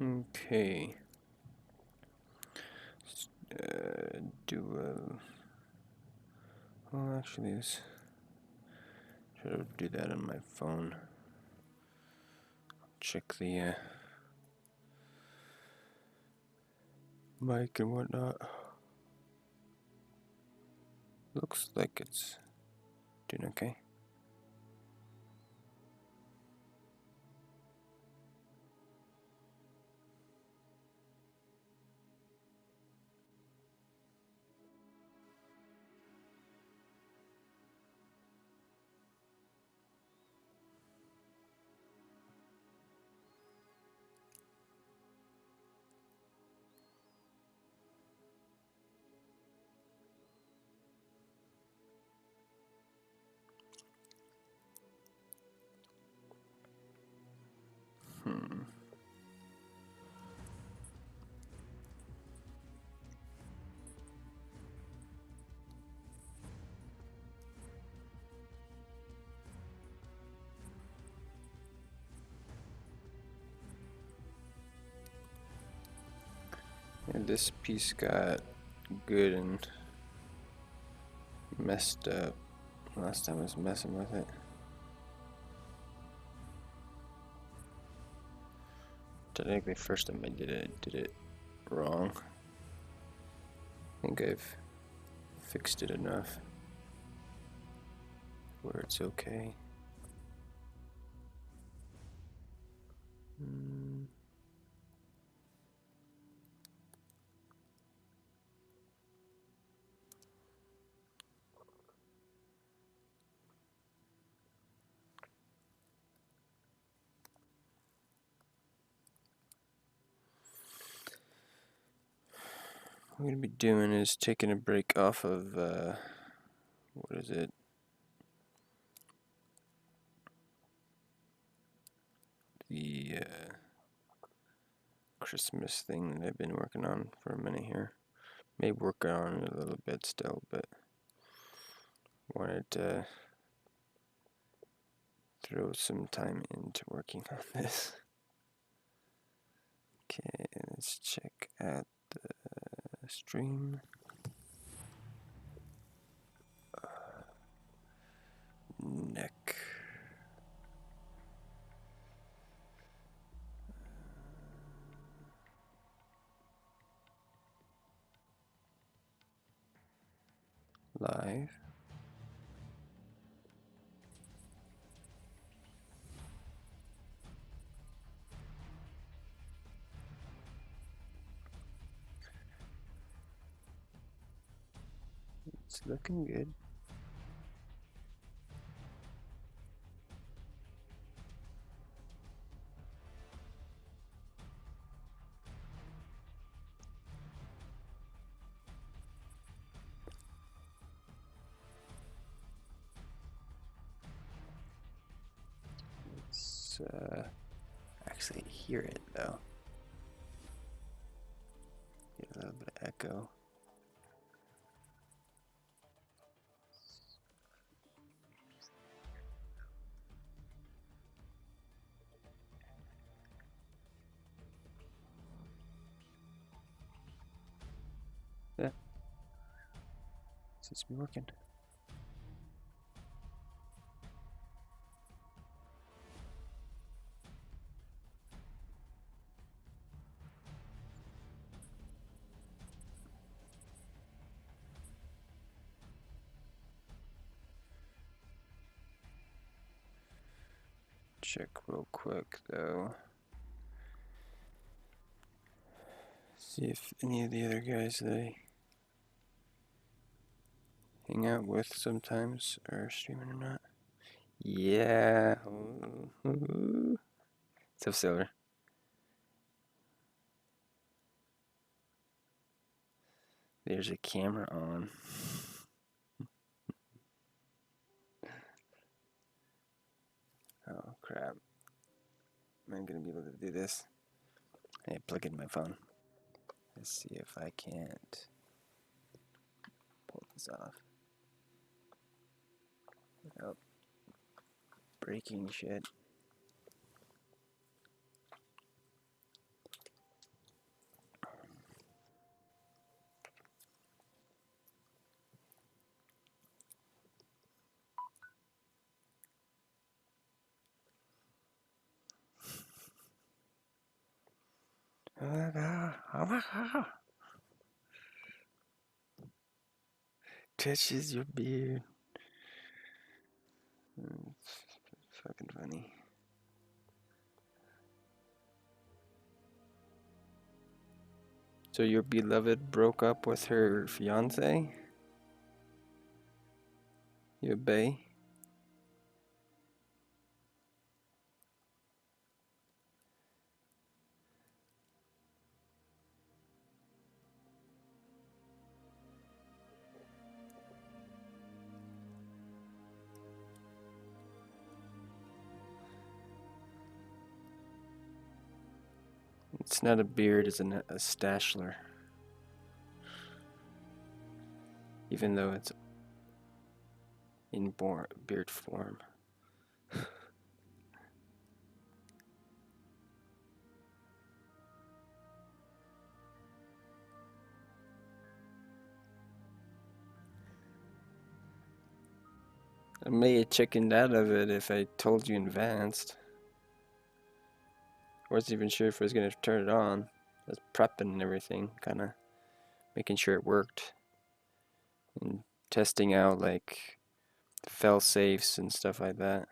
Okay. Well, actually, this should do that on my phone. Check the mic and whatnot. Looks like it's doing okay. And this piece got good and messed up. Last time I was messing with it. I think the first time I did it wrong. I think I've fixed it enough where it's okay. What I'm going to be doing is taking a break off of, what is it? The Christmas thing that I've been working on for a minute here. Maybe working on it a little bit still, but wanted to throw some time into working on this. Okay, let's check out the stream. Neck. Live. It's looking good. Let's actually hear it though. Get a little bit of echo. Yeah, seems to be working. Check real quick though. See if any of the other guys that I hang out with sometimes are streaming or not. Yeah. What's up, Silver? There's a camera on. Oh crap. Am I gonna be able to do this? Hey, plug in my phone. Let's see if I can't pull this off without breaking shit. Oh my god. Oh my god. Touches your beard. It's fucking funny. So your beloved broke up with her fiance? Your bae? It's not a beard, it's a stashler. Even though it's in beard form. I may have chickened out of it if I told you in advance. I wasn't even sure if I was going to turn it on. I was prepping and everything, kind of making sure it worked. And testing out like fail safes and stuff like that.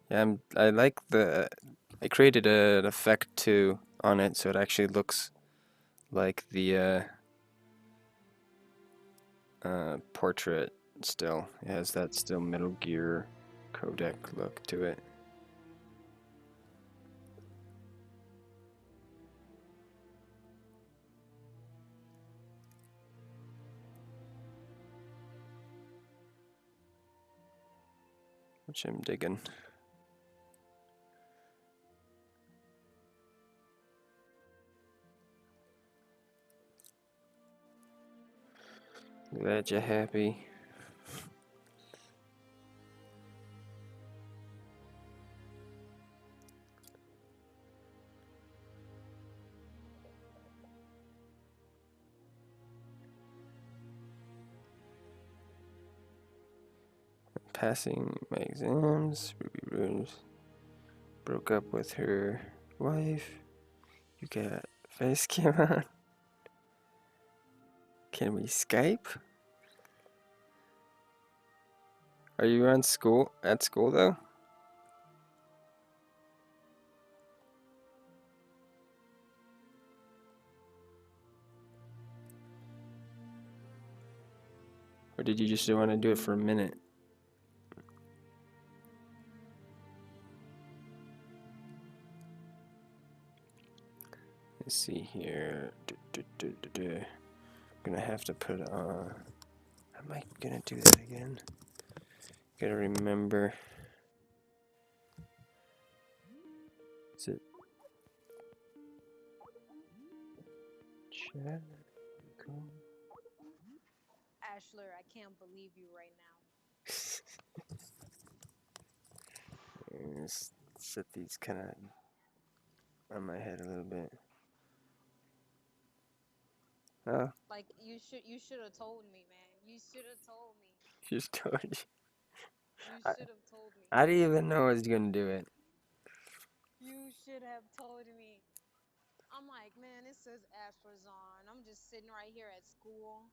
Yeah, I like I created an effect too on it so it actually looks like the portrait still. It has that still Metal Gear codec look to it. Which I'm digging. Glad you're happy. Passing my exams. Ruby Rose broke up with her wife. You got face cam on. Can we Skype? Are you at school though? Or did you just want to do it for a minute? Let's see here. I'm gonna have to put on. Am I gonna do that again? Gotta remember. Is it chat? Ashler, I can't believe you right now. Just set these kind of on my head a little bit. Oh, Like you should have told me, man. You should have told me. just told you. You I, should have told me. I didn't even know I was gonna do it. You should have told me. I'm like, man, it says Ashler's on. I'm just sitting right here at school.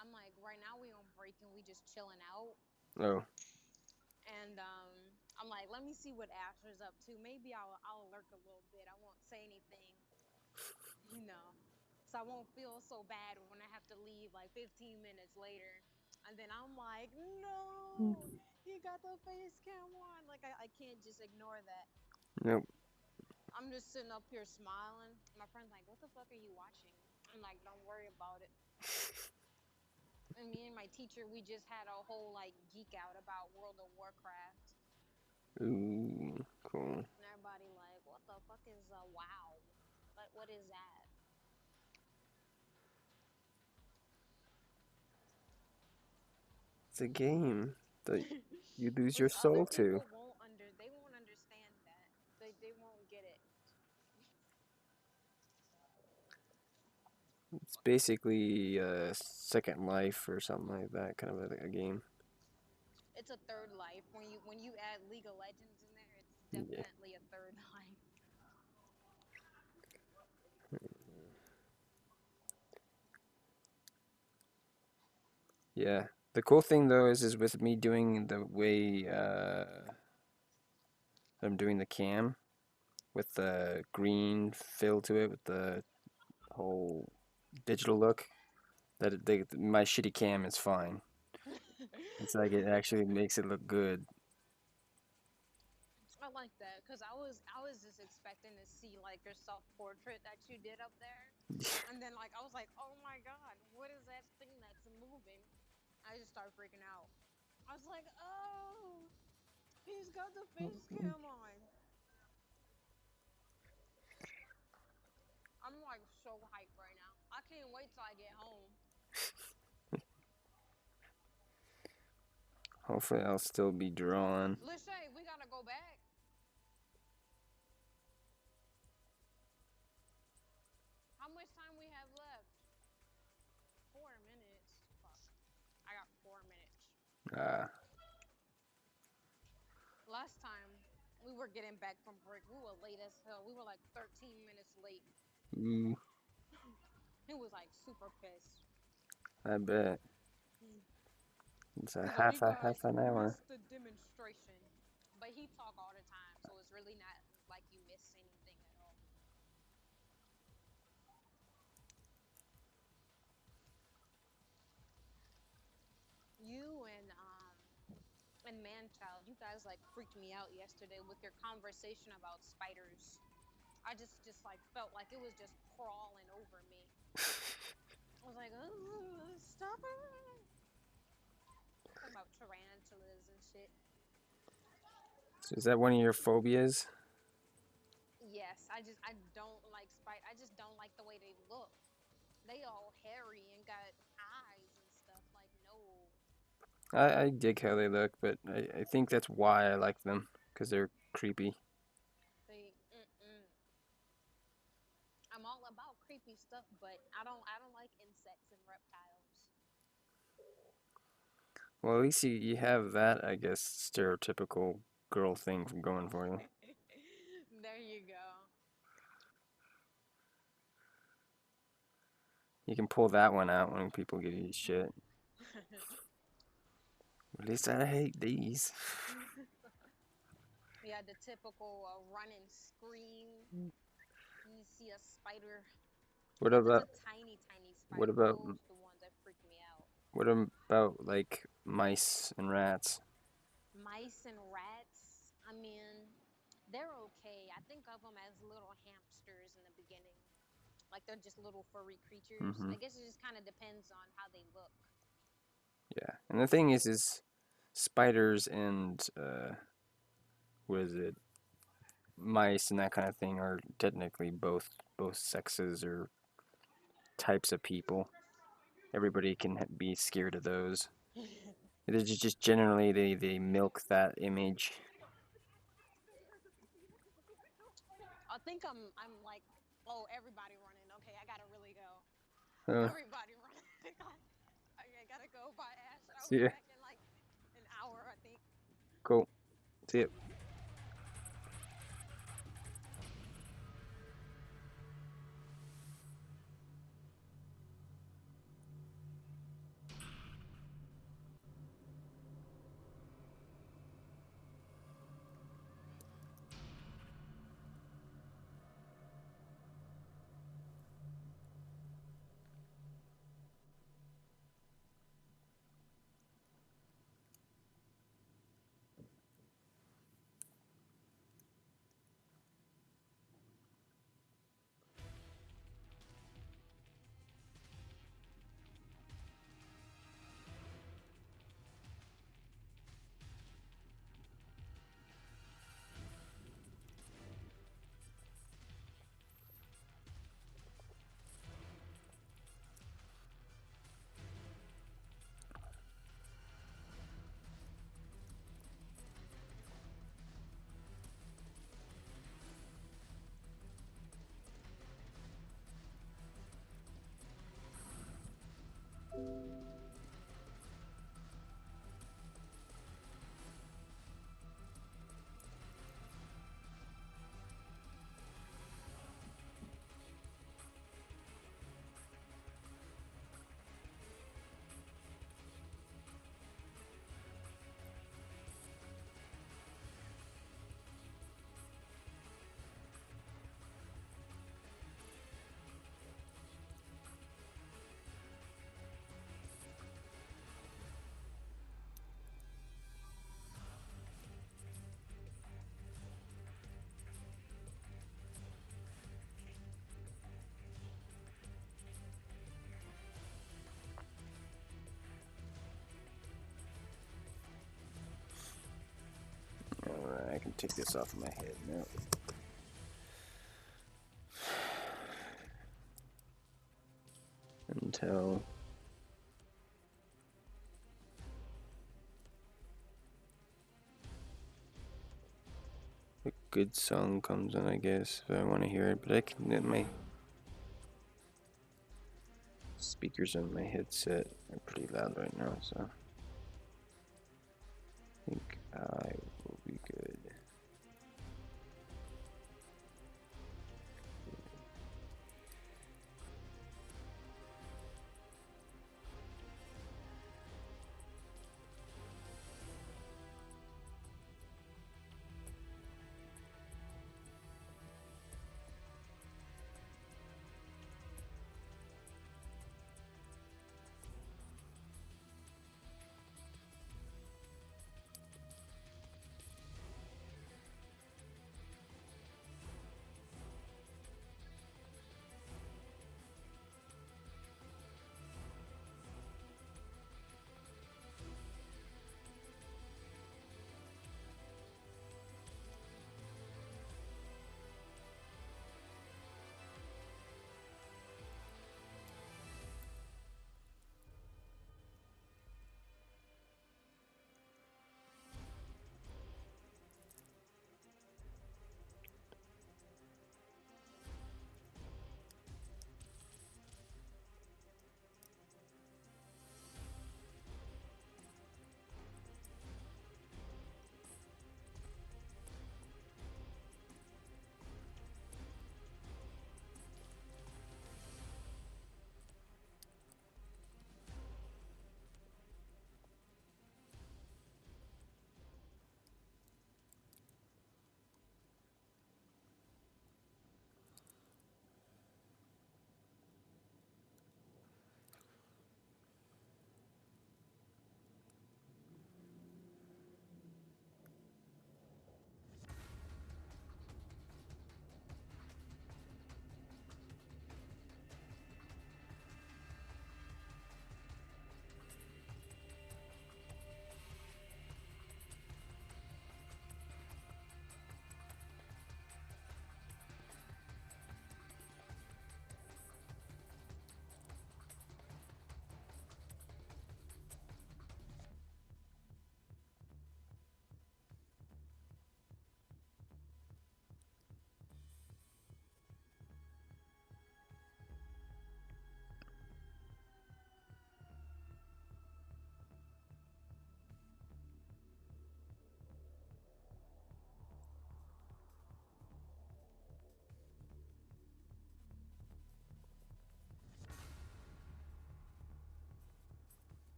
I'm like, right now we on break and we just chilling out. Oh, And I'm like, let me see what Ashler's up to. Maybe I'll lurk a little bit. I won't say anything, you know. So I won't feel so bad when I have to leave like 15 minutes later. And then I'm like, no, he got the face cam on. Like, I can't just ignore that. nope. I'm just sitting up here smiling. My friend's like, what the fuck are you watching? I'm like, don't worry about it. And me and my teacher, we just had a whole like geek out about World of Warcraft. Ooh, cool. And everybody like, what the fuck is WoW? What is that? It's a game that you lose But your other soul to. people they won't understand that. They won't get it. It's basically Second Life or something like that, kind of a game. It's a third life. When you add League of Legends in there, it's Yeah. definitely a third life. Yeah. The cool thing though is with me doing the way I'm doing the cam with the green fill to it with the whole digital look my shitty cam is fine. It's like it actually makes it look good. I like that because I was just expecting to see like your self portrait that you did up there, and then like I was like, oh my god, what is that thing that's moving? I just started freaking out. I was like, oh, he's got the face cam on. I'm like so hyped right now. I can't wait till I get home. Hopefully I'll still be drawn. Lachey, we gotta go back. How much time we have left? 4 minutes. Fuck. I got 4 minutes. Ah, Last time we were getting back from break, we were late as hell. We were like 13 minutes late. ooh, He was like super pissed. I bet. It's a He's like, you guys half an hour. missed the demonstration. But he talk all the time, so it's really not like you miss anything at all. You and Manchild, you guys like freaked me out yesterday with your conversation about spiders. I just like felt like it was just crawling over me. I was like, oh, stop it. Talking about tarantulas and shit. So is that one of your phobias? Yes, I don't like spiders. I just don't like the way they look. They all hairy and got eyes and stuff. Like no, I dig how they look, but I think that's why I like them, because they're creepy. they. Mm-mm. I'm all about creepy stuff, but I don't like insects and reptiles. Well, at least you have that, I guess, stereotypical girl thing going for you. There you go. You can pull that one out when people give you shit. At least I hate these. Yeah, the typical run and scream. You see a spider. What If it's about a tiny, tiny what spider, about those the ones that freak me out. what about like mice and rats? Mice and rats, I mean, they're okay. I think of them as little hamsters in the beginning. Like they're just little furry creatures. Hmm. I guess it just kind of depends on how they look. Yeah, and the thing is spiders and what is it? Mice and that kind of thing are technically both sexes or types of people. Everybody can be scared of those. It is just generally they milk that image. I think I'm like, oh, everybody running. Okay, I gotta really go. Uh, Everybody running. I gotta go. Bye, Ash. I'll See be ya. back in like an hour, I think. Cool. See ya. can take this off of my head now. Until a good song comes on, I guess, if I want to hear it. But I can get my speakers on my headset are pretty loud right now, so I think I will be good.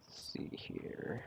Let's see here.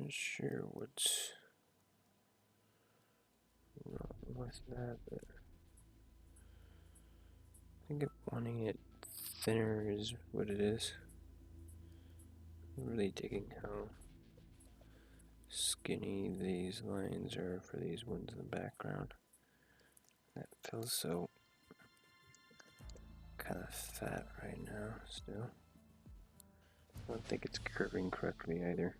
Not sure what's wrong with that, but I think wanting it thinner is what it is. I'm really digging how skinny these lines are for these ones in the background. That feels so kind of fat right now still. I don't think it's curving correctly either.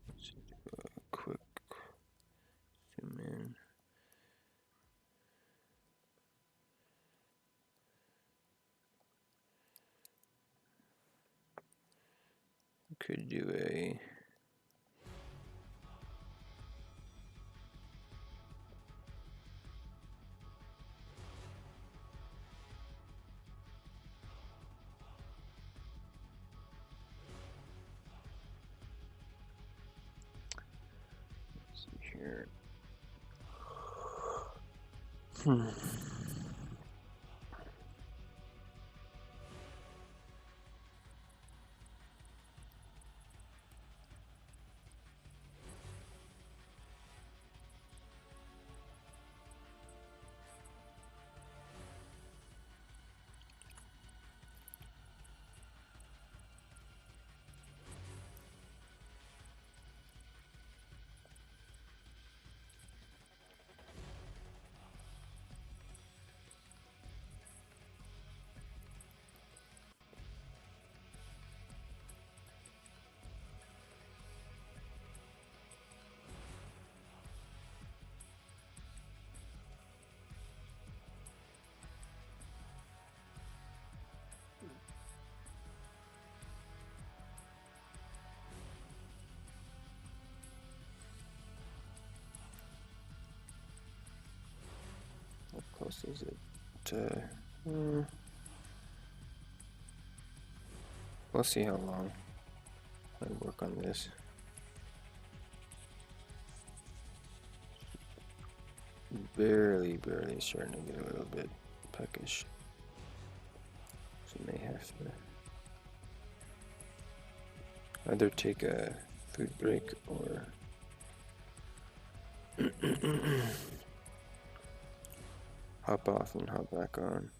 Let's do a quick zoom in. Could do a let's see here. How close is it? We'll see how long I work on this. Barely starting to get a little bit peckish. So may have to either take a food break or hop off and hop back on.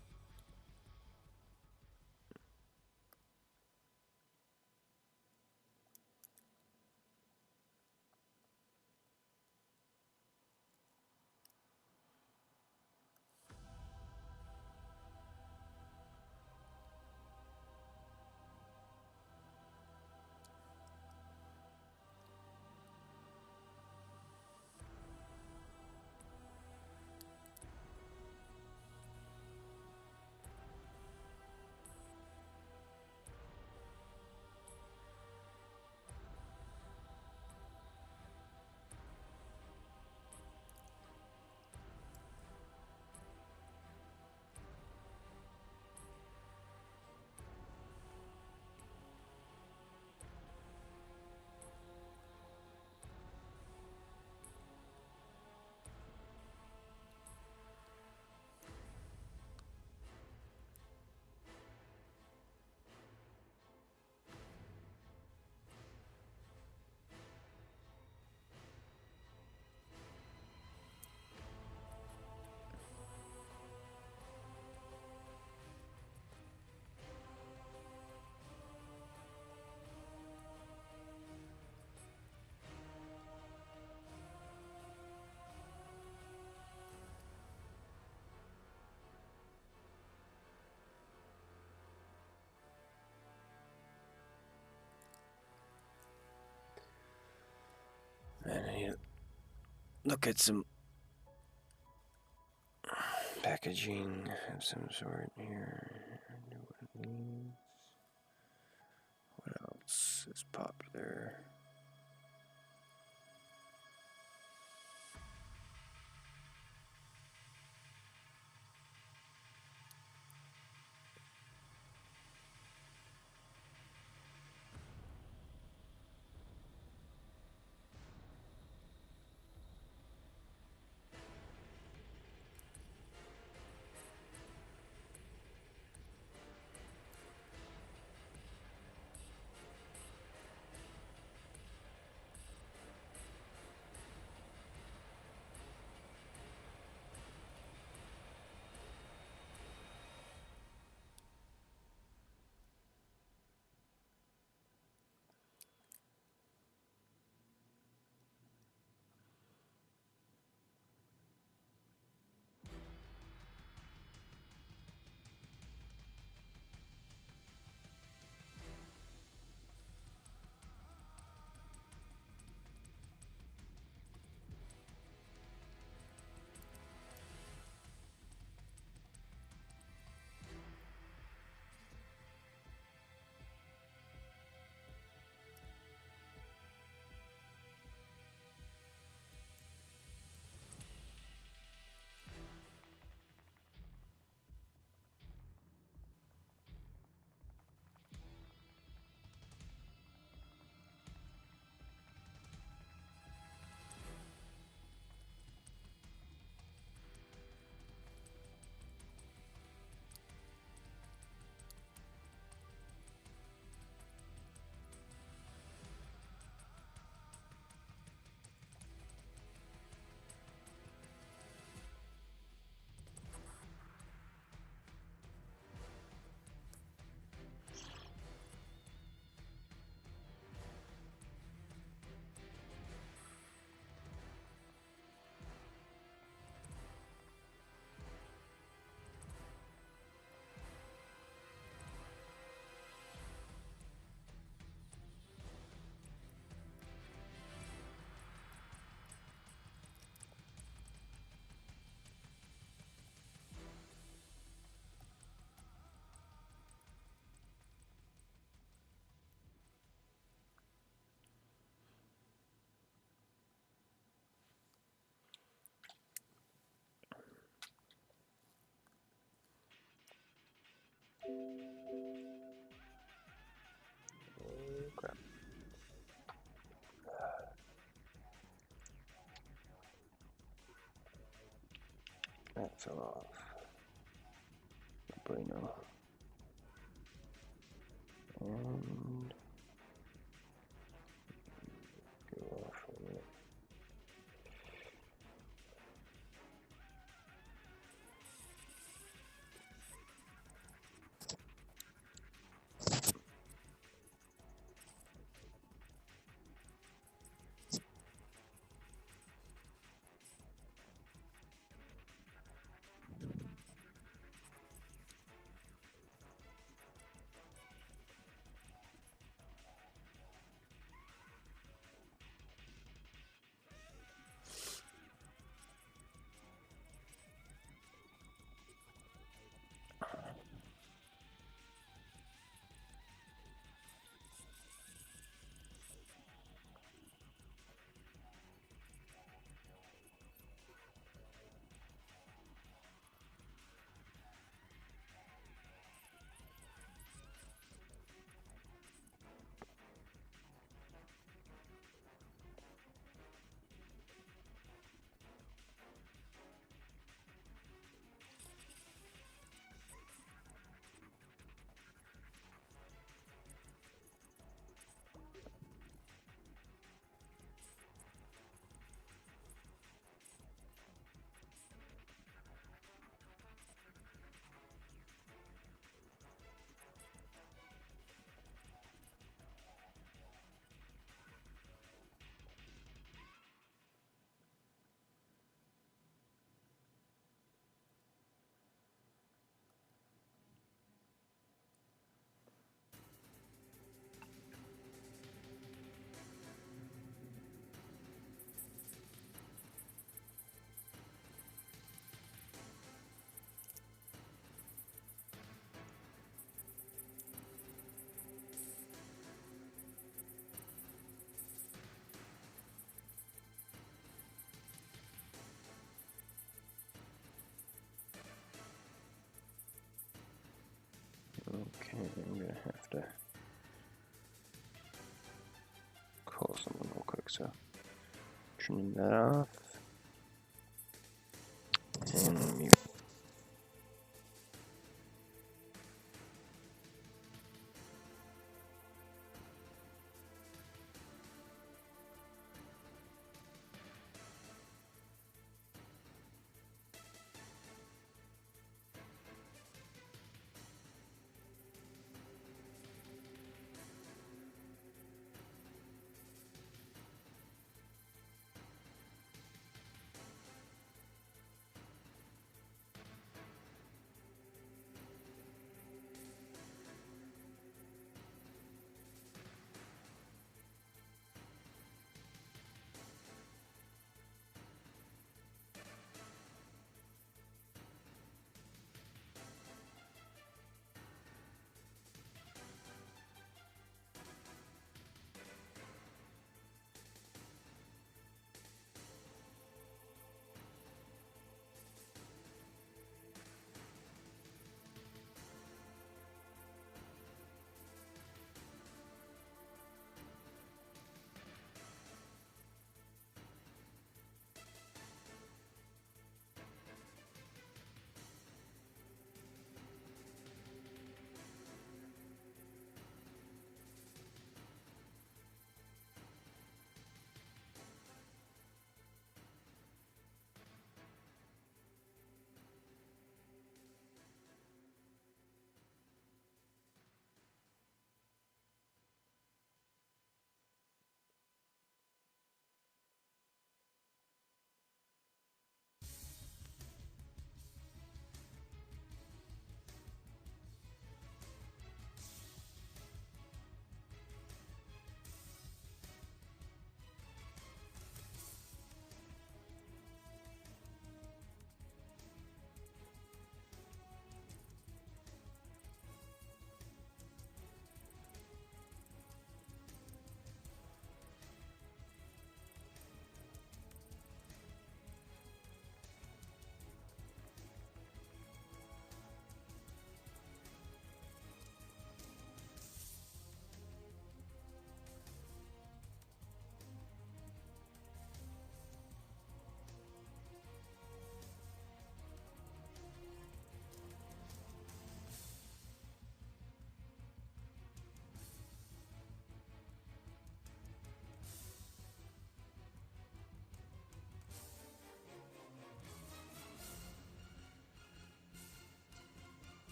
look at some packaging of some sort here. What else is popular? Oh, crap. That fell off. Bueno. And go off of it. I'm gonna have to call someone real quick, so turning that off and mute.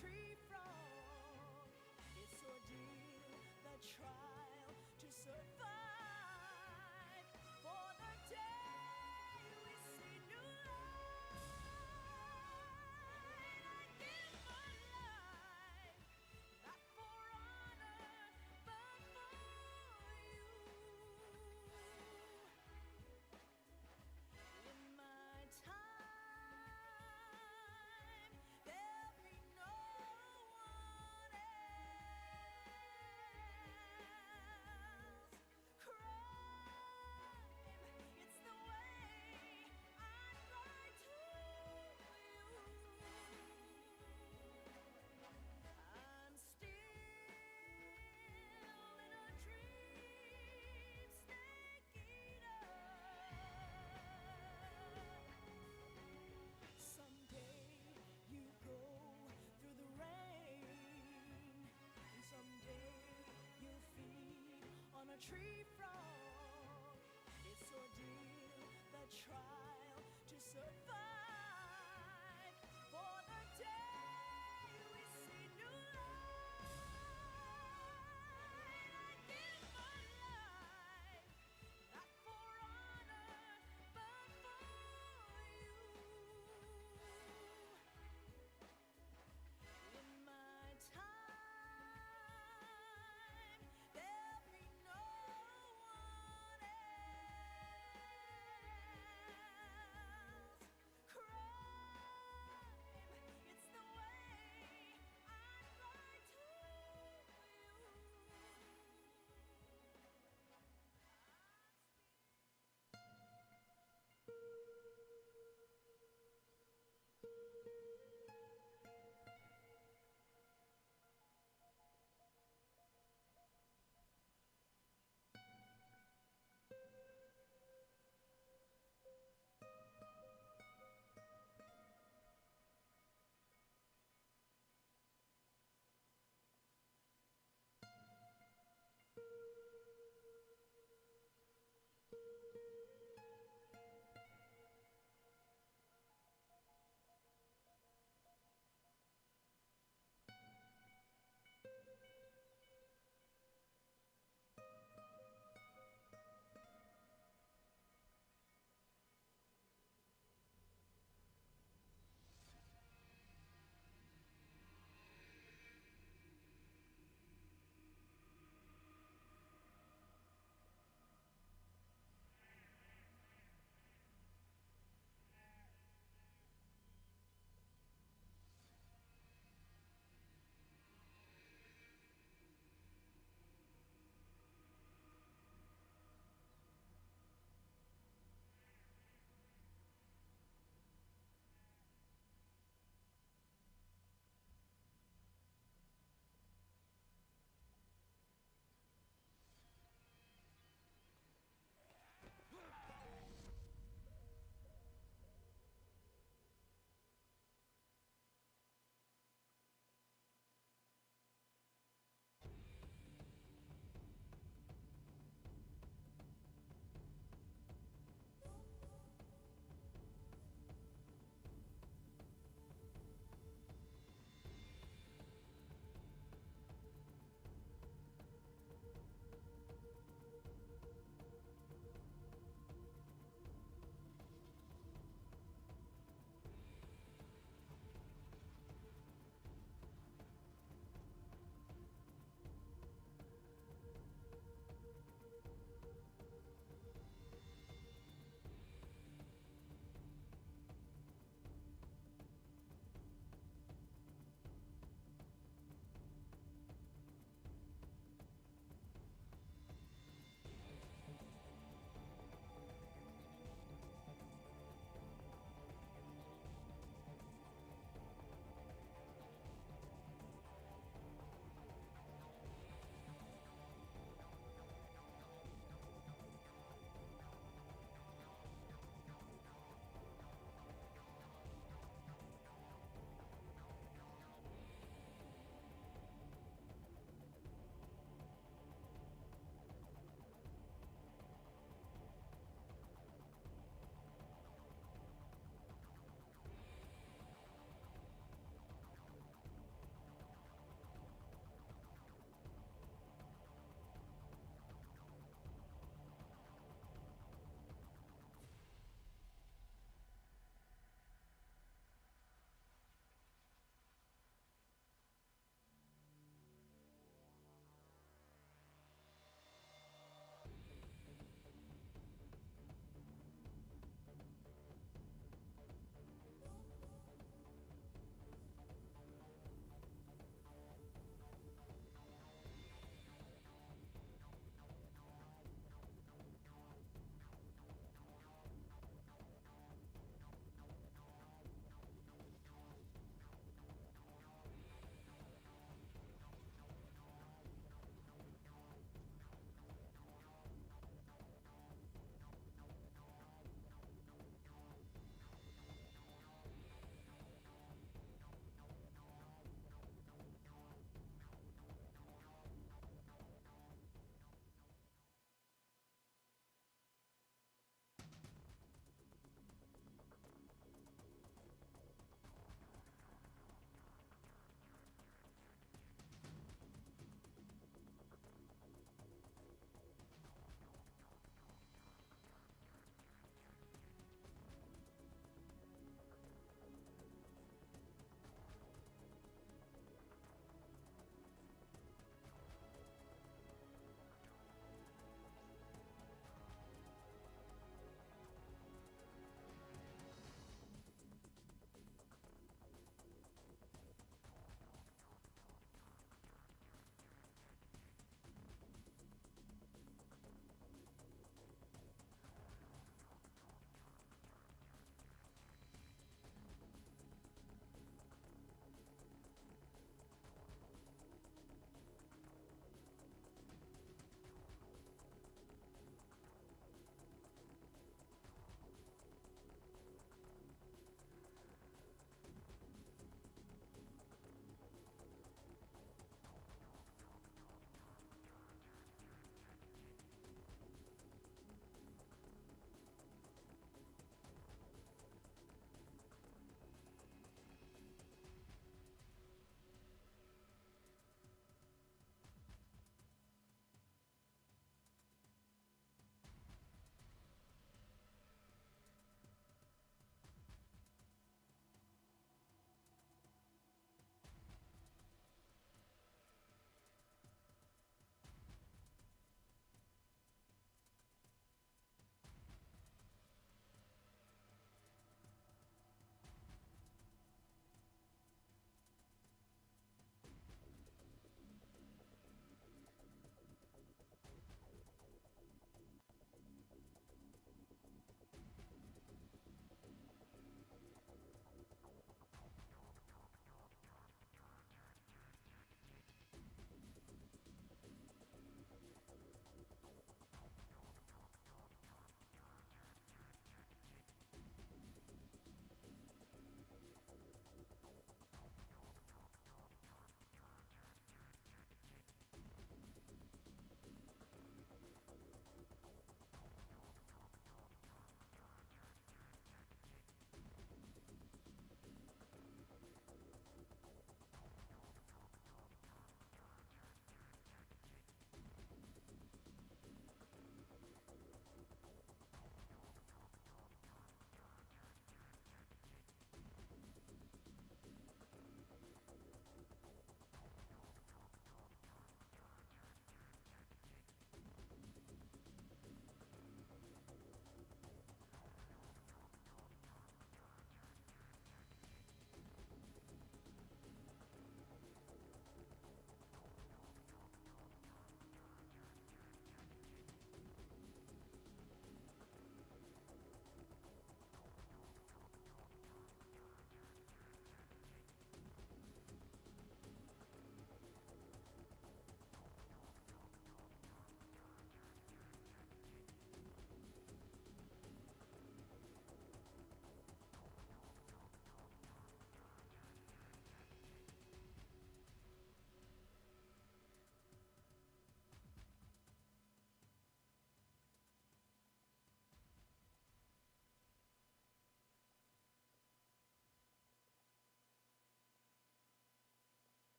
tree frog. It's ordeal, the trial to survive. For the day we see new light, I give my life, not for honor, but for you. In my time, there'll be no one else. Crime, it's the way I'd lie to you. I'm still in a dream, snake eater. Someday you go through the rain, and someday you'll feed on a tree frog. It's ordeal, the trial to survive. For the day we see new light, I give my life, not for honor, but for you. In my time, there'll be no one else.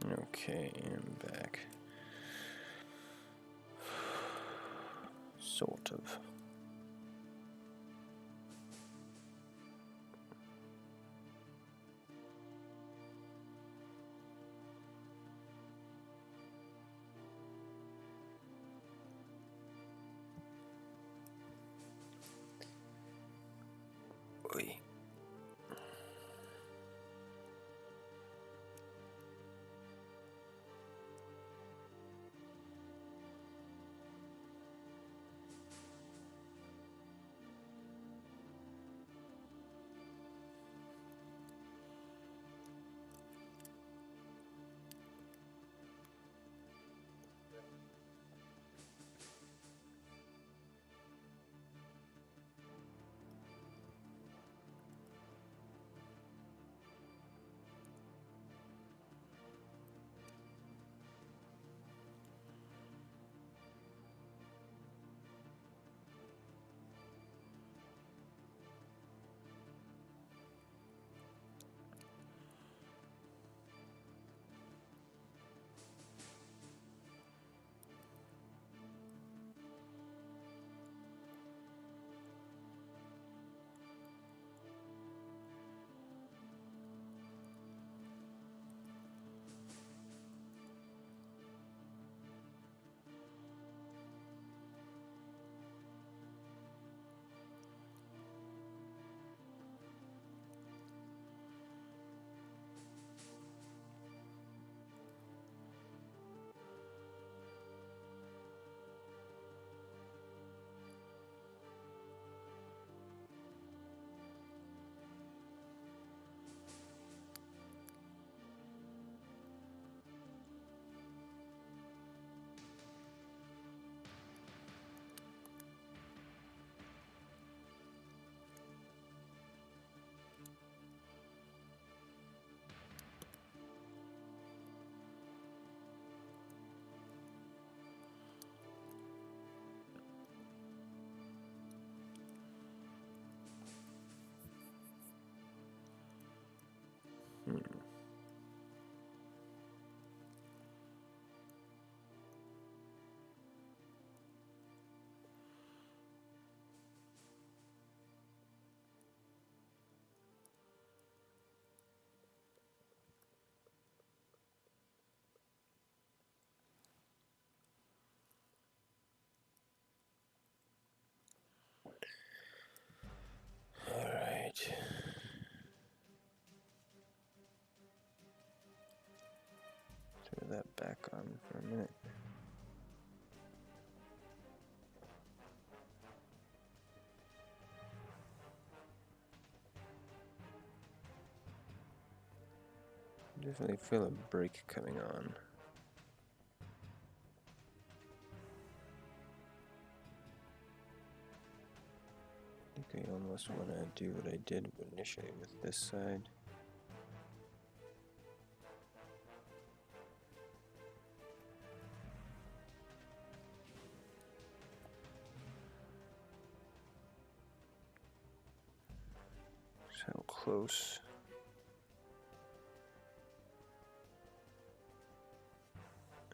Okay, I'm back. Sort of. Oy. Alright. Throw that back on for a minute. Definitely feel a break coming on. I think I almost want to do what I did initially with this side. How close.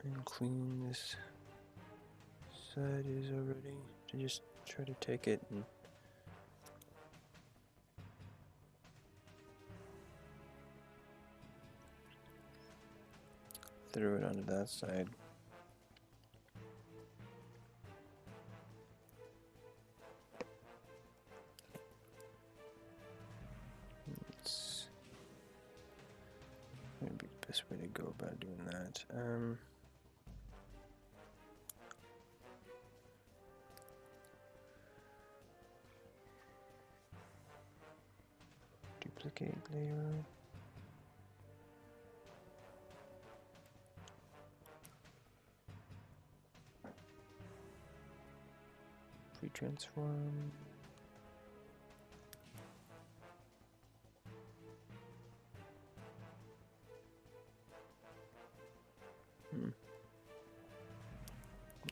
And clean this side is already. To just try to take it and throw it onto that side. It's gonna be the best way to go about doing that. Duplicate layer. Pre-transform.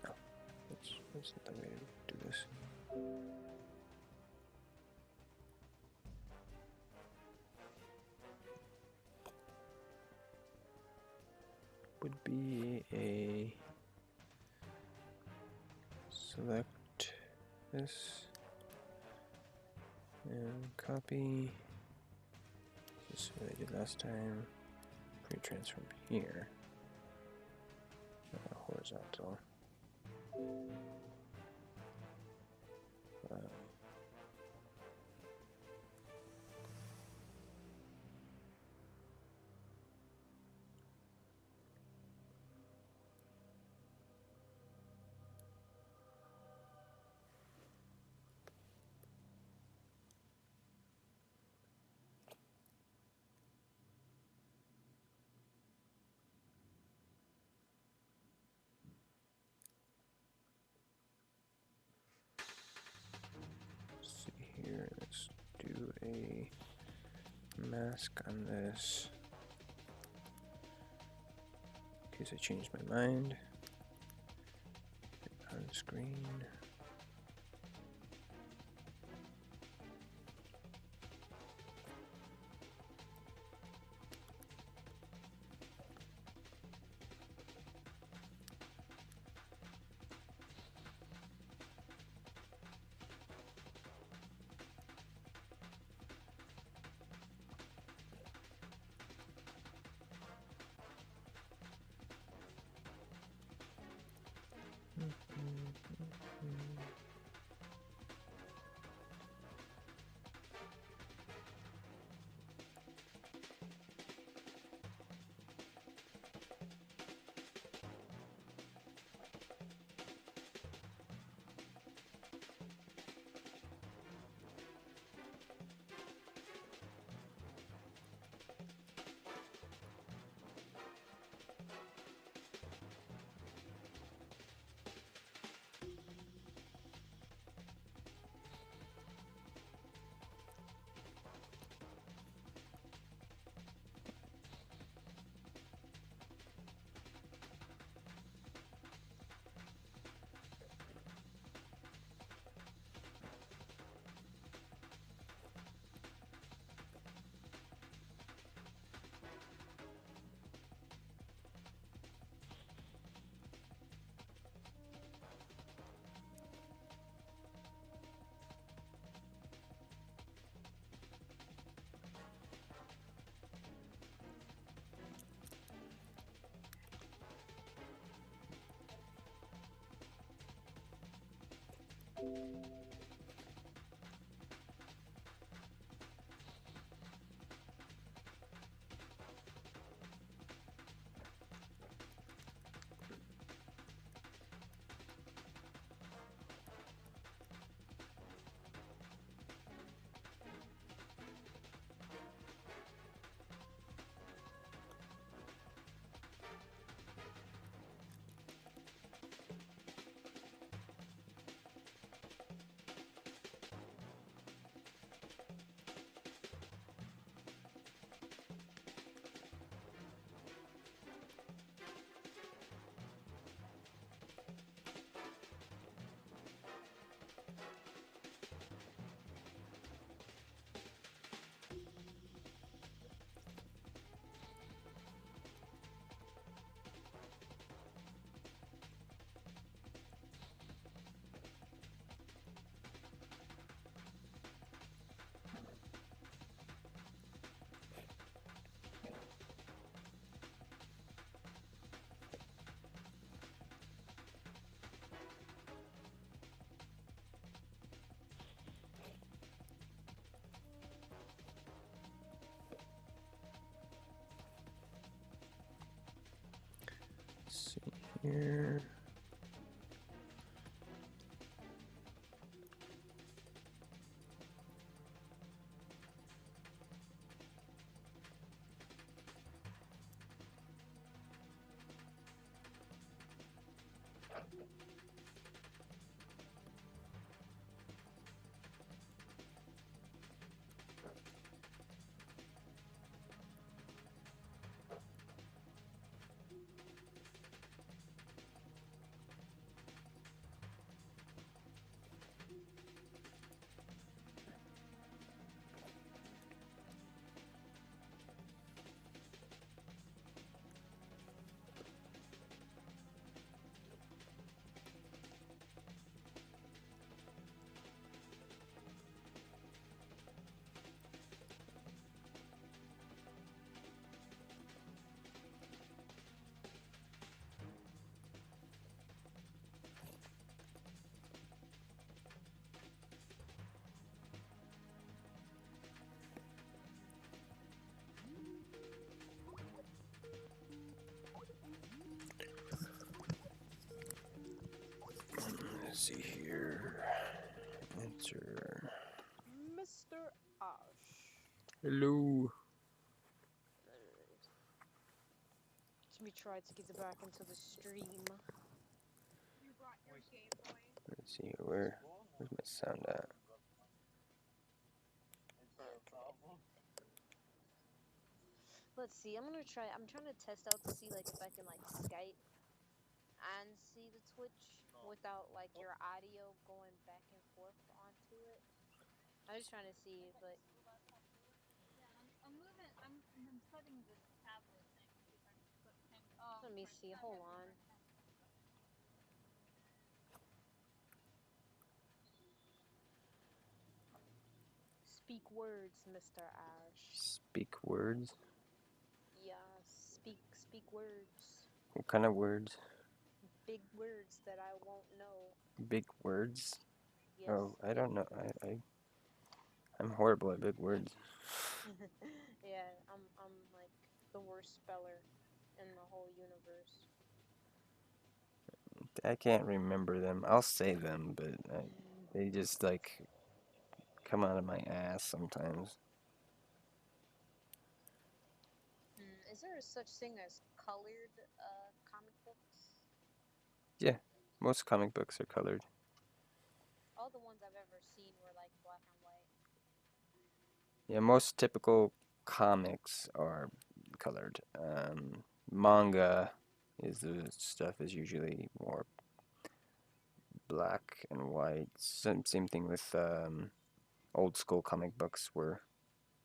No, that's not the way to do this. this and copy. Just what I did last time. Pre-transform here. Horizontal. Here, let's do a mask on this in case I changed my mind. On screen. Let's see here. see here. Enter. Mr. Ash. Hello. Alright. Let me try to get back into the stream. Let's see here. Where's my sound at? Let's see. I'm trying to test out to see like if I can like Skype and see the Twitch without like your audio going back and forth onto it. I'm just trying to see, but let me see. Hold on. Speak words, Mr. Ash. Speak words. Yeah, speak words. What kind of words? Big words that I won't know. Big words. Yes. Oh, I don't know. I'm horrible at big words. Yeah, I'm like the worst speller in the whole universe. I can't remember them. I'll say them, but they just like come out of my ass sometimes. Is there a such thing as colored comic books? Yeah, most comic books are colored. All the ones I've ever seen were like black and white. Yeah, most typical comics are colored. Manga is the stuff is usually more black and white. Same thing with old school comic books were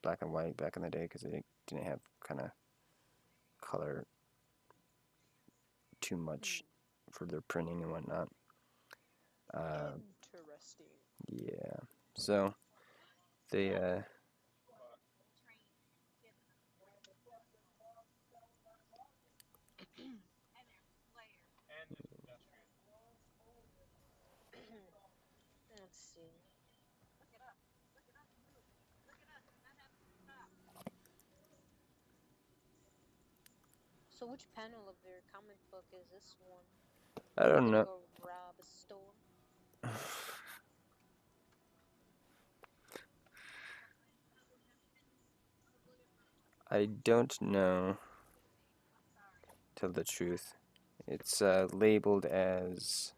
black and white back in the day because they didn't have kind of color too much for their printing and whatnot. Interesting. Yeah, so they Let's see. So which panel of their comic book is this one? I don't Gonna know. go rob a store. I don't know. Tell the truth. It's labeled as.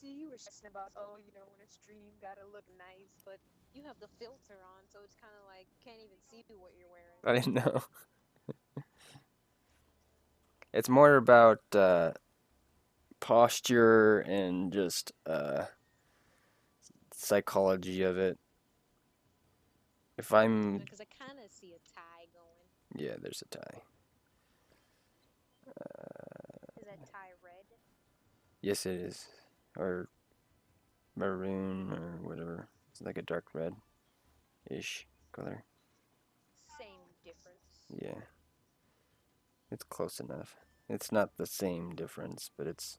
See, you were stressing about, oh, when a stream gotta look nice, but you have the filter on, so it's kind of like can't even see what you're wearing. I didn't know. It's more about posture and just psychology of it. If I'm. Because I kind of see a tie going. Yeah, there's a tie. Is that tie red? Yes, it is. Or maroon or whatever. It's like a dark red-ish color. Same difference. Yeah. It's close enough. It's not the same difference, but it's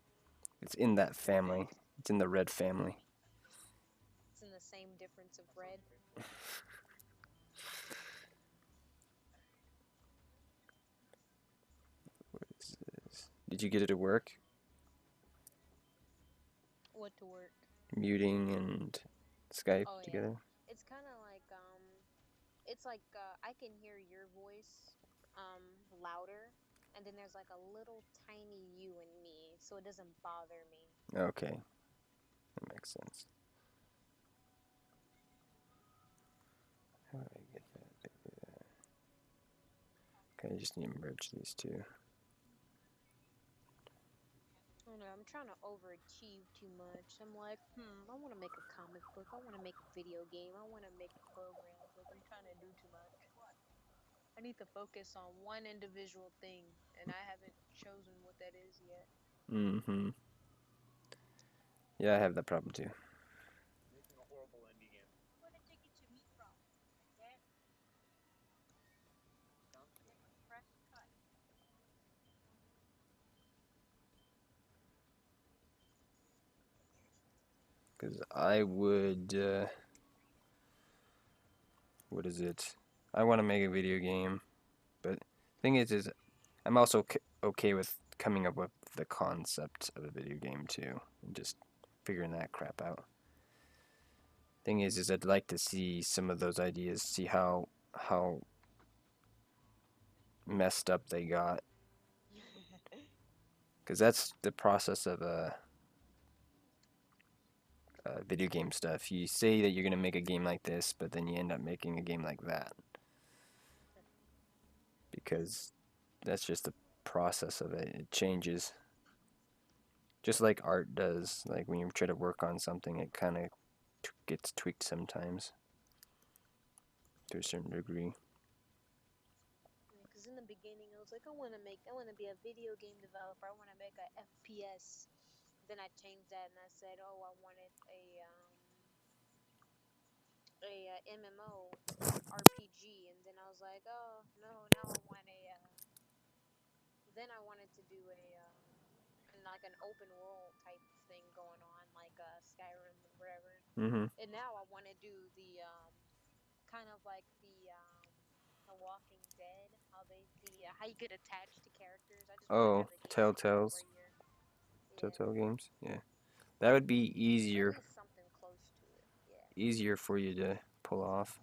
in that family. It's in the red family. It's in the same difference of red. What is this? Did you get it to work? What to work? Muting and Skype Oh yeah. together? It's kind of like it's like I can hear your voice louder, and then there's like a little tiny you in me, so it doesn't bother me. Okay. That makes sense. How do I get that? Okay, I just need to merge these two. I don't know, I'm trying to overachieve too much. I'm like, I want to make a comic book. I want to make a video game. I want to make a program. Like, I'm trying to do too much. I need to focus on one individual thing, and I haven't chosen what that is yet. Mm-hmm. Yeah, I have that problem too. Because I would, what is it? I want to make a video game, but thing is I'm also okay with coming up with the concept of a video game too, and just figuring that crap out. Thing is I'd like to see some of those ideas, see how messed up they got, because that's the process of video game stuff. You say that you're gonna make a game like this, but then you end up making a game like that, because that's just the process of it. It changes, just like art does. Like when you try to work on something, it kind of gets tweaked sometimes to a certain degree. Because in the beginning, I was like, I want to be a video game developer. I want to make a FPS. Then I changed that and I said, oh, I wanted a MMO RPG. And then I was like, oh no, now I want a. Then I wanted to do like an open world type thing going on, like Skyrim or whatever. Mm-hmm. And now I want to do the kind of like the Walking Dead, how you get attached to characters. I just want to Oh, have a game like that Telltale's where you're, yeah, Telltale games. Yeah, that would be or at easier least something close to it. Yeah, easier for you to pull off.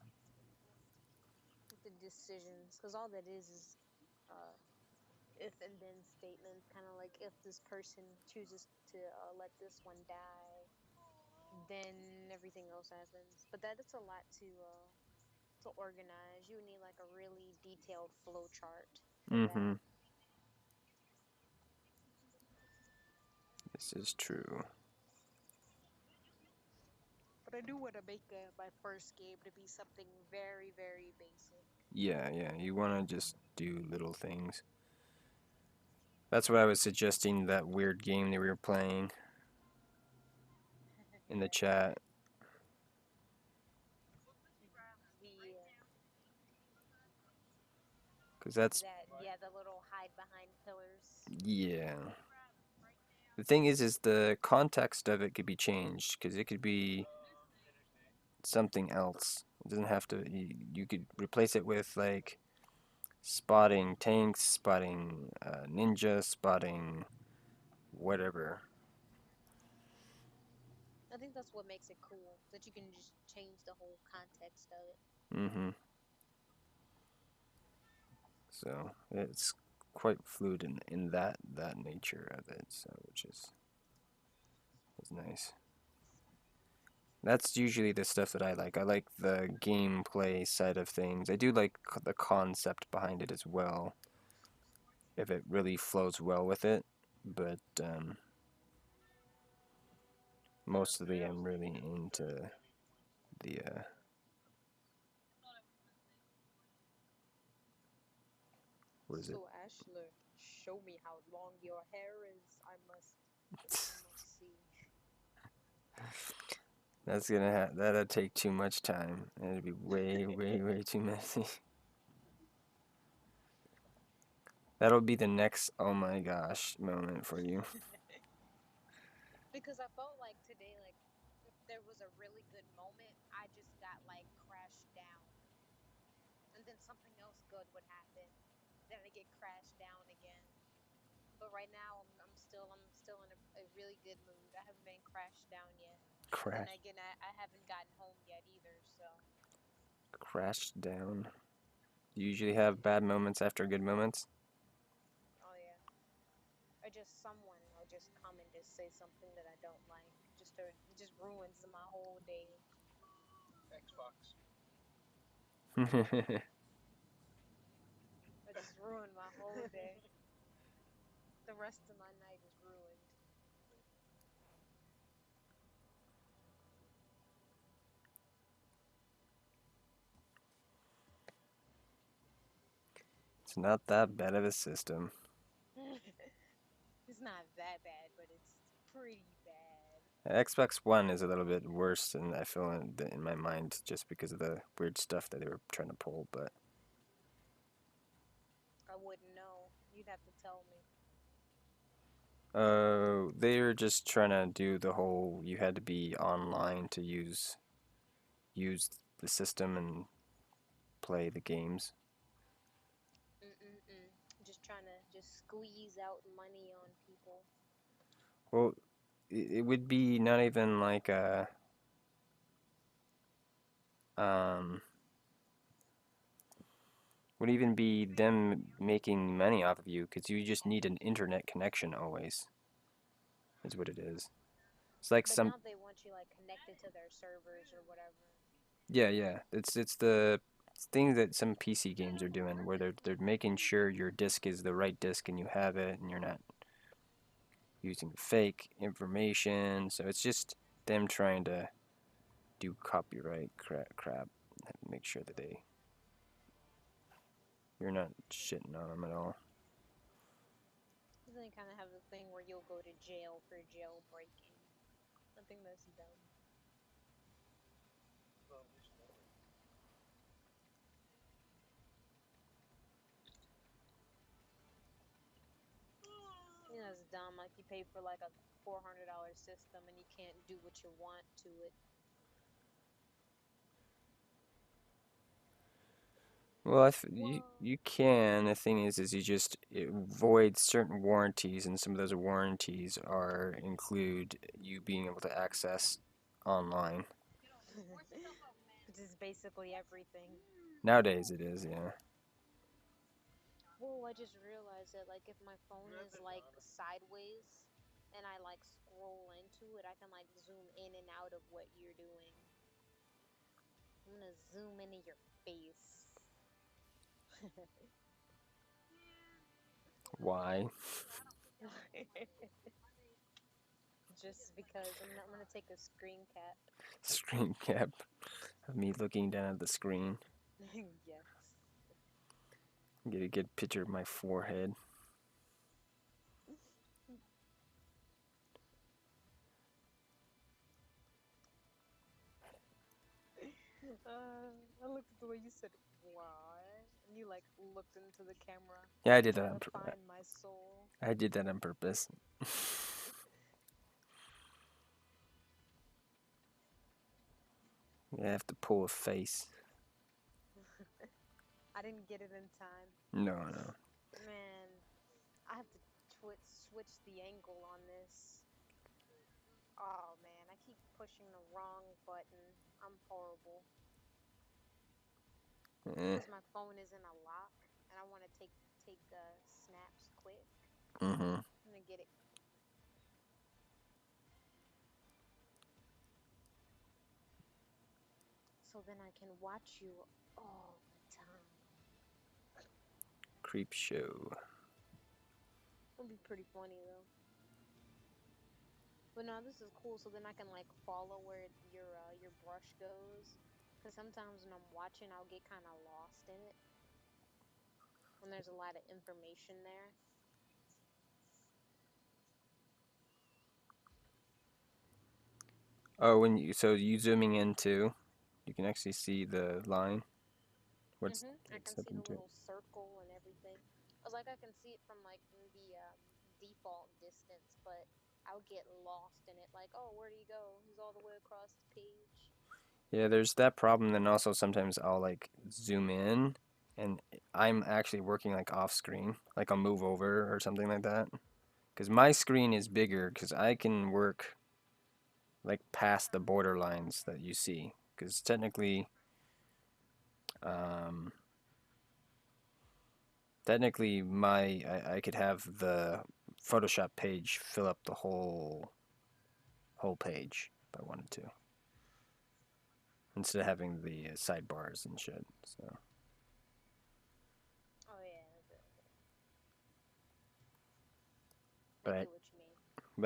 with the decisions, because all that is uh, if and then statements, kind of like if this person chooses to let this one die, then everything else happens. But that's a lot to organize. You would need like a really detailed flow chart for Mm-hmm. that. This is true. But I do want to make my first game to be something very, very basic. Yeah, yeah. You want to just do little things. That's what I was suggesting. That weird game that we were playing in the chat, The because that's that yeah, the little hide behind pillars. yeah. The thing is the context of it could be changed because it could be something else. It doesn't have to. You could replace it with like spotting tanks, spotting ninja, spotting whatever. I think that's what makes it cool that you can just change the whole context of it. Mm-hmm. So it's quite fluid in that nature of it. So which is nice. That's usually the stuff that I like. I like the gameplay side of things. I do like the concept behind it as well, if it really flows well with it. But mostly I'm really into the what is it? So Ashler, show me how long your hair is. I must see. That'll take too much time. It'll be way way too messy. That'll be the next oh my gosh moment for you. Because I felt like today, like if there was a really good moment, I just got like crashed down, and then something else good would happen, then I get crashed down again. But right now, I'm still in a really good mood. I haven't been crashed down yet. But then Crash again, I haven't gotten home yet either. So, crash down. You usually have bad moments after good moments. oh yeah, or just someone will just come and just say something that I don't like. It just ruins my whole day. It just ruined my whole day. The rest of my night is ruined. It's not that bad of a system. It's not that bad, but it's pretty bad. Xbox One is a little bit worse than I feel in my mind just because of the weird stuff that they were trying to pull. But I wouldn't know. You'd have to tell me. they were just trying to do the whole you had to be online to use the system and play the games. Mm-mm-mm. Just trying to just squeeze out money on people. Well, it would be not even like a um would even be them making money off of you because you just need an internet connection always. Is what it is. It's like But some now they want you like connected to their servers or whatever. yeah. It's the thing that some PC games are doing where they're making sure your disk is the right disk and you have it and you're not using fake information. So it's just them trying to do copyright crap. Make sure that you're not shitting on them at all. Then they kind of have the thing where you'll go to jail for jailbreaking. I think that's dumb. You know, it's dumb. Like you pay for like a $400 system and you can't do what you want to it. Well, Whoa. you can. The thing is you just it voids certain warranties, and some of those warranties are include you being able to access online. Which is basically everything. Nowadays, it is, yeah. Whoa, I just realized that like if my phone is like sideways and I like scroll into it, I can like zoom in and out of what you're doing. I'm gonna zoom into your face. Why? Just because I'm gonna take a screen cap. Screen cap of me looking down at the screen. Yes. Get a good picture of my forehead. I looked at the way you said why, and you like looked into the camera, Yeah, I did that trying on to find my soul. I did that on purpose. You have to pull a face. I didn't get it in time. No, no. Man, I have to switch the angle on this. Oh man, I keep pushing the wrong button. I'm horrible. Eh. Because my phone is in a lock and I want to take snaps quick. Mm-hmm. I'm gonna get it. So then I can watch you all the time. Creep show. It'll be pretty funny though. But no, this is cool. So then I can like follow where your brush goes. Cause sometimes when I'm watching, I'll get kind of lost in it when there's a lot of information there. Oh, when you so you zooming into, you can actually see the line. I What's can see happening the to it? little circle and everything. I was like, I can see it from like the default distance, but I'll get lost in it. Like, oh, where do you go? He's all the way across the page. Yeah, there's that problem. Then also sometimes I'll like zoom in, and I'm actually working like off screen, like I'll move over or something like that. Because my screen is bigger, because I can work like past the border lines that you see. Because um, technically, I could have the Photoshop page fill up the whole page if I wanted to, instead of having the sidebars and shit. So, Oh yeah, I but get what you mean.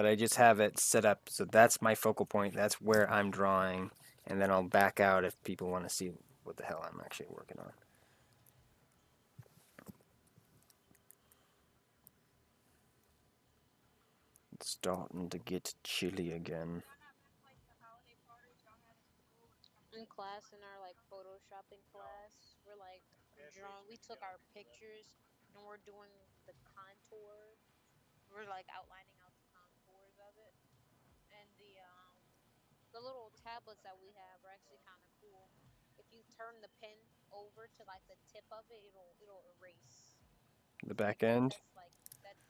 I just have it set up so that's my focal point. That's where I'm drawing, and then I'll back out if people want to see what the hell I'm actually working on. It's starting to get chilly again. In class, in our like photoshopping class, we're like drawing. We took our pictures and we're doing the contour. We're like outlining out the contours of it, and the little tablets that we have are actually kind of cool. If you turn the pen over to like the tip of it, it'll erase. The So like back end. that's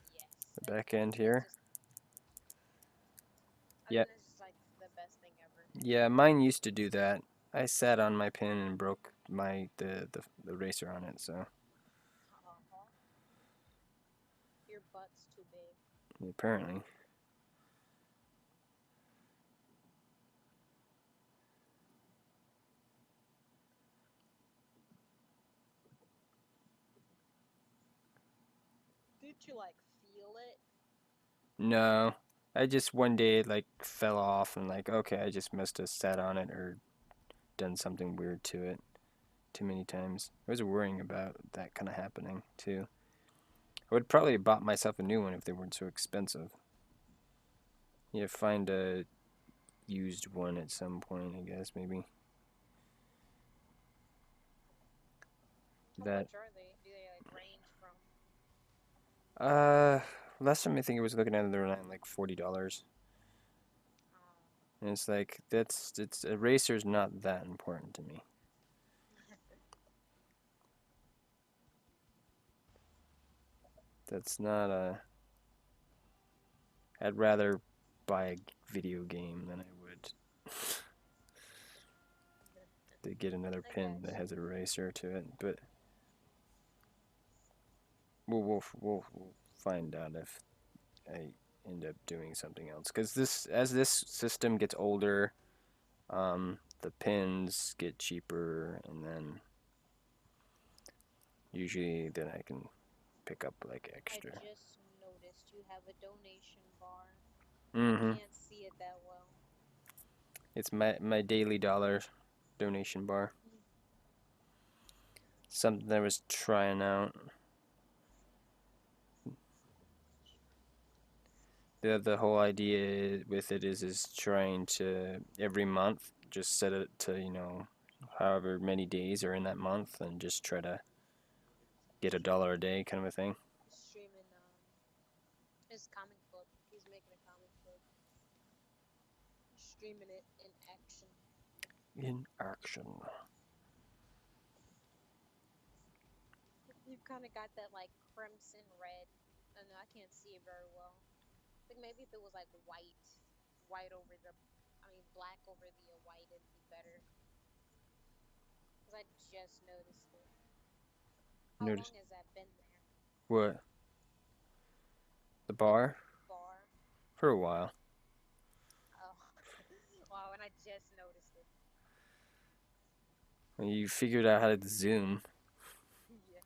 the back end It's here. just, I Yeah, think it's just like the best thing ever. yeah, mine used to do that. I sat on my pin and broke the eraser on it, so Uh-huh. Your butt's too big. apparently. Did you like feel it? No. I just one day it like fell off and like okay, I just must have sat on it or done something weird to it too many times. I was worrying about that kind of happening too. I would probably have bought myself a new one if they weren't so expensive. Yeah, find a used one at some point, I guess maybe. How That much are they? Do they like range from? uh last time I think I was looking at it they were around like $40. Uh, And it's like it's eraser's not that important to me. That's not a I'd rather buy a video game than I would to get another I pin got that you. has an eraser to it. But we'll find out if I end up doing something else. Because this as this system gets older, the pins get cheaper, and then usually then I can pick up like I extra. just noticed you have a donation bar. I Mm-hmm. can't see it that well. It's my daily dollar donation bar. Mm. Something I was trying out. The whole idea with it is trying to every month just set it to however many days are in that month and just try to get $1 a day kind of a thing. He's streaming his comic book. He's making a comic book. He's streaming it in action. In action. You've kind of got that like crimson red. I know I can't see it very well. I think maybe if it was like white over the, I mean black over the white, it'd be better. Cause I just noticed it. How Notice long has that been there? what the The bar bar. for a while. Oh, wow! And I just noticed it. You figured out how to zoom. Yeah.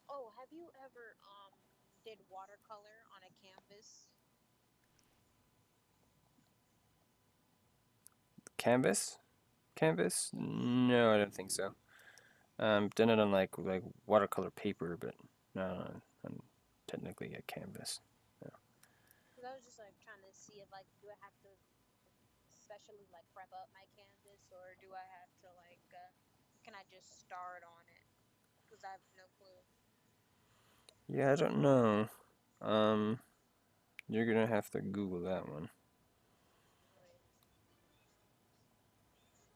Oh, have you ever did watercolor on a canvas? Canvas? Canvas? Yes. No, I don't think so. Done it on like watercolor paper, but no, on technically a canvas. No. Because I was just like trying to see if like do I have to especially like prep up my canvas or do I have to like can I just start on it? Because I have no clue. Yeah, I don't know. Um, you're gonna have to Google that one. Like,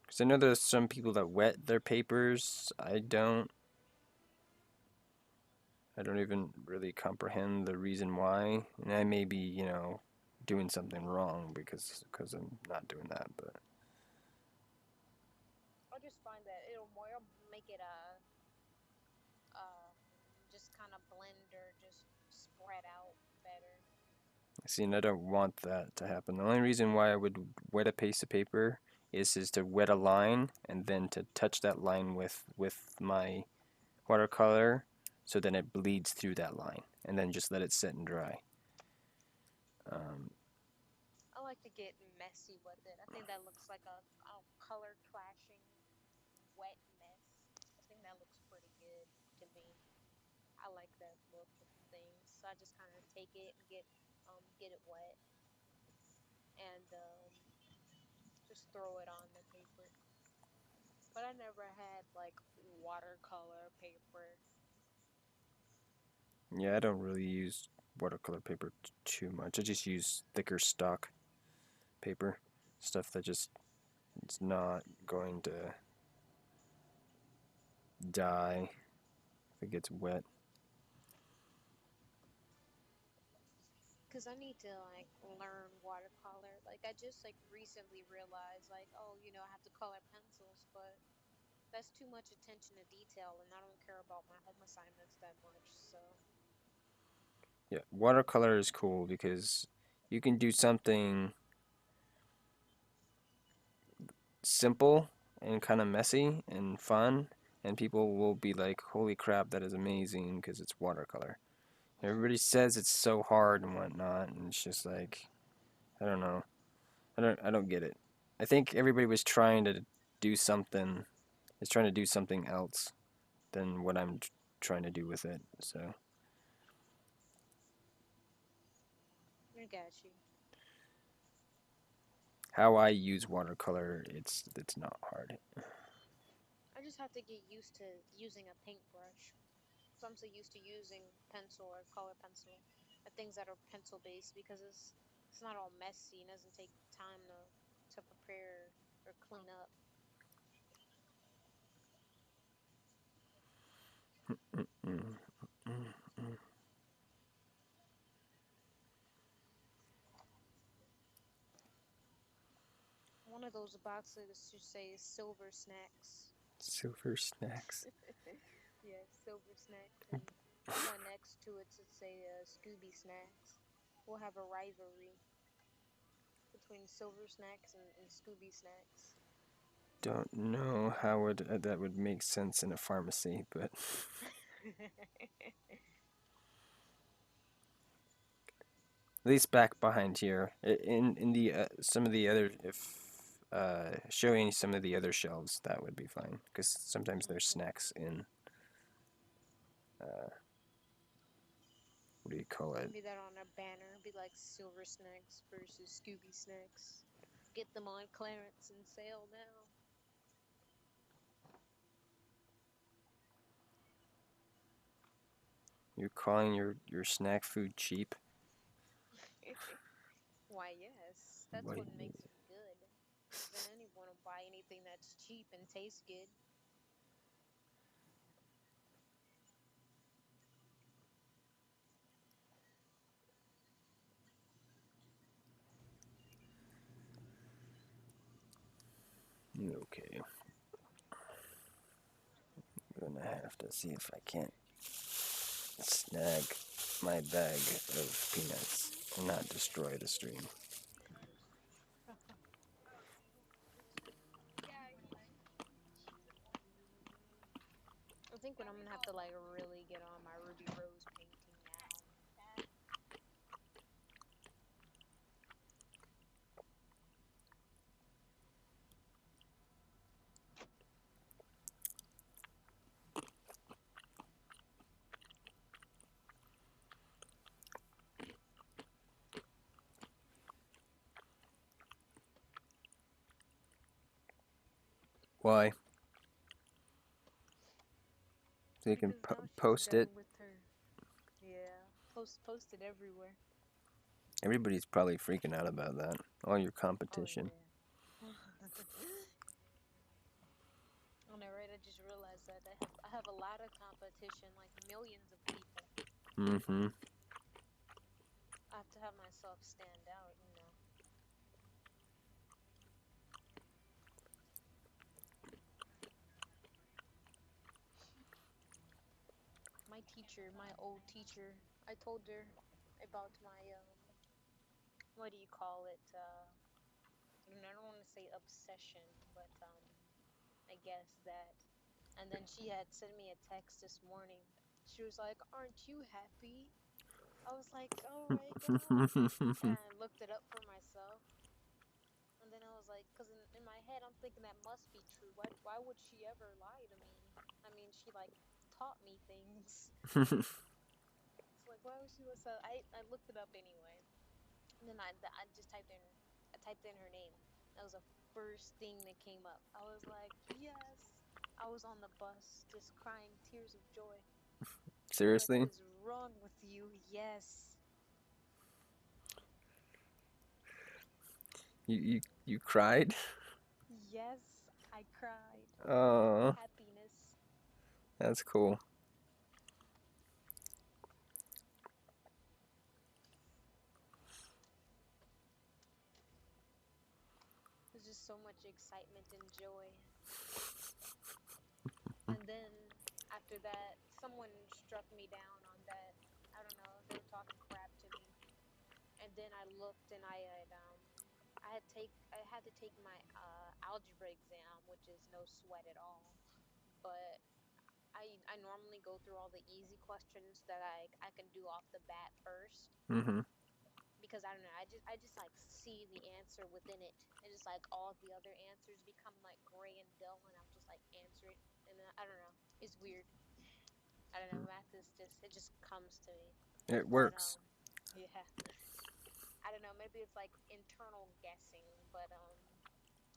Because I know there's some people that wet their papers. I don't. I don't even really comprehend the reason why. And I may be, doing something wrong because I'm not doing that. But I just find that it'll make it uh just kind of blend or just spread out better. see, and I don't want that to happen. The only reason why I would wet a piece of paper is to wet a line and then to touch that line with my watercolor, so then it bleeds through that line, and then just let it sit and dry. Um, I like to get messy with it. I think that looks like a color clashing wet mess. I think that looks pretty good to me. I like that look of things. So I just kind of take it and get it wet and just throw it on the paper. But I never had like watercolor paper. yeah, I don't really use watercolor paper too much. I just use thicker stock. paper, stuff that just it's not going to die if it gets wet. Cause I need to like learn watercolor. Like I just like recently realized like, oh, I have to color pencils, but that's too much attention to detail, and I don't care about my home assignments that much. So Yeah, watercolor is cool because you can do something simple and kind of messy and fun, and people will be like, "Holy crap, that is amazing!" because it's watercolor. Everybody says it's so hard and whatnot, and it's just like, I don't know. I don't get it. I think everybody was trying to do something. Is trying to do something else than what I'm trying to do with it. So I got you. how I use watercolor, it's not hard. I just have to get used to using a paintbrush. So I'm so used to using pencil or color pencil, or things that are pencil based because it's not all messy and doesn't take time to prepare or clean up. Mm, mm, mm. One of those boxes should say silver snacks. Silver snacks. Yeah, silver snacks, and one next to it should say Scooby snacks. We'll have a rivalry between silver snacks and Scooby snacks. Don't know how would that would make sense in a pharmacy, but at least back behind here, in the some of the other if showing some of the other shelves that would be fine because sometimes there's Mhm. snacks in uh, what do you call it? Maybe that on a banner be like silver snacks versus Scooby snacks. Get them on clearance and sale now. You're calling your snack food cheap? Why, yes, that's What? what makes them good. Then anyone will buy anything that's cheap and tastes good. Okay, I'm gonna have to see if I can't snag my bag of peanuts and not destroy the stream. I think when I'm gonna have to like really get on my Ruby Rose painting now. Why? So you can Because now she's post it. done with her. Yeah, post it everywhere. Everybody's probably freaking out about that. All your Oh competition. yeah. Oh no, right? I just realized that I have a lot of competition, like millions of people. Mm-hmm. I have to have myself stand out. My teacher, my old teacher, I told her about my what do you call it? I don't want to say obsession, but I guess that. And then she had sent me a text this morning. She was like, "Aren't you happy?" I was like, "Oh my god!" And I looked it up for myself. And then I was like, because in my head, I'm thinking that must be true. Why would she ever lie to me? I mean, she like taught me things. It's like, why would she was so? I looked it up anyway. And then I just typed in her name. That was the first thing that came up. I was like, yes. I was on the bus just crying tears of joy. What Seriously? is wrong with you? Yes. You cried? Yes, I cried. Oh, Happiness. that's cool. There's just so much excitement and joy. And then after that, someone struck me down on that. I don't know. They were talking crap to me. And then I looked and I had to take my algebra exam, which is no sweat at all. But I normally go through all the easy questions that I can do off the bat first Mm-hmm. because I don't know. I just like see the answer within it. And just like all the other answers become like gray and dull, and I'm just like answer it, and I don't know. It's weird. I don't know. Math is just it just comes to me. It But works. yeah. I don't know. Maybe it's like internal guessing, but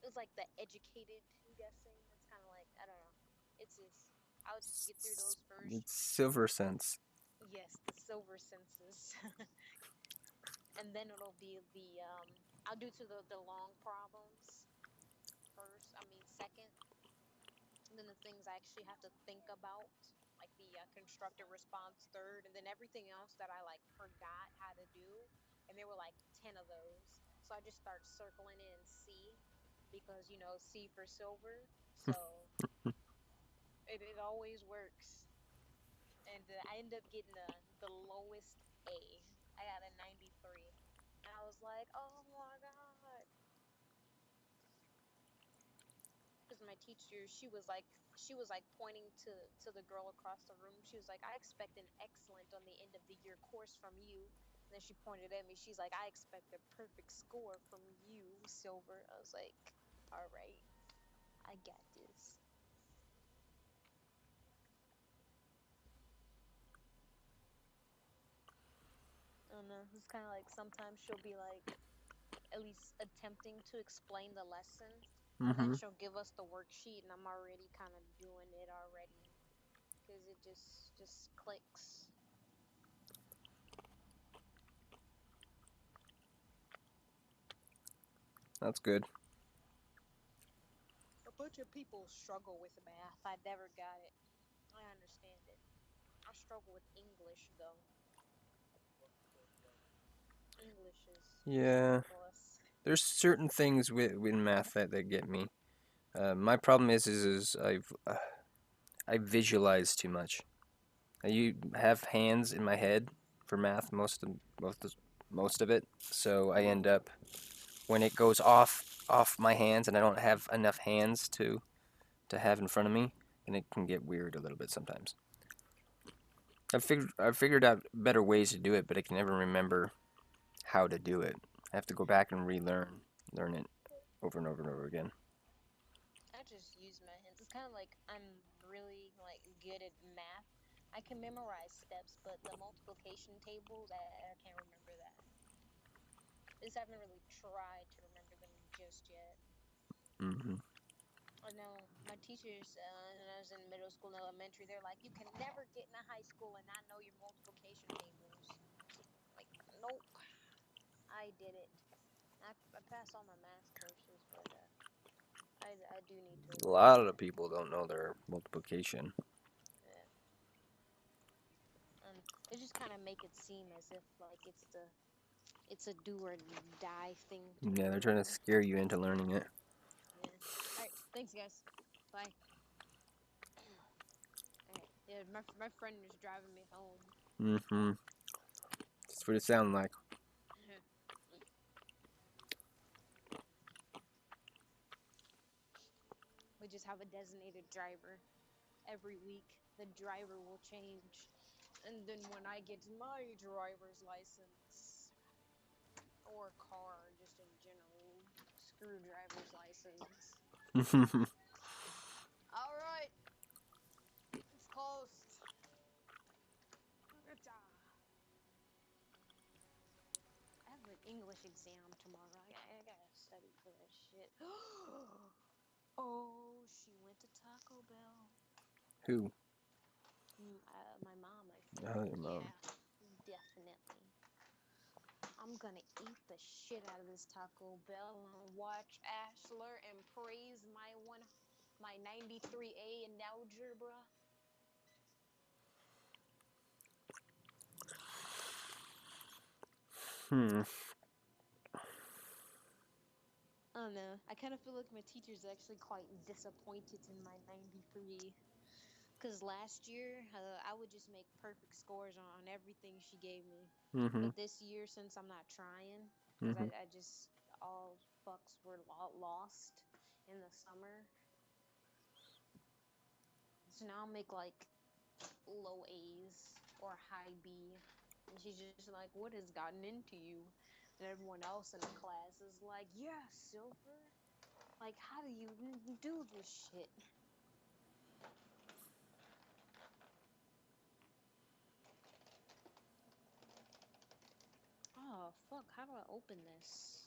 it's like the educated guessing. It's kind of like I don't know. It's just I'll just get through those first. It's silver cents. Yes, the silver senses, and then it'll be the I'll do to the long problems first. I mean second, and then the things I actually have to think about, like the constructive response third, and then everything else that I like forgot how to do, and there were like 10 of those. So I just start circling it in C, because C for silver. So it always works, and I end up getting the lowest A. I got a 93, and I was like, oh my god. Because my teacher, she was like pointing to the girl across the room. She was like, I expect an excellent on the end of the year course from you. And then she pointed at me. She's like, I expect a perfect score from you, Silver. I was like, all right, I got this. I don't know. It's kind of like sometimes she'll be like at least attempting to explain the lesson, and then Mm-hmm. she'll give us the worksheet, and I'm already kind of doing it already because it just clicks. That's good. A bunch of people struggle with math. I never got it. I understand it. I struggle with English though. English is Yeah. ridiculous. There's certain things with math that get me. My problem is I visualize too much. I have hands in my head for math most of it, so I end up when it goes off my hands and I don't have enough hands to have in front of me, and it can get weird a little bit sometimes. I've figured out better ways to do it, but I can never remember how to do it. I have to go back and learn it over and over and over again. I just use my hands. It's kind of like I'm really like good at math. I can memorize steps, but the multiplication tables, I can't remember that. I just haven't really tried to remember them just yet. Hmm. I know my teachers, when I was in middle school and elementary, they're like, you can never get into high school and not know your multiplication tables. Like, nope, I did it. I passed all my math courses, but I do need to A learn lot of the that. people don't know their multiplication. Yeah. And they just kind of make it seem as if like it's a do or die thing to Yeah, they're trying to learn. scare you into learning it. Yeah. All right. Thanks, guys. Bye. All right. Yeah, my friend is driving me home. Hmm. That's what it sounds like. We just have a designated driver. Every week, the driver will change. And then when I get my driver's license, or car, just in general, screwdriver's license. All right, it's closed. I have an English exam tomorrow. I gotta study for that shit. Oh, she went to Taco Bell. Who? My mom, I Oh, think. your mom. Yeah, definitely. I'm gonna eat the shit out of this Taco Bell and watch Ashler and praise my 93A in algebra. Hmm. I don't know. I kind of feel like my teacher's actually quite disappointed in my 93. Because last year, I would just make perfect scores on everything she gave me. Mm-hmm. But this year, since I'm not trying, because Mm-hmm. I just, all fucks were lost in the summer. So now I'll make like low A's or high B. And she's just like, what has gotten into you? And everyone else in the class is like, yeah, Silver. Like, how do you do this shit? Oh, fuck, how do I open this?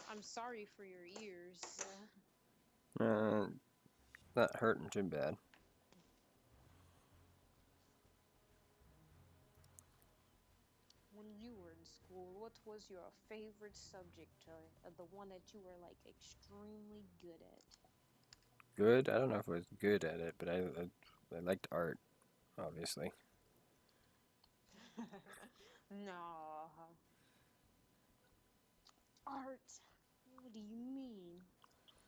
I'm sorry for your ears. Not hurting too bad. When you were in school, what was your favorite subject? The one that you were, like, extremely good at? Good? I don't know if I was good at it, but I liked art, obviously. No. Art? What do you mean?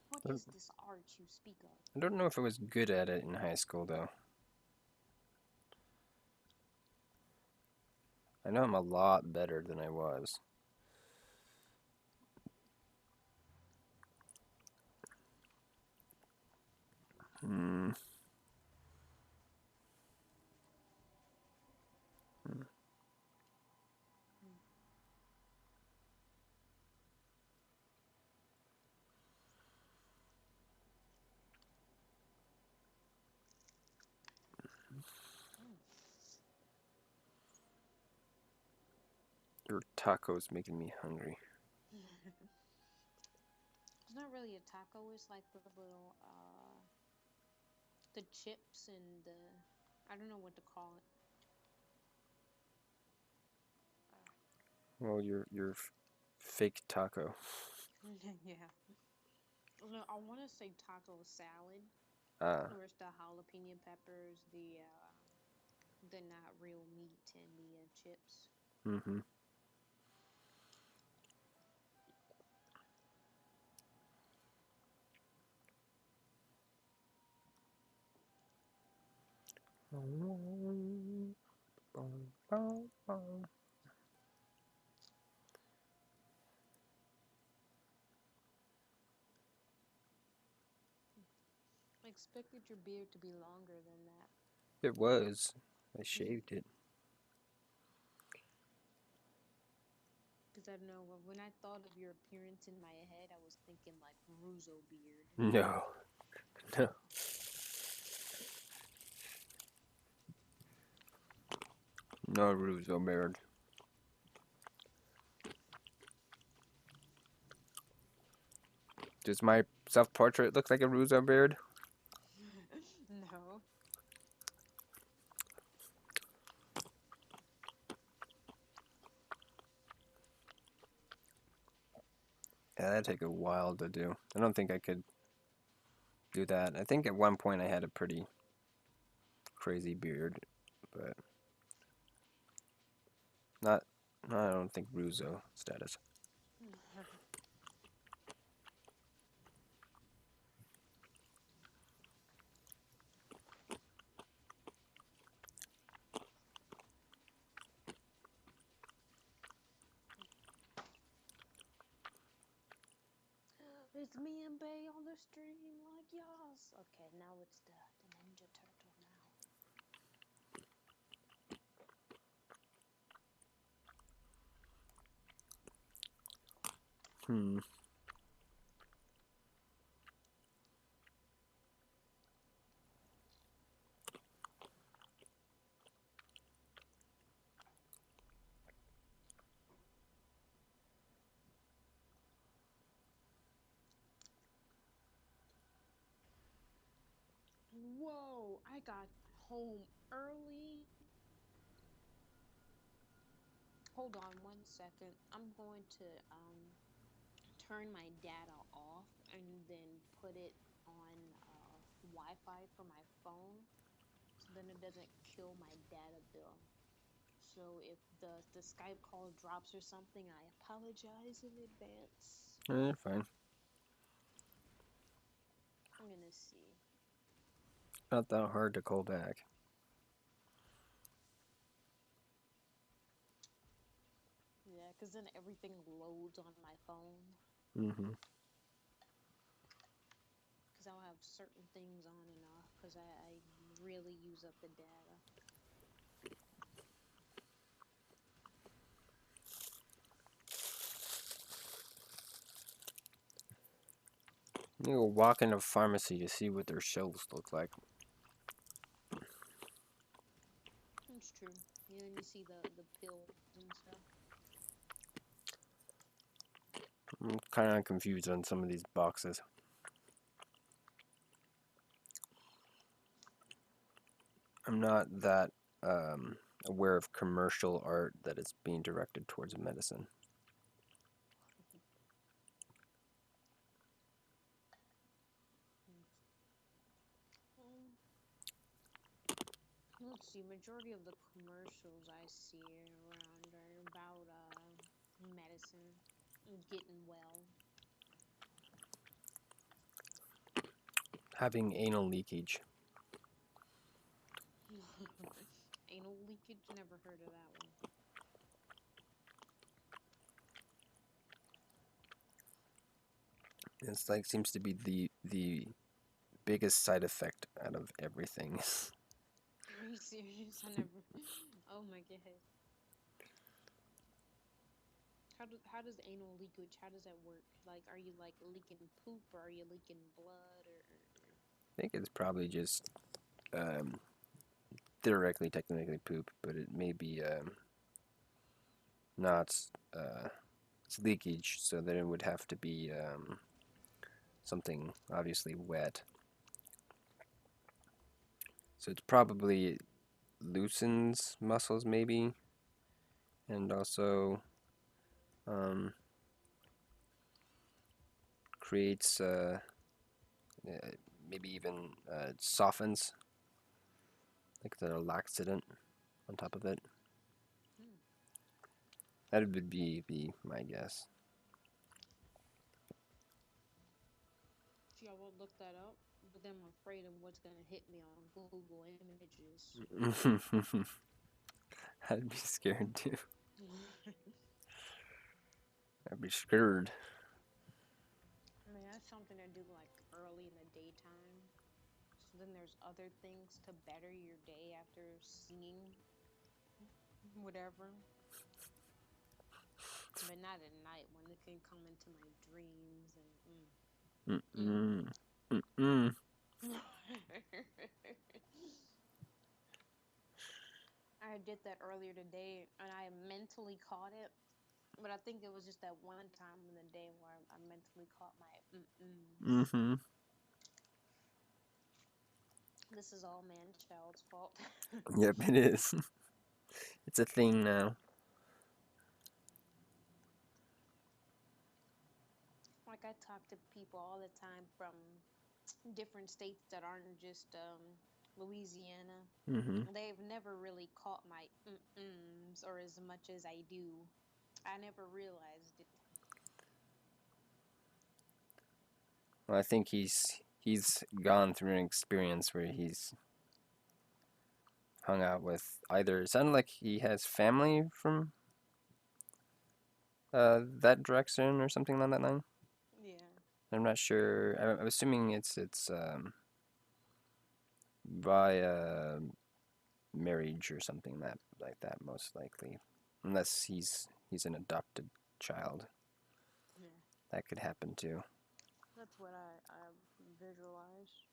What I is this art you speak of? don't know if I was good at it in high school, though. I know I'm a lot better than I was. Hmm. Your taco's making me hungry. It's not really a taco, it's like the little, the chips and the, I don't know what to call it. Well, your fake taco. Yeah. No, I want to say taco salad. Ah. Where's the jalapeno peppers, the not real meat, and the chips? Mm-hmm. I expected your beard to be longer than that. It was. I shaved it. Because I don't know, when I thought of your appearance in my head, I was thinking like Russo beard. No. No. No Russo beard. Does my self-portrait look like a Russo beard? No. Yeah, that'd take a while to do. I don't think I could do that. I think at one point I had a pretty crazy beard, but not, I don't think Russo status. It's me and Bay on the stream, like yas. Okay, now it's the Ninja Turtle now. Hmm. Whoa, I got home early. Hold on 1 second. I'm going to turn my data off and then put it on Wi-Fi for my phone, so then it doesn't kill my data bill. So if the Skype call drops or something, I apologize in advance. Fine. I'm gonna see. Not that hard to call back. Yeah, because then everything loads on my phone. Mm-hmm. Because I'll have certain things on and off because I really use up the data. You go walk in a pharmacy to see what their shelves look like. It's true. You only see the pills and stuff. I'm kind of confused on some of these boxes. I'm not that aware of commercial art that is being directed towards medicine. Um, let's see. Majority of the commercials I see around are about medicine, getting well. Having anal leakage. Anal leakage. Never heard of that one. It's like seems to be the biggest side effect out of everything. Are you serious? I never. Oh my god. How does anal leakage? How does that work? Like, are you like leaking poop, or are you leaking blood, or... I think it's probably just um, theoretically, technically poop, but it may be not. It's leakage, so then it would have to be something obviously wet. So it's probably loosens muscles, maybe, and also um, creates uh, maybe even softens, like the laxative on top of it. Hmm. That would be my guess. See, I will look that up, but then I'm afraid of what's gonna hit me on Google Images. I'd be scared too. I'd be scared. I mean, that's something to do like early in the daytime. So then there's other things to better your day after seeing whatever, but not at night when it can come into my dreams and Mm-mm. Mm-mm. I did that earlier today and I mentally caught it, but I think it was just that one time in the day where I mentally caught my mm-ms. Mm-hmm. This is all man child's fault. Yep, it is. It's a thing now. Like, I talk to people all the time from different states that aren't just Louisiana. Mm-hmm. They've never really caught my mm-ms or as much as I do. I never realized it. Well, I think he's gone through an experience where he's hung out with either. It sounded like he has family from that direction or something along that line. Yeah. I'm not sure. I'm assuming it's via marriage or something that like that, most likely, unless he's an adopted child. Yeah. That could happen too. That's what I visualized.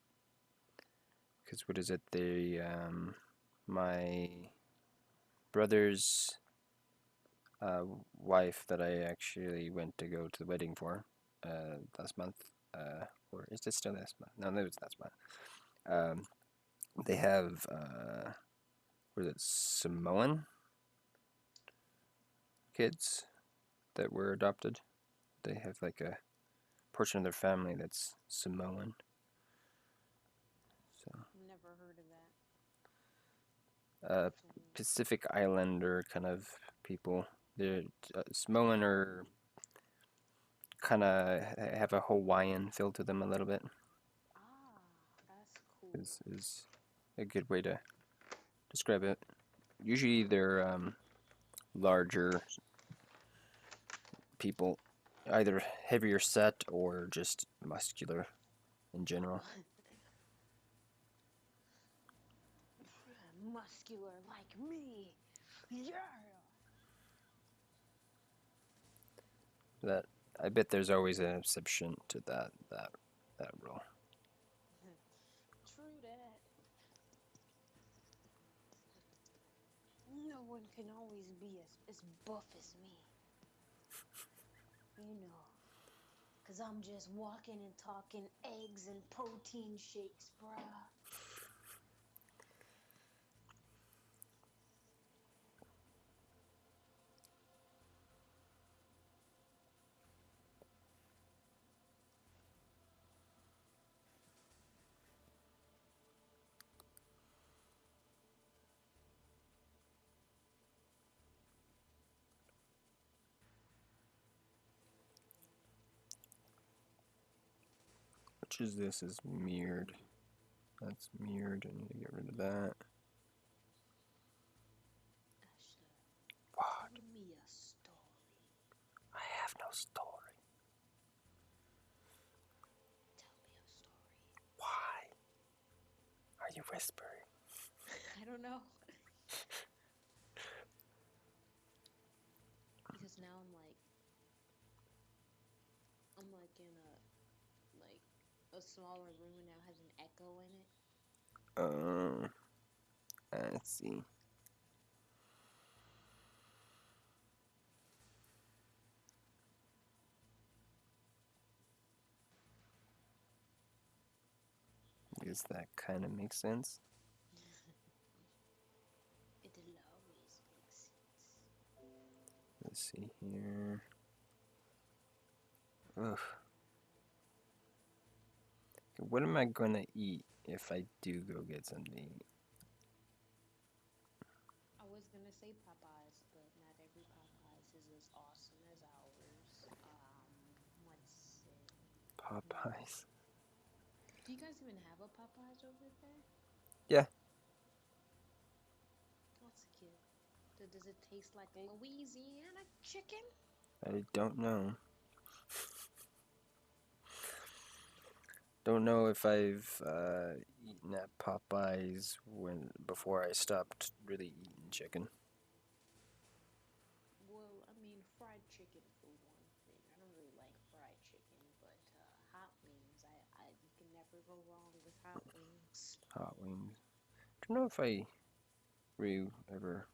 Because what is it? My brother's uh, wife that I actually went to go to the wedding for last month. Or is it still this month? No, no, it's last month. They have what is it? Samoan kids that were adopted. They have like a portion of their family that's Samoan. So, Never heard of that. uh, Pacific Islander kind of people. They're Samoan are kind of have a Hawaiian feel to them a little bit. Ah, that's cool. Is a good way to describe it. Usually they're larger people, either heavier set or just muscular in general. Muscular like me. Yeah. That I bet there's always an exception to that rule. True that. No one can always be as buff as me. You know. Cause I'm just walking and talking eggs and protein shakes, bruh. Which is this is mirrored. That's mirrored. I need to get rid of that. Ashley, What? tell me a story. I have no story. Tell me a story. Why? Are you whispering? I don't know. Because now I'm like in a smaller room and now has an echo in it. Let's see. Guess that kind of makes sense. It'll always make sense. Let's see here. Ugh. What am I gonna eat if I do go get something to eat? I was gonna say Popeyes, but not every Popeyes is as awesome as ours. Let's see. Popeyes. Do you guys even have a Popeyes over there? Yeah. That's cute. Does it taste like Louisiana chicken? I don't know. Don't know if I've eaten at Popeyes before I stopped really eating chicken. Well, I mean, fried chicken for one thing. I don't really like fried chicken, but hot wings, you can never go wrong with hot wings. Hot wings. Don't know if I really ever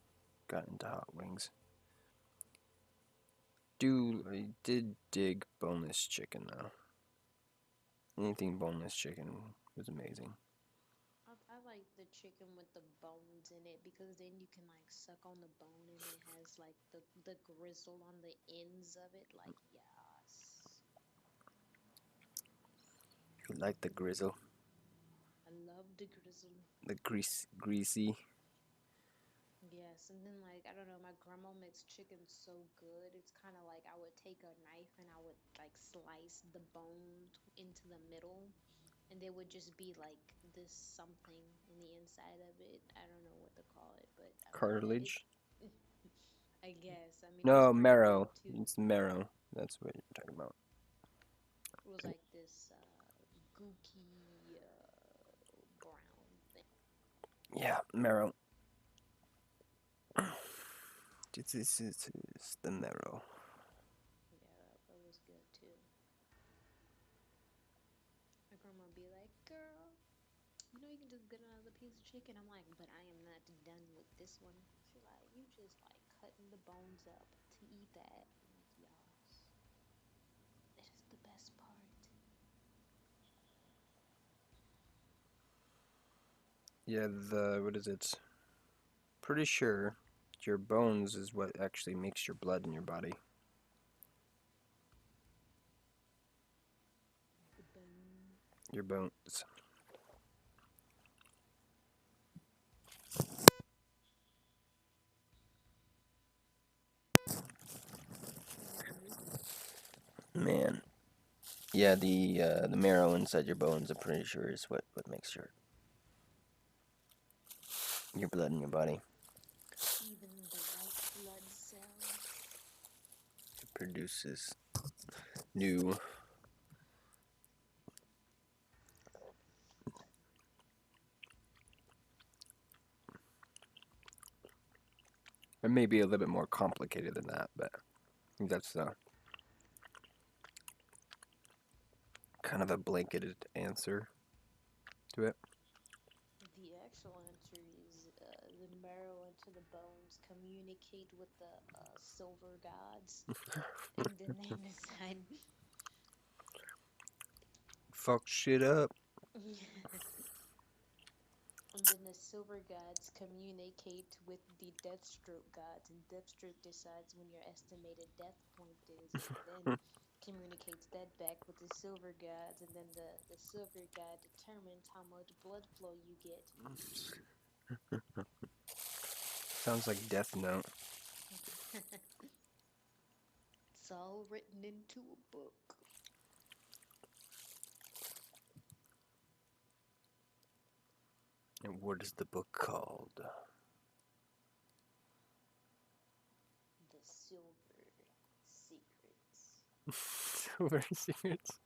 got into hot wings. I did dig boneless chicken though. Anything boneless chicken was amazing. I like the chicken with the bones in it because then you can like suck on the bone and it has like the grizzle on the ends of it. Like, yes. You like the grizzle, I love the grizzle. the greasy. Yes, and then like I don't know, my grandma makes chicken so good. It's kind of like I would take a knife and I would like slice the bone into the middle, and there would just be like this something in the inside of it. I don't know what to call it, but I mean it. Cartilage? I guess. I mean it was No, pretty good marrow. too. It's marrow. That's what you're talking about. It was like this gooky brown thing. Yeah, marrow. This is the marrow. Yeah, that was good too. My grandma would be like, "Girl, you know you can just get another piece of chicken." I'm like, "But I am not done with this one." She's like, "You just like cutting the bones up to eat that." I'm like, "Yes, it is the best part." Yeah, what is it? Pretty sure Your bones is what actually makes your blood in your body. The bone. Your bones. Man. Yeah, the marrow inside your bones, I'm pretty sure, is what makes your blood in your body. Even the white blood cells. It produces new. It may be a little bit more complicated than that, but I think that's kind of a blanketed answer to it. The actual answer is the marrow into the bones communicate with the silver gods, and then they decide. Fuck shit up. And then the silver gods communicate with the Deathstroke gods, and Deathstroke decides when your estimated death point is, and then communicates that back with the silver gods, and then the silver god determines how much blood flow you get. Sounds like Death Note. It's all written into a book. And what is the book called? The Silver Secrets. Silver Secrets.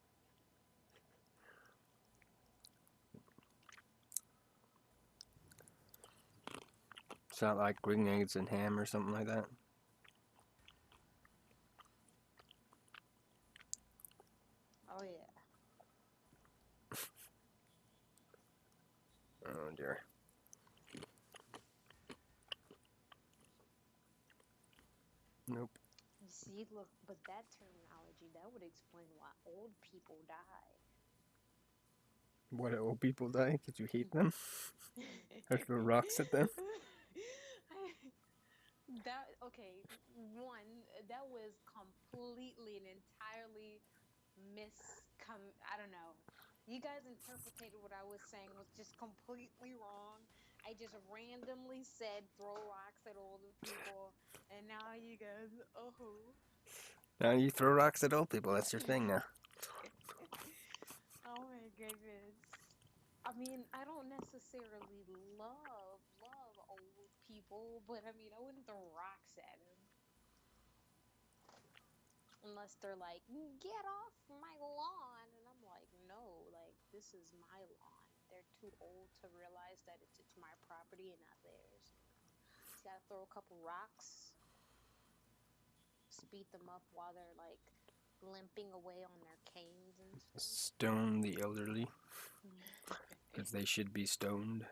Sound like green eggs and ham or something like that. Oh yeah. Oh dear. Nope. You see, look, but that terminology, that would explain why old people die. What do old people die? Because you hate them? Or throw rocks at them? That okay, one that was completely and entirely I don't know. You guys interpreted what I was saying was just completely wrong. I just randomly said throw rocks at older people, and now you guys, oh. Now you throw rocks at old people. That's your thing now. Oh my goodness. I mean, I don't necessarily love old people, but I mean, I wouldn't throw rocks at them unless they're like, "Get off my lawn," and I'm like, "No, like this is my lawn." They're too old to realize that it's my property and not theirs. Just gotta throw a couple rocks, speed them up while they're like limping away on their canes and stuff. Stone the elderly. Because they should be stoned.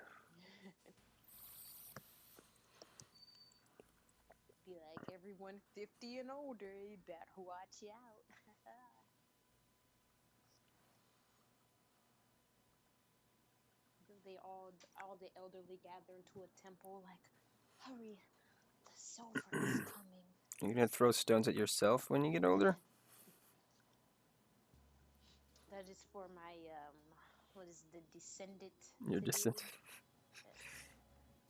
Be like, everyone 50 and older, you better watch out. They all the elderly gather into a temple, like, hurry, the silver is coming. You're gonna throw stones at yourself when you get older? That is for my what is the descendant Your to do? descendant.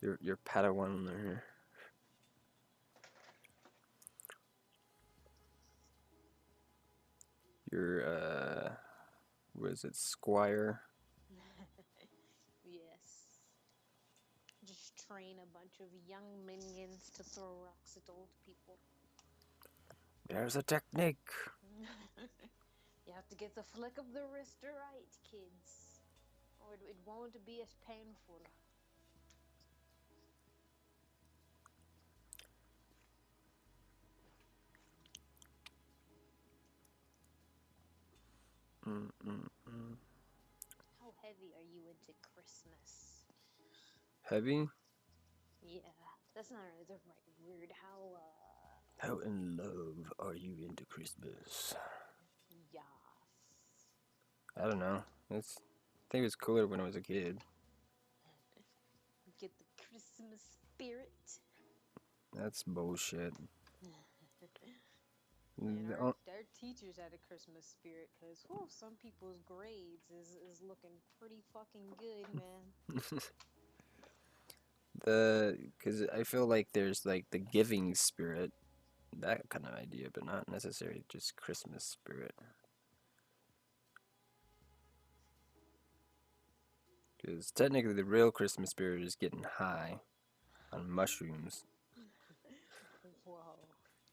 Yes. Your Padawan there. Your what is it, Squire? Yes. Just train a bunch of young minions to throw rocks at old people. There's a technique. You have to get the flick of the wrist right, kids, or it won't be as painful. How heavy are you into Christmas? Heavy? Yeah, that's not the right word. How in love are you into Christmas? Yes. I don't know. I think it was cooler when I was a kid. Get the Christmas spirit. That's bullshit. Man, The our teachers had a Christmas spirit because some people's grades is looking pretty fucking good, man. because I feel like there's like the giving spirit, that kind of idea, but not necessarily just Christmas spirit. Because technically, the real Christmas spirit is getting high on mushrooms. Whoa,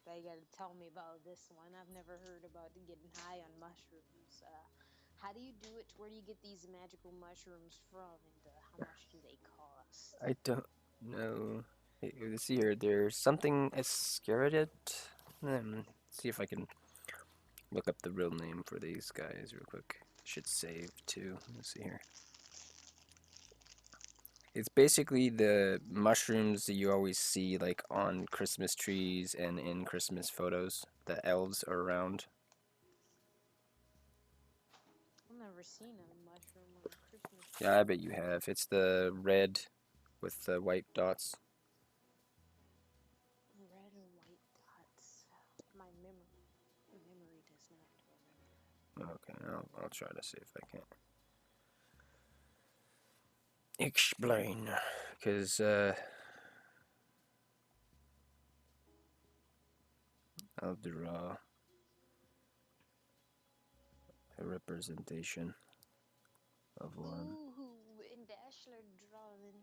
they gotta tell me about this one. I've never heard about getting high on mushrooms. How do you do it? Where do you get these magical mushrooms from, and how much do they cost? I don't know. Hey, let's see here. There's something Ascaridit. See if I can look up the real name for these guys real quick. Should save too. Let's see here. It's basically the mushrooms that you always see like on Christmas trees and in Christmas photos. The elves are around. I've never seen a mushroom on a Christmas Yeah, I tree. bet you have. It's the red with the white dots. Red and white dots. My memory does not remember. Okay, I'll try to see if I can explain. Because I'll draw a representation of one. Ooh, and Dashler drawing.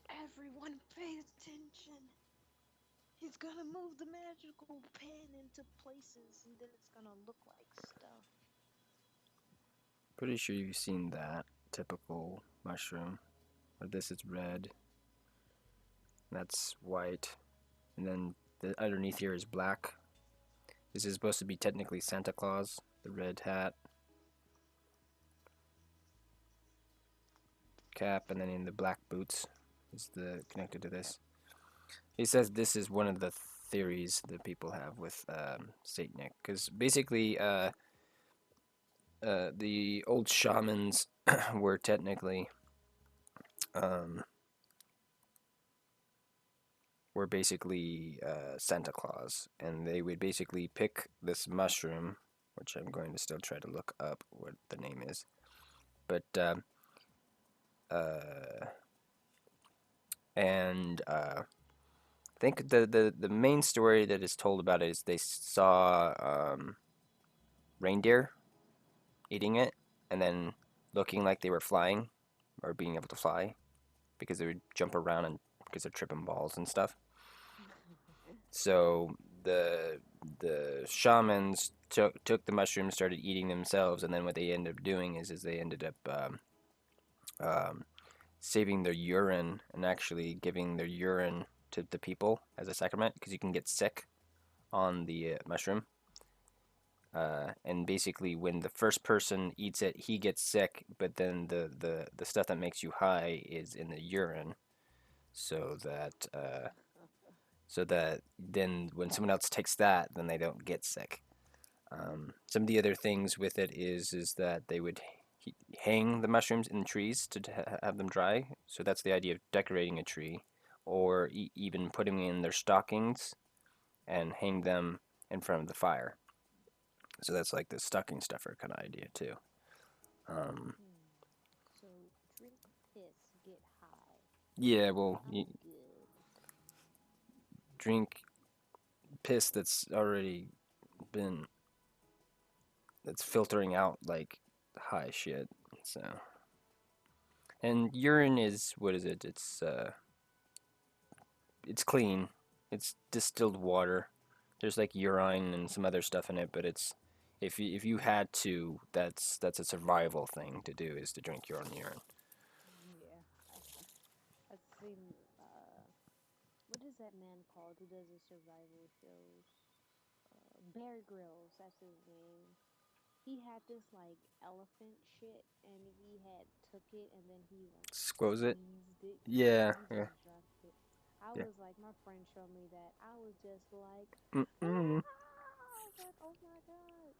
Everyone pay attention. He's gonna move the magical pen into places and then it's gonna look like stuff. Pretty sure you've seen that typical mushroom. But this is red, that's white, and then the underneath here is black. This is supposed to be technically Santa Claus, the red hat, cap, and then in the black boots is the connected to this. He says this is one of the theories that people have with Satanic, because basically the old shamans were technically um, Santa Claus, and they would basically pick this mushroom, which I'm going to still try to look up what the name is, but uh, and I think the main story that is told about it is they saw reindeer eating it and then looking like they were flying or being able to fly because they would jump around and because they're tripping balls and stuff. So the shamans took the mushrooms, started eating themselves, and then what they ended up doing is they ended up um, saving their urine and actually giving their urine to the people as a sacrament because you can get sick on the mushroom. And basically, when the first person eats it, he gets sick, but then the stuff that makes you high is in the urine, so that then when someone else takes that, then they don't get sick. Some of the other things with it is that they would hang the mushrooms in trees to have them dry. So that's the idea of decorating a tree, or even putting them in their stockings and hang them in front of the fire. So that's like the stocking stuffer kind of idea too. Um, So drink piss, get high. yeah, well, I'm you good. drink piss that's already been that's filtering out like high shit. So, and urine is what is it? It's clean. It's distilled water. There's like urine and some other stuff in it, but it's if you had to, that's a survival thing to do is to drink your own urine. Yeah, I've seen. What is that man called who does the survival shows? Bear Grylls, that's his name. He had this like elephant shit, and he had took it, and then he like Squoze it. squeezed it. Yeah, Yeah, he yeah, just dropped it. I yeah. was like, my friend showed me that. I was just like, Mm-mm. ah! I was like, oh my god.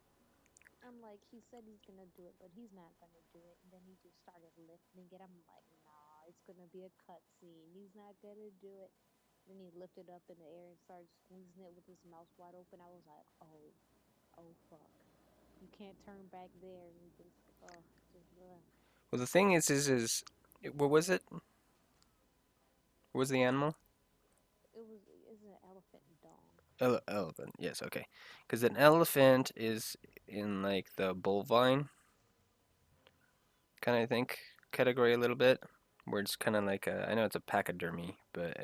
I'm like, he said he's gonna do it, but he's not gonna do it. And then he just started lifting it. I'm like, nah, it's gonna be a cut scene. He's not gonna do it. Then he lifted up in the air and started squeezing it with his mouth wide open. I was like, oh fuck. You can't turn back there. And he just, just, Well, the thing is, what was it? What was the animal? it's an elephant dog. Elephant. Yes, okay. Because an elephant is in like the bovine kind of think category a little bit, where it's kind of like I know it's a pachydermy, but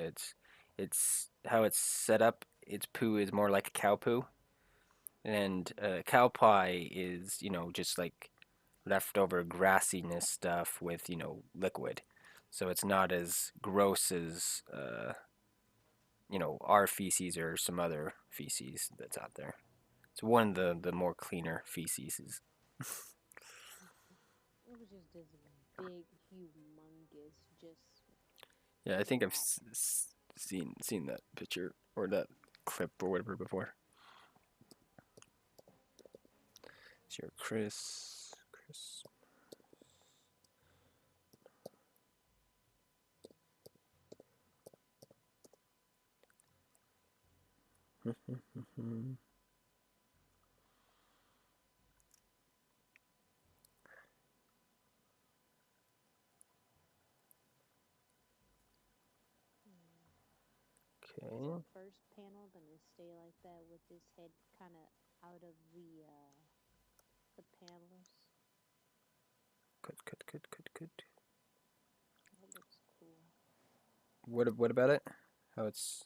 it's how it's set up. Its poo is more like cow poo, and cow pie is just like leftover grassiness stuff with liquid, so it's not as gross as our feces or some other feces that's out there. It's one of the more cleaner feces. It was just this big, humongous, just Yeah, I think I've rat. seen that picture or that clip or whatever before. It's your Chris. Is your Okay. first panel gonna stay like that with this head kind of out of the panels? Good. That looks cool. What about it? How it's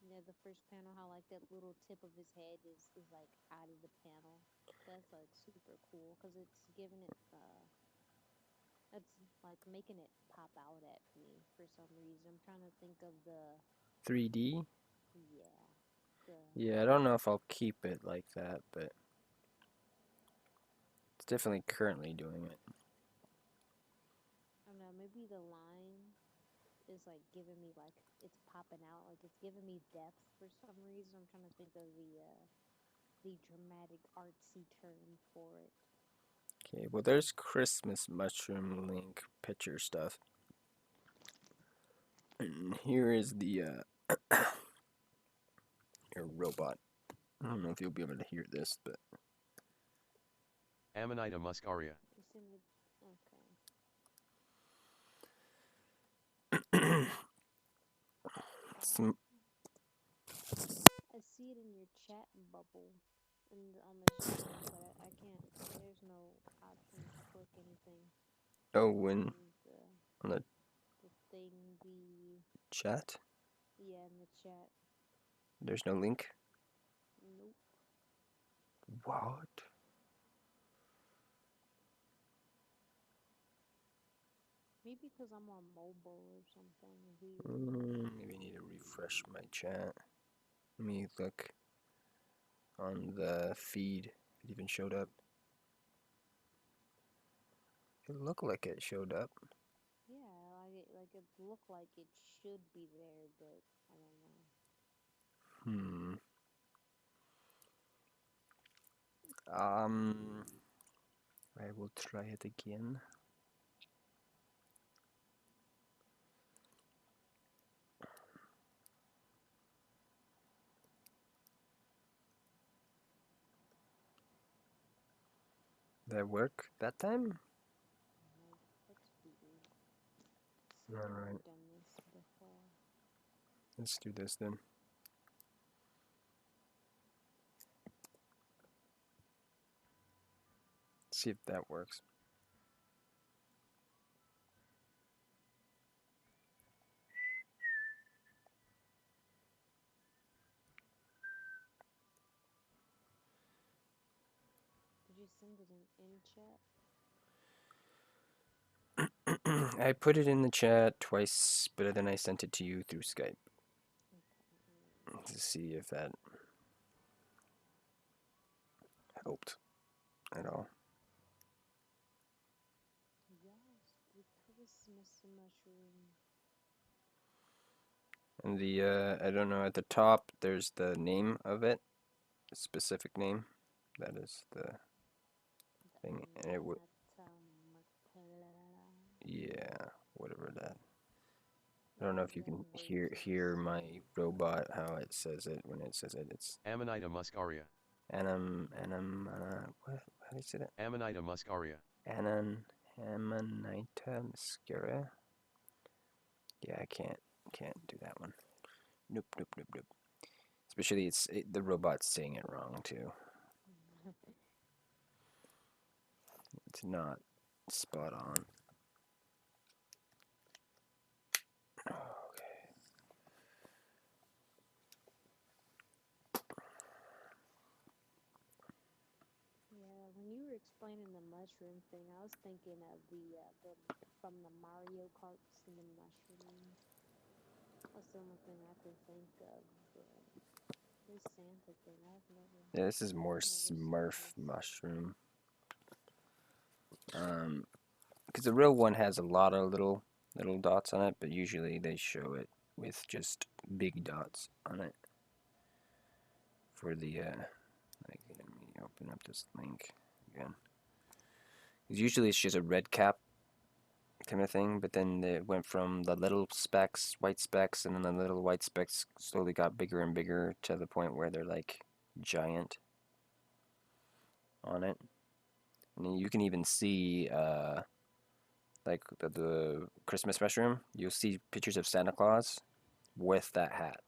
Yeah, the first panel, how like that little tip of his head is like out of the panel. That's like super cool because it's giving it it's like making it pop out at me for some reason. I'm trying to think of 3D? yeah, the Yeah, I don't know if I'll keep it like that, but it's definitely currently doing it. I don't know, maybe the line is like giving me like it's popping out, like it's giving me depth for some reason. I'm trying to think of the dramatic artsy term for it. Okay, well there's Christmas mushroom link picture stuff. And here is the your robot. I don't know if you'll be able to hear this, but Amanita muscaria. It's in the okay. some I see it in your chat bubble on the screen, but I can't. There's no option to click anything oh when on on the the thing. The chat yeah, in the chat. there's no link. Nope. What? Maybe because I'm on mobile or something weird. Maybe I need to refresh my chat. Let me look on the feed. It even showed up. It looked like it showed up. Yeah, like it looked like it should be there, but I don't know. Hmm. Um. I will try it again. Did that work that time? No, that's weird. All I've never right. done this before. Let's do this then. See if that works. Did you send it in chat? I put it in the chat twice, but then I sent it to you through Skype Okay. to see if that helped at all. Yes, the Christmas mushroom. And the I don't know, at the top there's the name of it, a specific name. That is the The thing, and it would Amanita muscaria. yeah, whatever that. I don't know if you can hear my robot how it says it when it says it. It's Amanita muscaria. what? How do you say that? Amanita muscaria. Amanita mascara. Yeah, I can't do that one. Nope, nope, nope, nope. Especially the robot's saying it wrong too. It's not spot on. Yeah, when you were explaining the mushroom thing, I was thinking of the from the Mario Kart singing mushrooms. That's the only thing I could think of. This Santa thing, Yeah, this is more I've never seen Smurf this. mushroom. Because the real one has a lot of little dots on it, but usually they show it with just big dots on it. For the like, let me open up this link again. Because usually it's just a red cap kind of thing, but then it went from the little specks, white specks, and then the little white specks slowly got bigger and bigger to the point where they're like giant on it. And then you can even see like the Christmas mushroom. You'll see pictures of Santa Claus with that hat.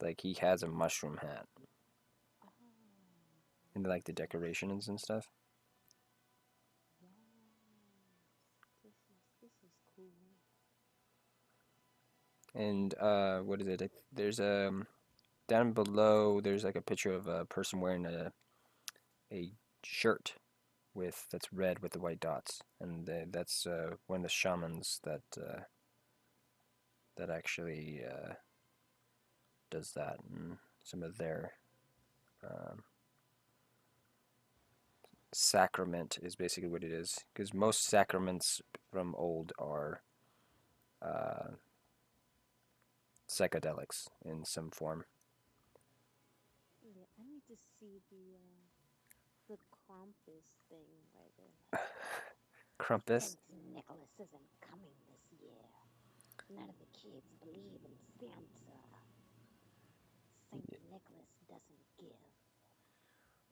Like he has a mushroom hat, Oh, and like the decorations and stuff. yes. This is cool. And what is it? There's down below. There's like a picture of a person wearing a shirt with that's red with the white dots, and that's one of the shamans that actually does that, and some of their um, sacrament is basically what it is. Because most sacraments from old are uh, psychedelics in some form. Yeah, I need to see the Krampus thing right there. Krampus. Saint Nicholas isn't coming this year. None of the kids believe in Santa. Saint Nicholas doesn't give.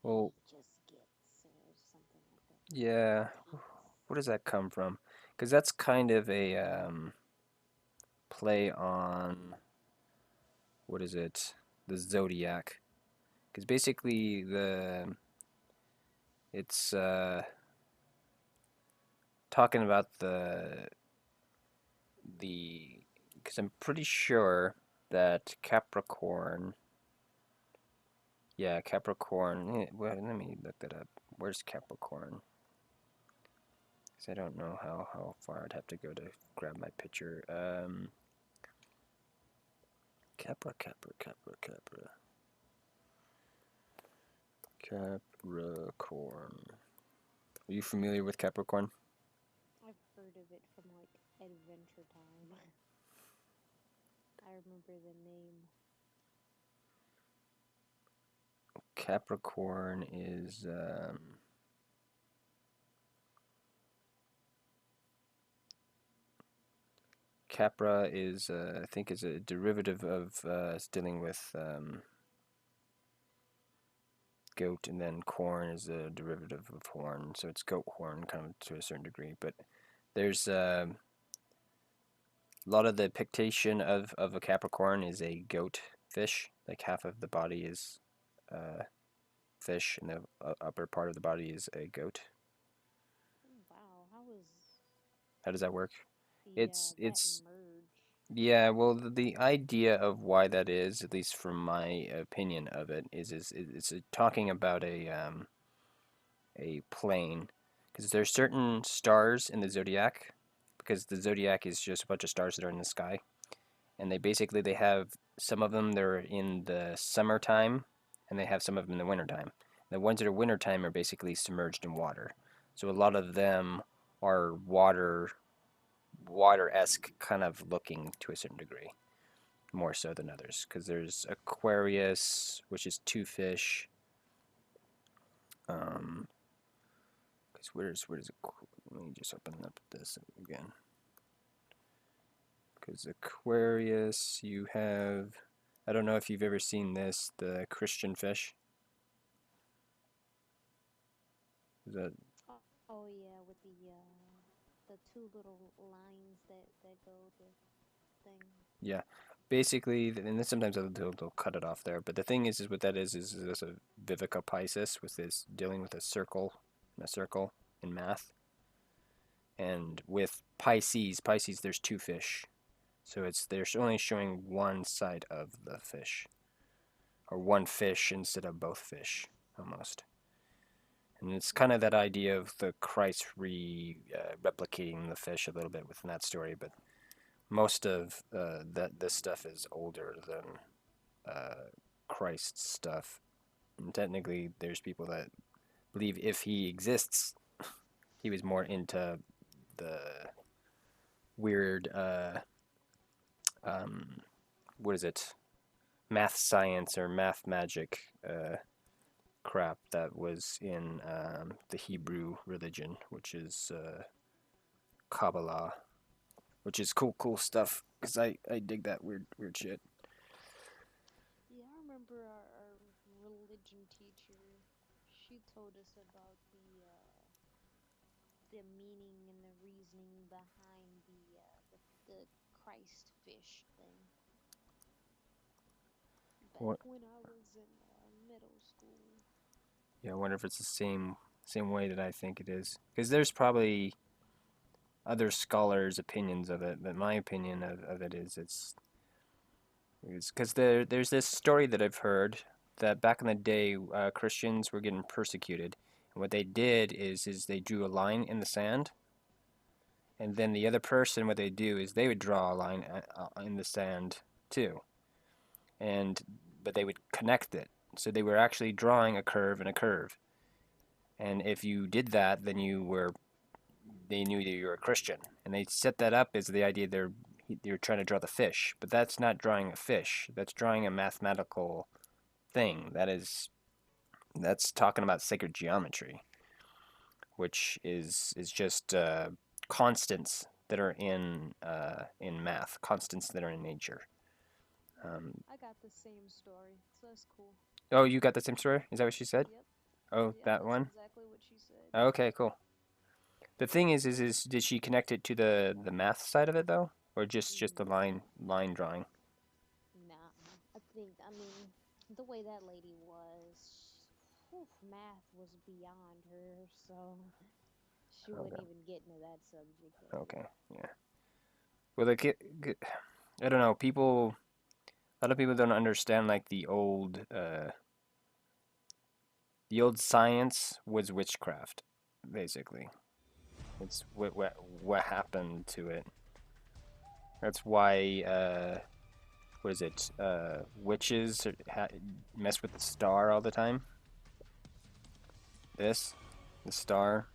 Well, He just gets, or something like that. yeah. Takes. Where does that come from? Because that's kind of a play on what is it? The zodiac. Because basically it's talking about the because I'm pretty sure that Capricorn. Yeah, Capricorn. Well, let me look that up. Where's Capricorn? Because I don't know how far I'd have to go to grab my picture. Capra. Capricorn. Are you familiar with Capricorn? I've heard of it from like Adventure Time. I remember the name. Capricorn is Capra is I think is a derivative of dealing with goat, and then corn is a derivative of horn, so it's goat horn kind of to a certain degree. But there's a lot of the pictation of a Capricorn is a goat fish. Like half of the body is fish, and the upper part of the body is a goat. Oh, wow, How does that work? the that It's merge? Yeah, well, the idea of why that is, at least from my opinion of it, is it's talking about a plane, because there's certain stars in the zodiac, because the zodiac is just a bunch of stars that are in the sky, and they have some of them they're in the summertime, and they have some of them in the wintertime. The ones that are wintertime are basically submerged in water, so a lot of them are water-esque kind of looking to a certain degree, more so than others, because there's Aquarius, which is two fish. Because where's it? Let me just open up this again. Because Aquarius, you have. I don't know if you've ever seen this, the Christian fish. Is that Oh yeah, with the two little lines that go the thing. yeah? Basically, and then sometimes they'll cut it off there. But the thing is what that is this a Vivica Pisces, with this dealing with a circle in math, and with Pisces, there's two fish, so they're only showing one side of the fish, or one fish instead of both fish, almost. And it's kind of that idea of the Christ replicating the fish a little bit within that story, but most of this stuff is older than Christ's stuff. And technically, there's people that believe if he exists, he was more into the weird, what is it, math science or math magic crap that was in the Hebrew religion, which is Kabbalah, which is cool stuff, because I dig that weird shit. Yeah, I remember our religion teacher. She told us about the meaning and the reasoning behind the Christ fish thing back What? when I was in middle school. Yeah, I wonder if it's the same way that I think it is, because there's probably other scholars' opinions of it, but my opinion of it is it's because there's this story that I've heard that back in the day, Christians were getting persecuted, and what they did is they drew a line in the sand, and then the other person, what they do is they would draw a line in the sand too, and but they would connect it, so they were actually drawing a curve and a curve, and if you did that, then they knew that you were a Christian, and they set that up as the idea they're trying to draw the fish, but that's not drawing a fish. That's drawing a mathematical thing. That's talking about sacred geometry, which is just constants that are in math, constants that are in nature. I got the same story, so that's cool. Oh, you got the same story? Is that what she said? Yep, Oh, yep, that that's one. exactly what she said. Okay, cool. The thing is did she connect it to the math side of it though, or just the No, line drawing? nah. I mean, the way that lady was, whew, math was beyond her, so she wouldn't Okay. even get into that subject Okay. ever. Yeah. Well, I don't know. A lot of people don't understand like the old science was witchcraft, basically. It's what happened to it. That's why what is it? Witches mess with the star all the time. This, the star,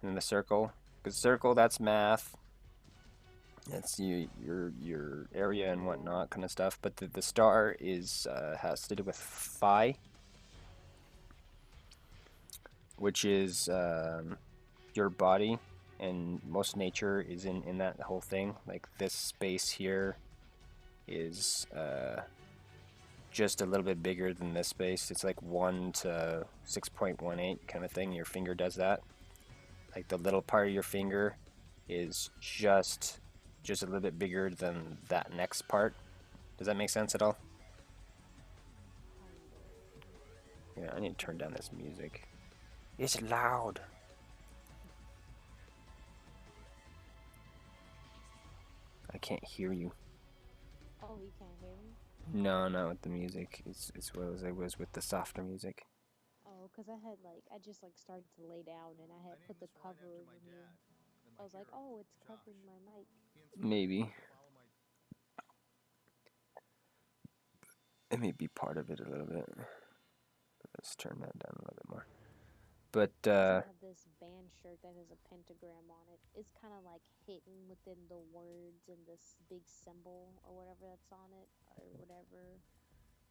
and then the circle. Because circle, that's math. That's your area and whatnot kind of stuff. But the star is has to do with phi, which is your body, and most nature is in that whole thing. Like this space here is just a little bit bigger than this space. It's like 1 to 6.18 kind of thing. Your finger does that. Like the little part of your finger is just a little bit bigger than that next part. Does that make sense at all? Yeah, I need to turn down this music. It's loud. I can't hear you. Oh, you can't hear me? No, not with the music. It's as well as I was with the softer music. Oh, because I just like started to lay down and I had put the cover over me. I was like, oh, it's covering my mic. Maybe. It may be part of it a little bit. Let's turn that down a little bit more. But Because I have this band shirt that has a pentagram on it. It's kind of like hidden within the words and this big symbol or whatever that's on it or whatever.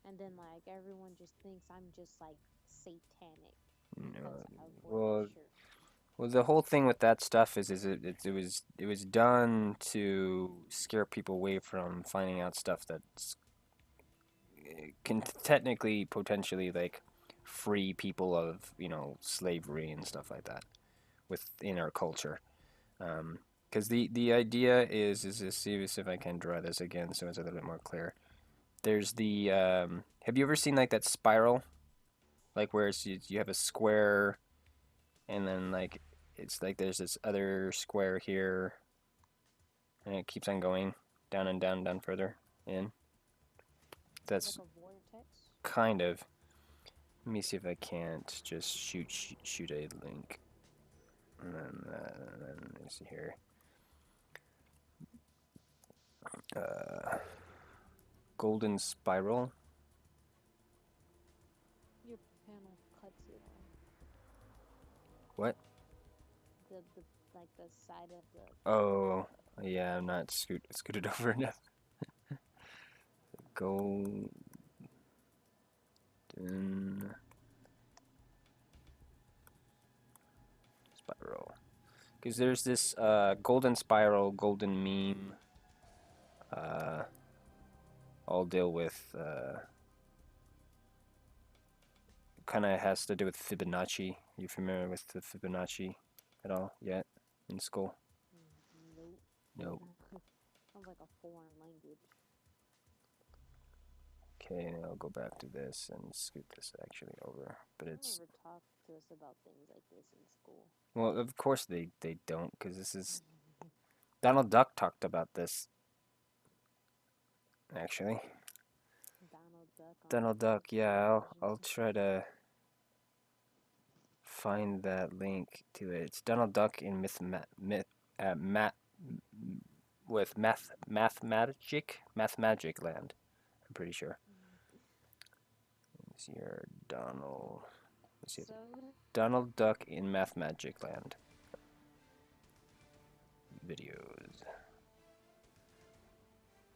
And then like everyone just thinks I'm just like satanic no, because I wore this well, shirt. Well, the whole thing with that stuff is it was done to scare people away from finding out stuff that's can technically potentially like free people of slavery and stuff like that within our culture. Because the idea is to see if I can draw this again so it's a little bit more clear. There's the have you ever seen like that spiral, like where you have a square and then like it's like there's this other square here and it keeps on going down and down and down further in. That's Like a vortex. kind of. Let me see if I can't just shoot a link. And then let me see here. Golden spiral. Your panel cuts it on What? the like the side of the. Oh, yeah, I'm not scooted over enough. Golden spiral. Because there's this golden spiral, golden meme. I'll deal with. Kind of has to do with Fibonacci. You familiar with the Fibonacci at all yet in school? Nope. No. Sounds like a foreign language. Okay, I'll go back to this and scoot this actually over. But They it's never talk to us about things like this in school. well, of course they don't, because this is Donald Duck talked about this actually. Donald Duck. Donald Duck, yeah. I'll try to find that link to it. It's Donald Duck in Math Magic Land. I'm pretty sure. Let's see here, Donald. Let's see. So Donald Duck in Math Magic Land. Videos.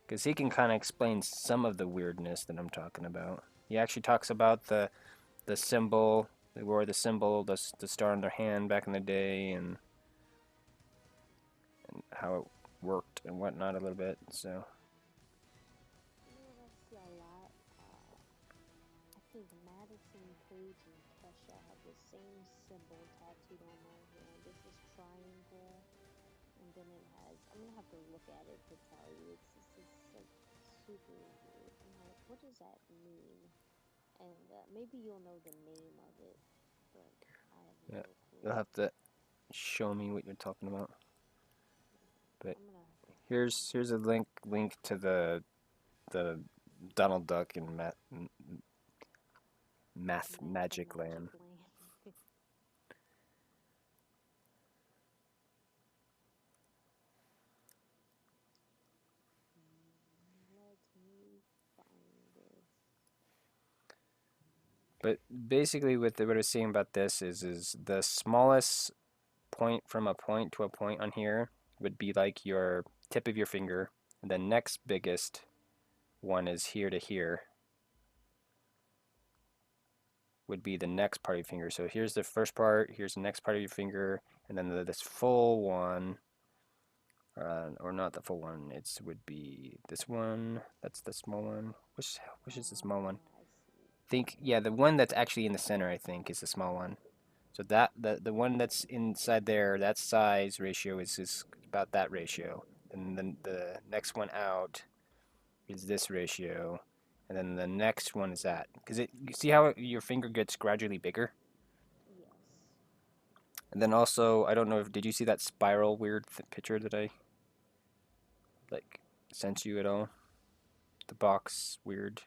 Because he can kind of explain some of the weirdness that I'm talking about. He actually talks about the symbol. They wore the symbol, the star in their hand back in the day, and how it worked and whatnot a little bit. So. I see a lot. I think Madison, Page, and Kesha have the same symbol tattooed on their hand. This is triangle, and then it has. I'm gonna have to look at it to tell you. This is like super weird. I'm like, what does that mean? And maybe you'll know the name of it, but I have no clue. You'll have to show me what you're talking about. But I'm gonna. here's a link to the Donald Duck in Math Magic Land. Let me find this. But basically, what I was saying about this is the smallest point from a point to a point on here would be like your tip of your finger. And the next biggest one is here to here. Would be the next part of your finger. So here's the first part, here's the next part of your finger, and then this full one, or not the full one, it would be this one, that's the small one. Which is the small one? Yeah, the one that's actually in the center, I think, is the small one. So that the one that's inside there, that size ratio is about that ratio. And then the next one out is this ratio. And then the next one is that. Because you see how your finger gets gradually bigger? Yes. And then also, I don't know did you see that spiral weird picture that I like sent you at all? The box weird.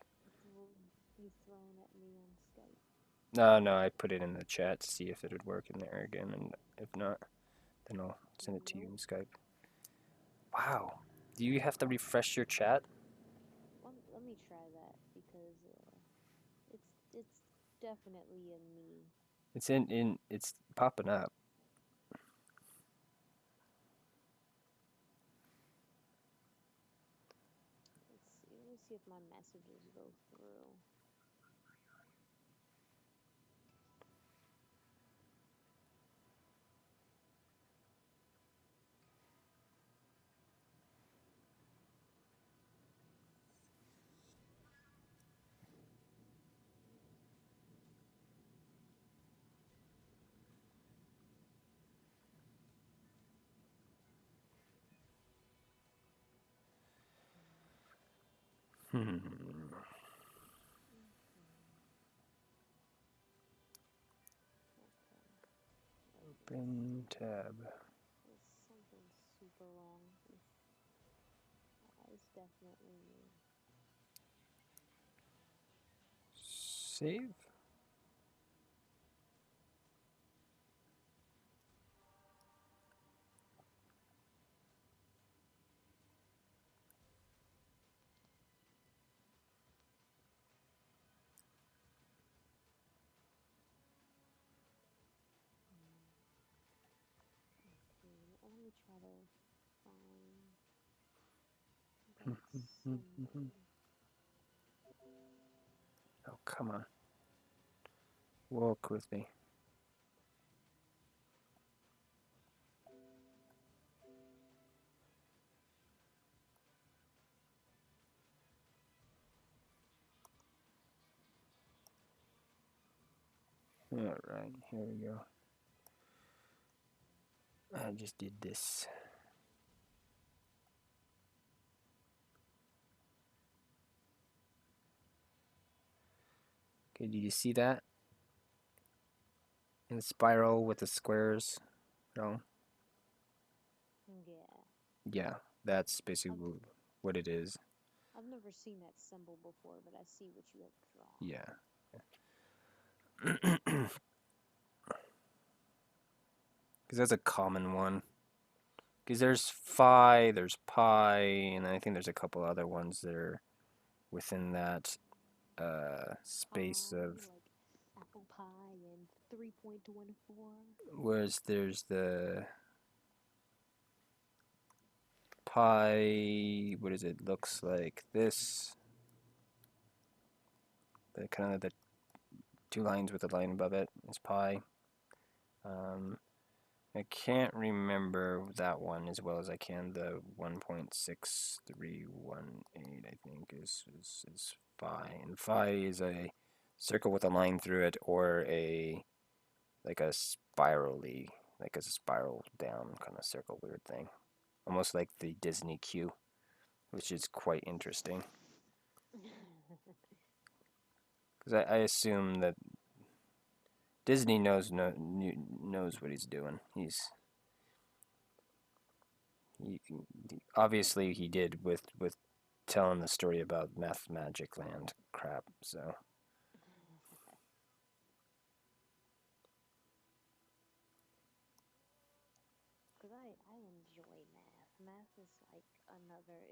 You've thrown at me on Skype. No, I put it in the chat to see if it would work in there again, and if not, then I'll send it to you in Skype. Wow. Do you have to refresh your chat? Let me try that because it's definitely a me. It's popping up. Let's see. Let me see if my messages go through. Open tab. It's something super wrong. It's definitely me. Save. Okay, let me try to find that symbol. Oh, come on. Walk with me. Alright, here we go. I just did this. Okay, did you see that? In the spiral with the squares? No? Yeah. Yeah, that's basically what it is. I've never seen that symbol before, but I see what you have drawn. Yeah. Because that's a common one. Because there's phi, there's pi, and I think there's a couple other ones that are within that space Pie, of. like apple pie and 3.14. Whereas there's the pi, what is it? Looks like this. The kind of the two lines with a line above it is pi. I can't remember that one as well as I can. The 1.6318, I think, is phi. And phi is a circle with a line through it, or like a spirally, like a spiral down kind of circle weird thing. Almost like the Disney Q, which is quite interesting. Because I assume that Disney knows what he's doing. Obviously he did with telling the story about Meth Magic Land crap. So Because I enjoy math. Math is like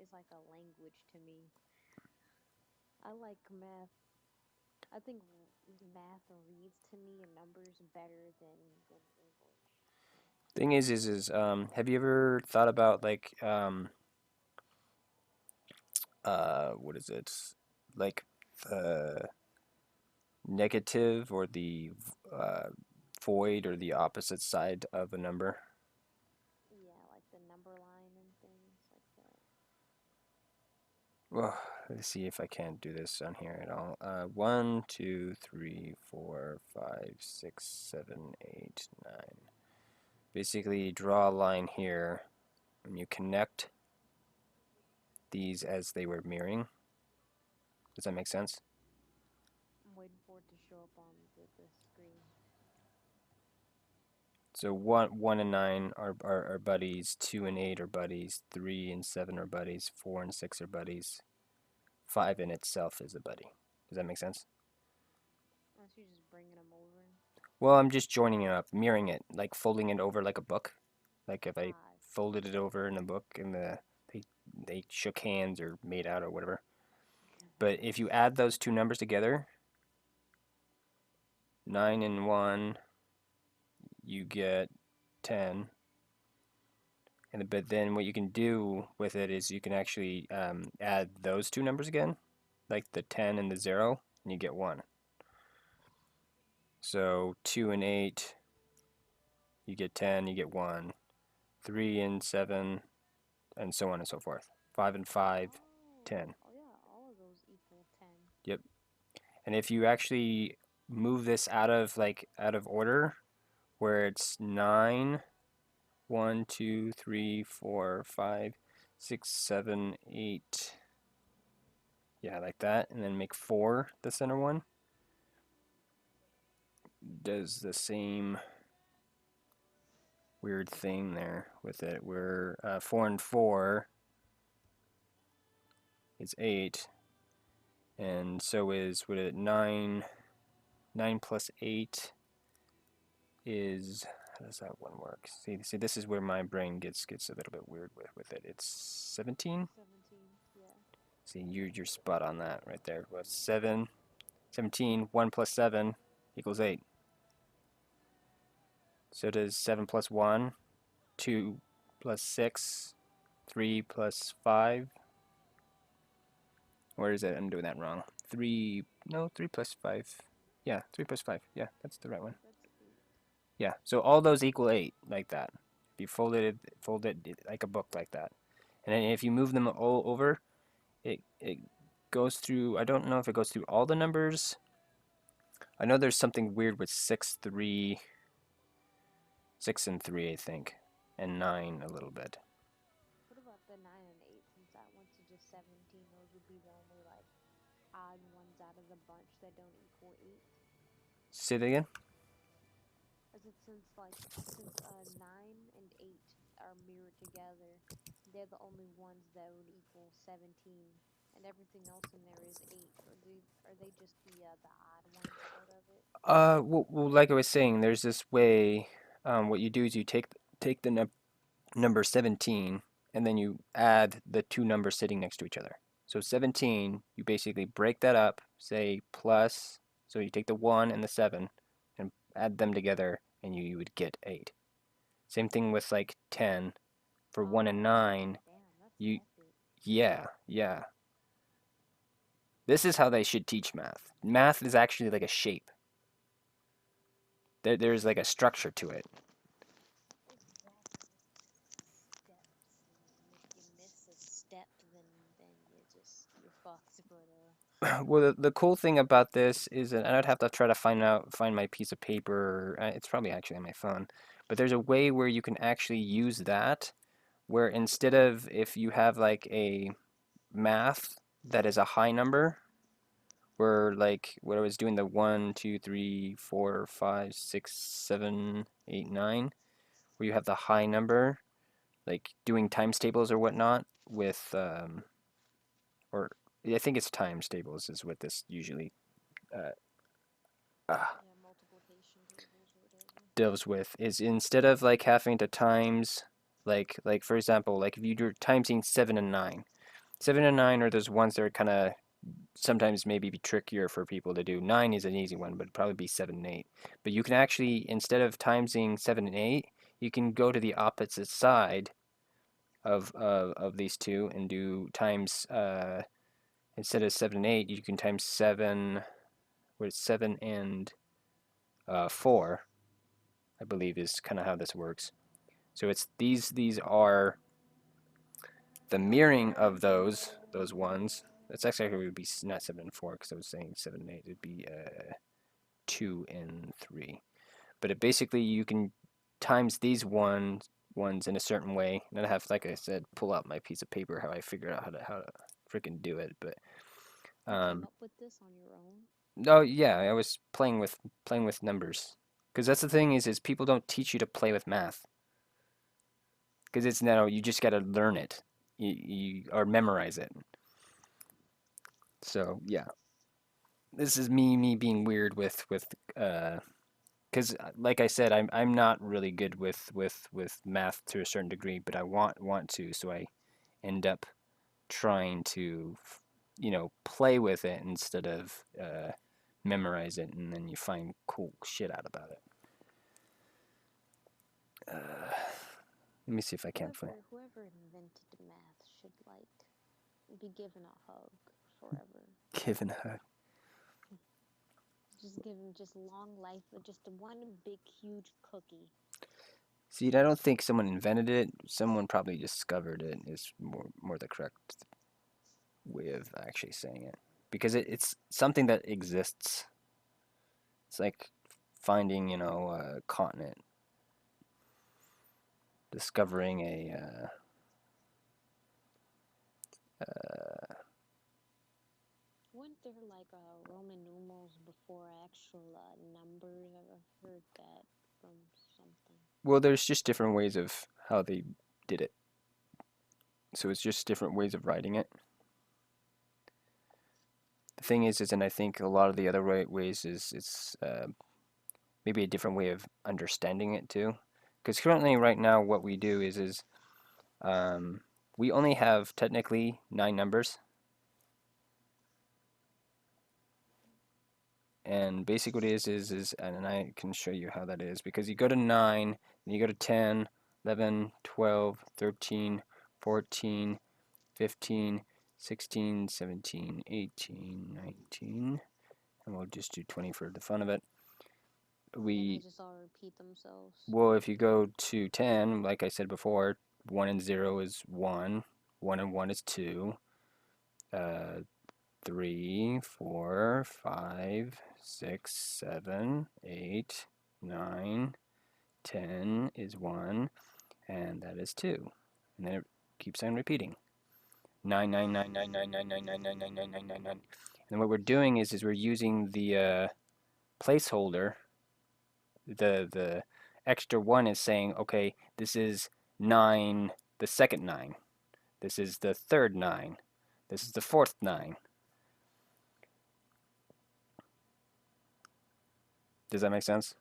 it's like a language to me. I like math. I think math reads to me in numbers better than English. thing is have you ever thought about like what is it, like the negative or the uh, void or the opposite side of a number? Yeah, like the number line and things like that. Well, let's see if I can't do this on here at all. 1, 2, 3, 4, 5, 6, 7, 8, 9. Basically, draw a line here, and you connect these as they were mirroring. Does that make sense? I'm waiting for it to show up on the screen. So 1 and 9 are buddies, 2 and 8 are buddies, 3 and 7 are buddies, 4 and 6 are buddies, 5 in itself is a buddy. Does that make sense? Oh, so you're just bringing them over? Well, I'm just joining it up, mirroring it, like folding it over like a book. Like if I Ah, folded it over in a book and they shook hands or made out or whatever. But if you add those two numbers together, 9 and 1, you get 10. But then what you can do with it is you can actually add those two numbers again, like the 10 and the 0, and you get 1. So 2 and 8, you get 10, you get 1. 3 and 7, and so on and so forth. 5 and 5, 10. oh yeah, all of those equal 10. Yep. And if you actually move this out of order, where it's 9, 1, 2, 3, 4, 5, 6, 7, 8, Yeah, like that, and then make 4 the center one. Does the same weird thing there with it, where 4 and 4 is 8, and so is, what is it, 9. 9 plus 8 is, how does that one work? See, this is where my brain gets a little bit weird with it. It's 17. 17. Yeah. See, you're spot on that right there. Well, 17. 1 plus 7 equals 8. So does 7 plus 1, 2 plus 6, 3 plus 5. Or is it? I'm doing that wrong. 3, no, 3 plus 5. Yeah, 3 plus 5. Yeah, that's the right one. That's 8. Yeah, so all those equal 8, like that. If you fold it like a book like that. And then if you move them all over, it goes through, I don't know if it goes through all the numbers. I know there's something weird with 6 and 3, I think, and 9 a little bit. What about the 9 and 8? Since that went to just 17, those would be the only like odd ones out of the bunch that don't equal 8. Say that again? As it since 9 and 8 are mirrored together, they're the only ones that would equal 17, and everything else in there is 8. Or are they just the odd ones out of it? Well, like I was saying, there's this way. What you do is you take the number 17, and then you add the two numbers sitting next to each other. So 17, you basically break that up, say plus, so you take the 1 and the 7 and add them together, and you would get 8. Same thing with like 10. For 1 and 9, Damn, that's you, epic. yeah. This is how they should teach math. Math is actually like a shape. There's like a structure to it. Exactly. Steps, and if you miss a step, then you're fucked. But Well, the cool thing about this is that I'd have to try to find my piece of paper. It's probably actually on my phone, but there's a way where you can actually use that, where instead of, if you have like a math that is a high number, where like what I was doing, the 1, 2, 3, 4, 5, 6, 7, 8, 9, where you have the high number, like doing times tables or whatnot with or I think it's times tables is what this usually uh, yeah, multiplication tables or whatever. deals with, is instead of like having to times, like for example, like if you're timesing 7 and 9. 7 and 9 are those ones that are kind of sometimes maybe be trickier for people to do. 9 is an easy one, but it'd probably be 7 and 8. But you can actually, instead of timesing 7 and 8, you can go to the opposite side of these two and do times, instead of 7 and 8, you can times 7, where it's 7 and 4, I believe is kind of how this works. So it's these are the mirroring of those ones. That's actually, it would be not 7 and 4, because I was saying 7 and 8. It'd be 2 and 3. But it basically, you can times these ones in a certain way. And I have, like I said, pull out my piece of paper how I figured out how to freaking do it. But You came up with this on your own? oh yeah, I was playing with numbers. Because that's the thing is people don't teach you to play with math. Because it's now, you just got to learn it, you or memorize it. So yeah, this is me being weird with because like I said, I'm not really good with math to a certain degree, but I want to, so I end up trying to play with it instead of memorize it, and then you find cool shit out about it. Let me see if I can't find. Whoever invented math should be given a hug forever. Given a Just give him just long life, just one big huge cookie. See, I don't think someone invented it. Someone probably discovered it. Is more the correct way of actually saying it, because it's something that exists. It's like finding, a continent, discovering Aren't there like Roman numerals before actual numbers? I've heard that from something. Well, there's just different ways of how they did it. So it's just different ways of writing it. The thing is, and I think a lot of the other ways is it's maybe a different way of understanding it too. Because currently, right now, what we do is we only have technically 9 numbers, and basically what it is and I can show you how that is, because you go to 9, then you go to 10, 11, 12, 13, 14, 15, 16, 17, 18, 19, and we'll just do 20 for the fun of it. And they just all repeat themselves. Well, if you go to 10, like I said before, 1 and 0 is 1, 1 and 1 is 2, 3, 4, 5, 6, 7, 8, 9, 10 is 1, and that is 2. And then it keeps on repeating. 9, 9, 9, 9, 9, 9, 9, 9, 9, 9, 9, 9, 9, 9. And what we're doing is we're using the placeholder. The extra 1 is saying, okay, this is 9, the second 9. This is the third 9. This is the fourth 9. Does that make sense?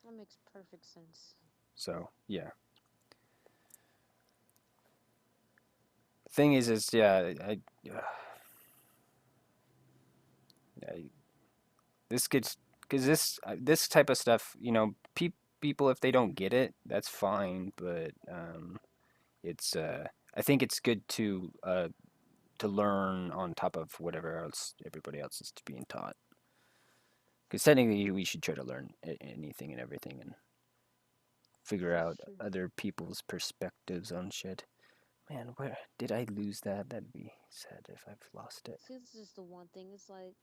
That makes perfect sense. So, yeah. Thing is yeah, this gets, because this type of stuff, people, if they don't get it, that's fine, but it's I think it's good to learn on top of whatever else everybody else is being taught. Because technically, we should try to learn anything and everything and figure For out sure. other people's perspectives on shit. Man, where did I lose that? That'd be sad if I've lost it. See, this is the one thing. It's like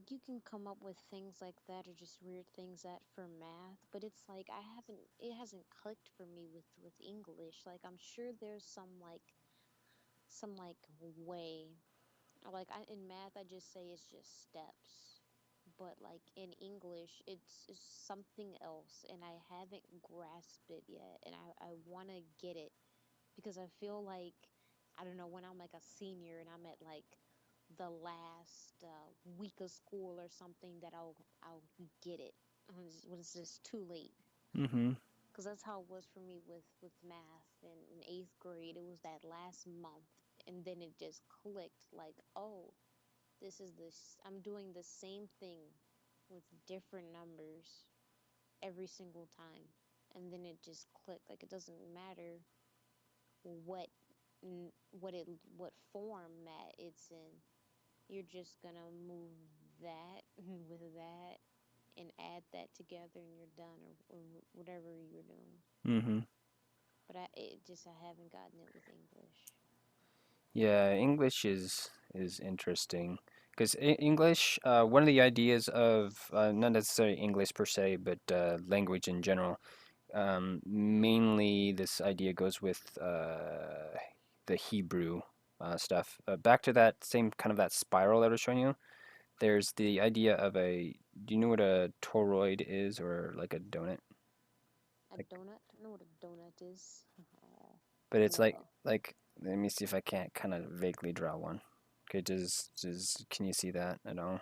you can come up with things like that or just weird things that for math, but it's like it hasn't clicked for me with English. Like I'm sure there's some like way. Or like in math, I just say it's just steps, but like in English, it's something else, and I haven't grasped it yet, and I want to get it because I feel like I don't know when I'm like a senior and I'm at like the last week of school or something that I'll get it when it's just too late. Mm-hmm. Because that's how it was for me with math in eighth grade. It was that last month, and then it just clicked like, oh, I'm doing the same thing with different numbers every single time, and then it just clicked. Like it doesn't matter what what format it's in. You're just gonna move that with that and add that together, and you're done, or whatever you're doing. Mm-hmm. But I haven't gotten it with English. Yeah, English is interesting because English, one of the ideas of not necessarily English per se, but language in general. Mainly, this idea goes with the Hebrew stuff. Back to that same kind of that spiral that I was showing you. There's the idea of a. Do you know what a toroid is, or like a donut? A Like, donut? I know what a donut is. but it's like No. like. Let me see if I can't kind of vaguely draw one. Okay, does can you see that at all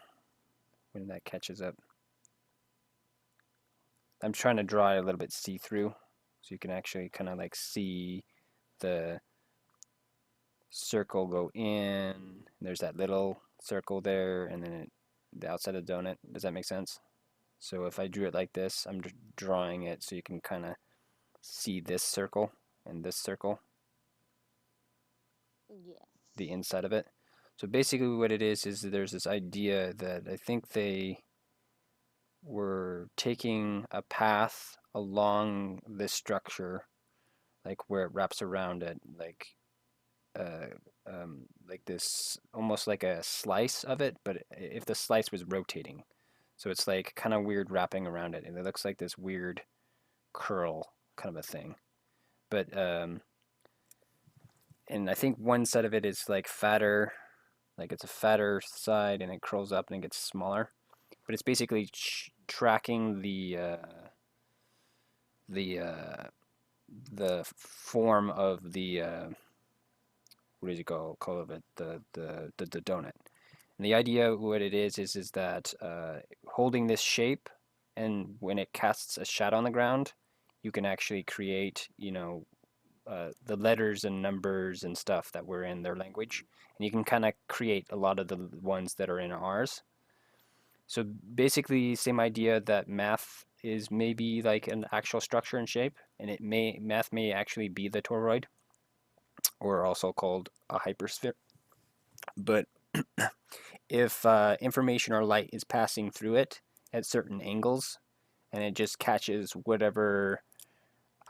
when that catches up? I'm trying to draw it a little bit see-through, so you can actually kind of like see the circle go in. There's that little circle there, and then the outside of the donut. Does that make sense? So if I drew it like this, I'm drawing it so you can kind of see this circle and this circle, the Yes. inside of it. So basically, what it is there's this idea that I think they were taking a path along this structure, like where it wraps around it, uh, like this, almost like a slice of it, but if the slice was rotating. So it's like kind of weird wrapping around it, and it looks like this weird curl kind of a thing. But and I think one side of it is like fatter, Like it's a fatter side and it curls up and it gets smaller. But it's basically tracking the the form of the what is it called it the donut. And the idea what it is that holding this shape, and when it casts a shadow on the ground, you can actually create the letters and numbers and stuff that were in their language, and you can kind of create a lot of the ones that are in ours. So basically, same idea that math is maybe like an actual structure and shape, and math may actually be the toroid, or also called a hypersphere. But if information or light is passing through it at certain angles, and it just catches whatever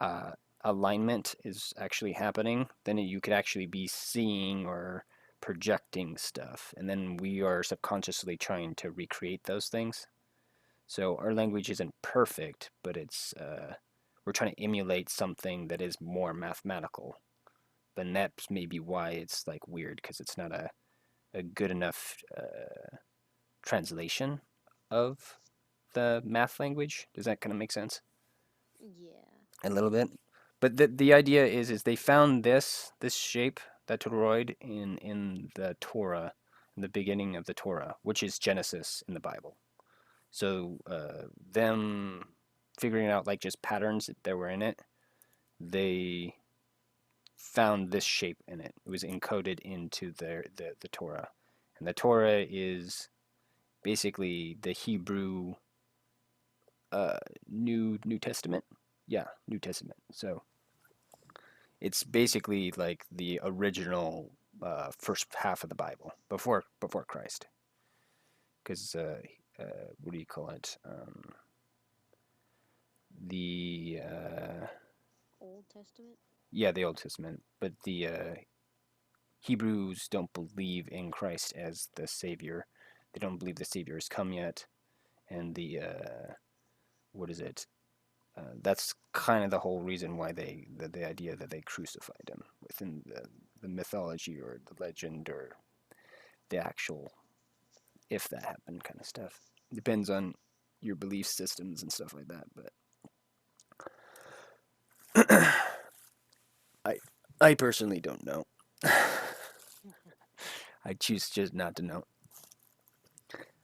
uh, alignment is actually happening, then you could actually be seeing or projecting stuff, and then we are subconsciously trying to recreate those things. So our language isn't perfect, but it's we're trying to emulate something that is more mathematical. But that's maybe why it's like weird, because it's not a good enough translation of the math language. Does that kind of make sense? Yeah. A little bit. But the idea is they found this shape, that toroid, in the Torah, in the beginning of the Torah, which is Genesis in the Bible. So them figuring out like just patterns that were in it, they found this shape in it. It was encoded into the Torah, and the Torah is basically the Hebrew New Testament. Yeah, New Testament. So it's basically like the original first half of the Bible before Christ. Because what do you call it? The Old Testament. Yeah, the Old Testament, but the Hebrews don't believe in Christ as the Savior. They don't believe the Savior has come yet, and the what is it? That's kind of the whole reason why the idea that they crucified him within the mythology or the legend or the actual, if that happened, kind of stuff. Depends on your belief systems and stuff like that. But I personally don't know. I choose just not to know.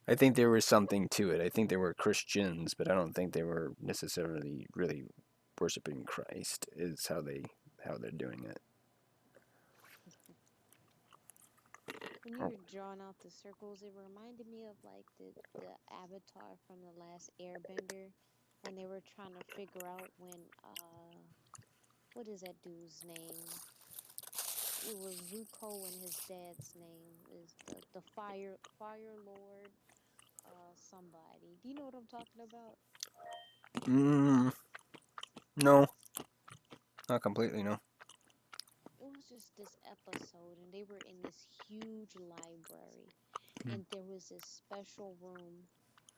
I think there was something to it. I think there were Christians, but I don't think they were necessarily really worshiping Christ. Is how they're doing it. When you Oh. were drawing out the circles, it reminded me of like the Avatar from the last Airbender, when they were trying to figure out when what is that dude's name? It was Zuko, and his dad's name is the Fire Lord somebody. Do you know what I'm talking about? Mm, no, not completely. No. It was just this episode, and they were in this huge library, and there was this special room,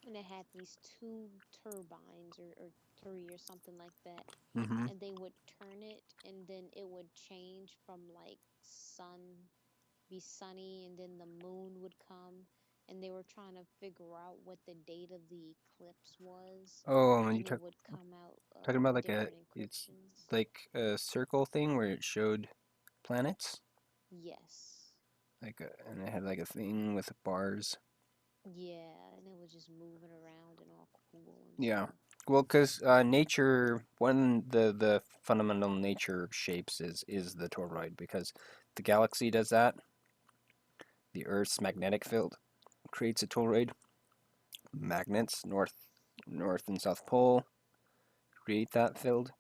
and it had these two turbines, or three or something like that, Mm-hmm. and they would turn it, and then it would change from like be sunny, and then the moon would come, and they were trying to figure out what the date of the eclipse was, Oh, you and it would come out talking about like different it's encryptions. like a circle thing where it showed planets, Yes. and it had like a thing with bars. Yeah, and it was just moving around and all cool and Yeah. stuff. Well, because nature, one the fundamental nature shapes is the toroid, because the galaxy does that. The Earth's magnetic field creates a toroid. Magnets, north and south pole, create that field.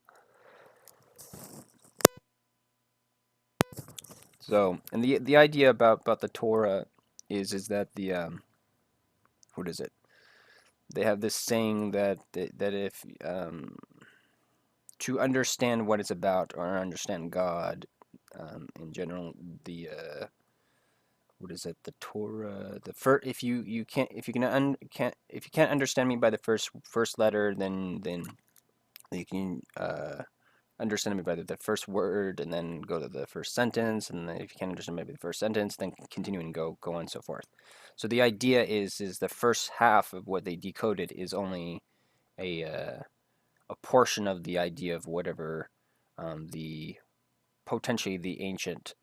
So, and the idea about the Torah is that the what is it? They have this saying that if to understand what it's about or understand God, in general, the what is it? The Torah. The first, if you can't if you can can't if you can't understand me by the first letter, then you can understand it by the first word and then go to the first sentence, and then if you can't understand maybe the first sentence, then continue and go on and so forth. So the idea is the first half of what they decoded is only a portion of the idea of whatever the potentially the ancient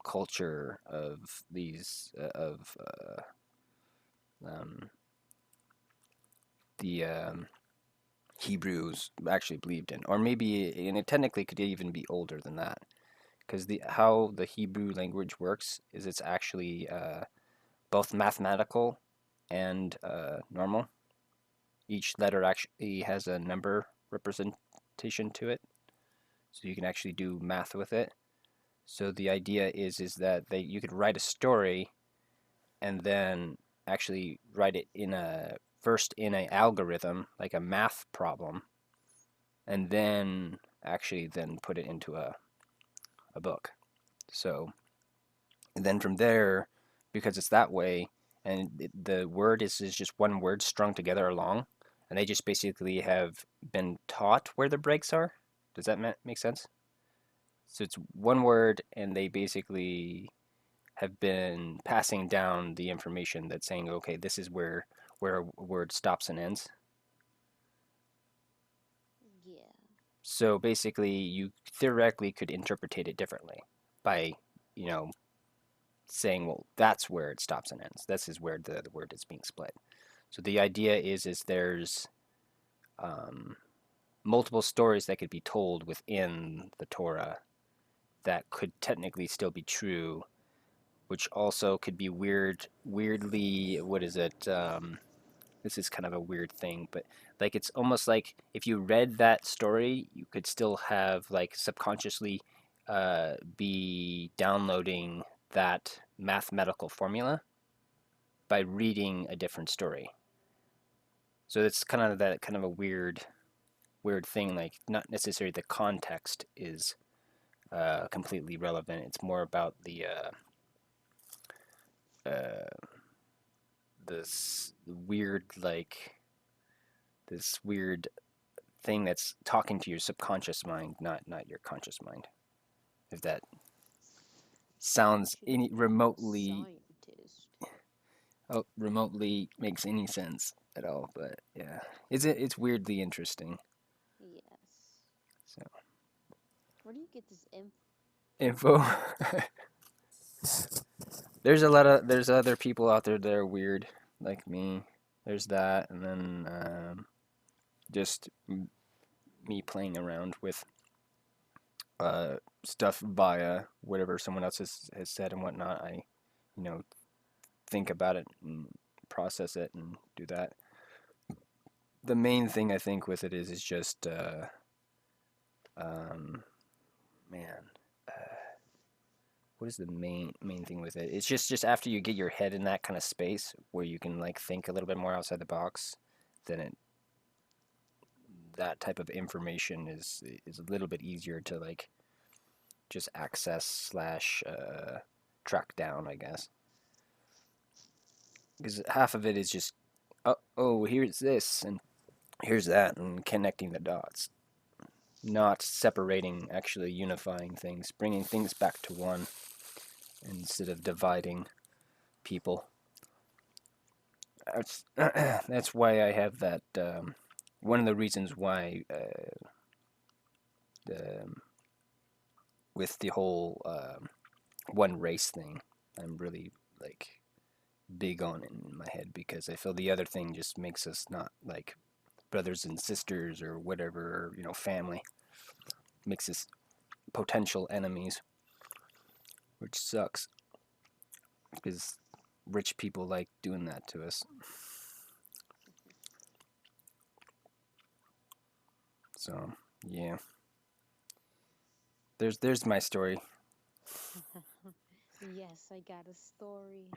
culture of these of um, the Hebrews actually believed in, or maybe, and it technically could even be older than that, because the how the Hebrew language works is it's actually both mathematical and normal. Each letter actually has a number representation to it, so you can actually do math with it. So the idea is that you could write a story and then actually write it in a first in an algorithm like a math problem, and then actually then put it into a book. So and then from there, because it's that way, and the word is just one word strung together along, and they just basically have been taught where the breaks are. Does that make sense? So it's one word, and they basically have been passing down the information that's saying, okay, this is where a word stops and ends. Yeah. So basically, you theoretically could interpret it differently by, you know, saying, well, that's where it stops and ends. This is where the word is being split. So the idea is there's um, multiple stories that could be told within the Torah that could technically still be true, which also could be weirdly, what is it? This is kind of a weird thing, but like it's almost like if you read that story, you could still have like subconsciously be downloading that mathematical formula by reading a different story. So it's kind of that kind of a weird thing. Like not necessarily the context is completely relevant. It's more about the this weird this weird thing that's talking to your subconscious mind, not your conscious mind. If that sounds Gotcha. any Like a remotely scientist. remotely makes any sense at all, but yeah, it's weirdly interesting. Yes. So Where do you get this info? info. There's other people out there that are weird like me. There's that, and then just me playing around with stuff via whatever someone else has said and whatnot. I, you know, think about it and process it and do that. The main thing I think with it is just um, man, what is the main thing with it? It's just after you get your head in that kind of space where you can like think a little bit more outside the box, then it that type of information is a little bit easier to like just access slash track down, I guess. Because half of it is just oh here's this and here's that and connecting the dots, not separating, actually unifying things, bringing things back to one instead of dividing people. That's that's why I have that. One of the reasons why the with the whole one race thing, I'm really like big on it in my head because I feel the other thing just makes us not like brothers and sisters or whatever, you know, family. Makes us potential enemies, which sucks because rich people like doing that to us. So yeah, there's my story. Yes, I got a story.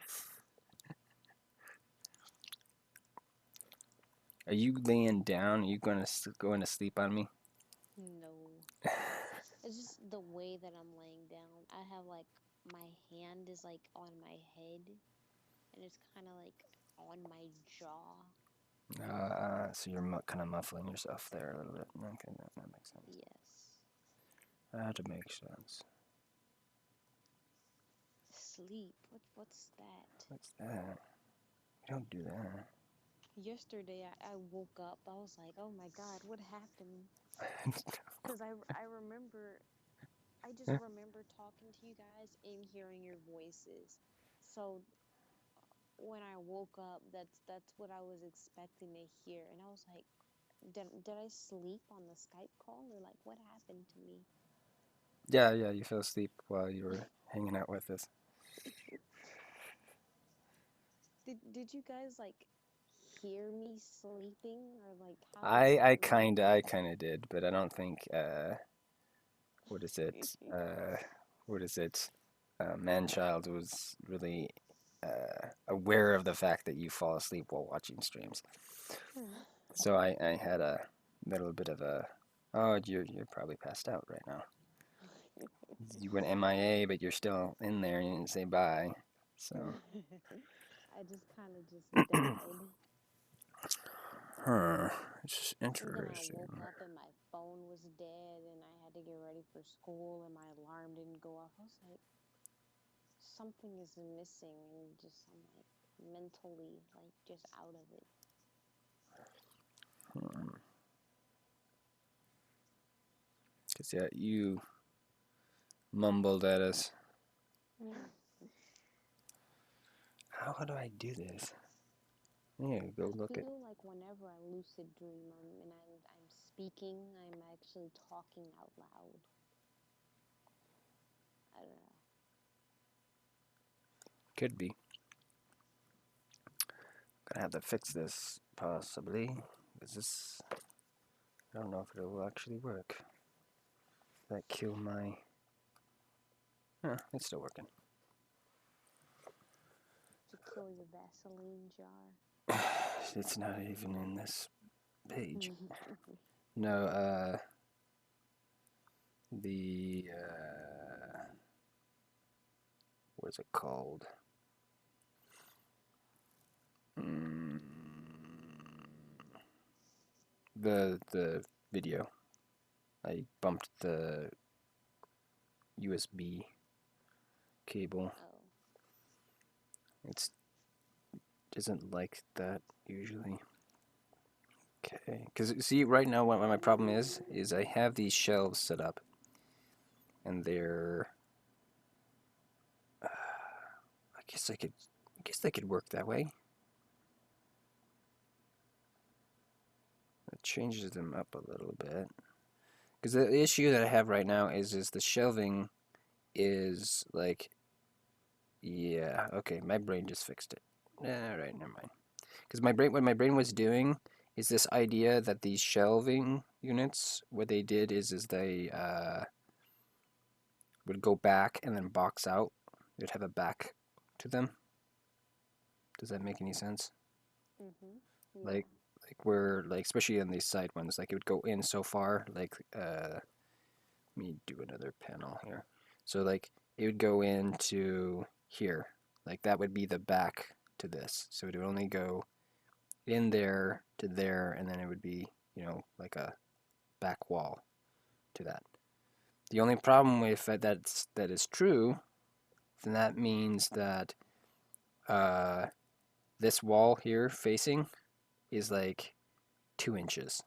Are you laying down? Are you going to sleep on me? No. It's just the way that I'm laying down. I have like my hand is like on my head and it's kind of like on my jaw. So you're kind of muffling yourself there a little bit. Okay, that makes sense. Yes. That makes sense. Sleep. What's that? What's that? You don't do that. Yesterday I woke up. I was like, oh my God, what happened? Because I remember, I just remember talking to you guys and hearing your voices. So when I woke up, that's what I was expecting to hear, and I was like, did I sleep on the Skype call or like what happened to me? Yeah, you fell asleep while you were hanging out with us. Did you guys like hear me sleeping or like how does I that I work? kinda I kinda did, but I don't think what is it? What is it? Manchild was really aware of the fact that you fall asleep while watching streams. So I had a little bit of a, oh, you're probably passed out right now. You went MIA, but you're still in there. You didn't say bye. So, I just kind of just died. huh? It's And then I woke interesting. up and my phone was dead and I had to get ready for school and my alarm didn't go off. I was like, something is missing and just I'm like mentally like just out of it. Cause yeah, you mumbled at us. How do I do this? Yeah, go I look at. feel like whenever I lucid dream and I'm speaking, I'm actually talking out loud. I don't know. Could be. Gonna have to fix this possibly. Cause this, I don't know if it will actually work. That kill my. It's still working. To kill your Vaseline jar. It's not even in this page. No, the what's it called? Mm, the video. I bumped the USB cable. Oh. It doesn't like that usually. Okay, because see, right now what my problem is I have these shelves set up, and they're. I guess they could work that way. It changes them up a little bit. Because the issue that I have right now is the shelving is like, yeah, okay, my brain just fixed it. All right, never mind. Because what my brain was doing is this idea that these shelving units, what they did is they would go back and then box out. They'd have a back to them. Does that make any sense? Yeah. Like, especially on these side ones, like it would go in so far, like let me do another panel here. So like it would go into here. Like that would be the back to this. So it would only go in there to there, and then it would be, like a back wall to that. The only problem with that is true, then that means that this wall here facing is like 2 inches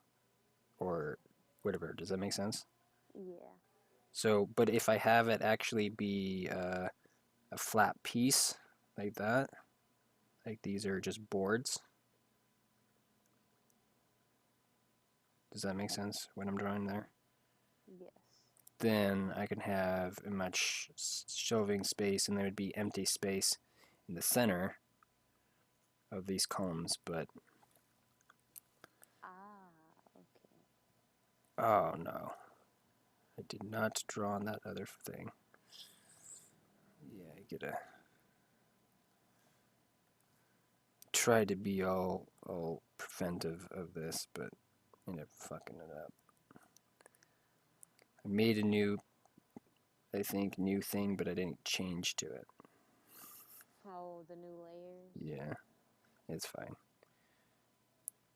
or whatever. Does that make sense? Yeah. So, but if I have it actually be a flat piece like that, like these are just boards. Does that make sense what I'm drawing there? Yes. Then I can have a much shelving space, and there would be empty space in the center of these columns. But Ah, okay. oh no, I did not draw on that other thing. Yeah, I gotta try to be all preventive of this, but I end up fucking it up. I made a new thing, but I didn't change to it. Oh, the new layers. Yeah, it's fine.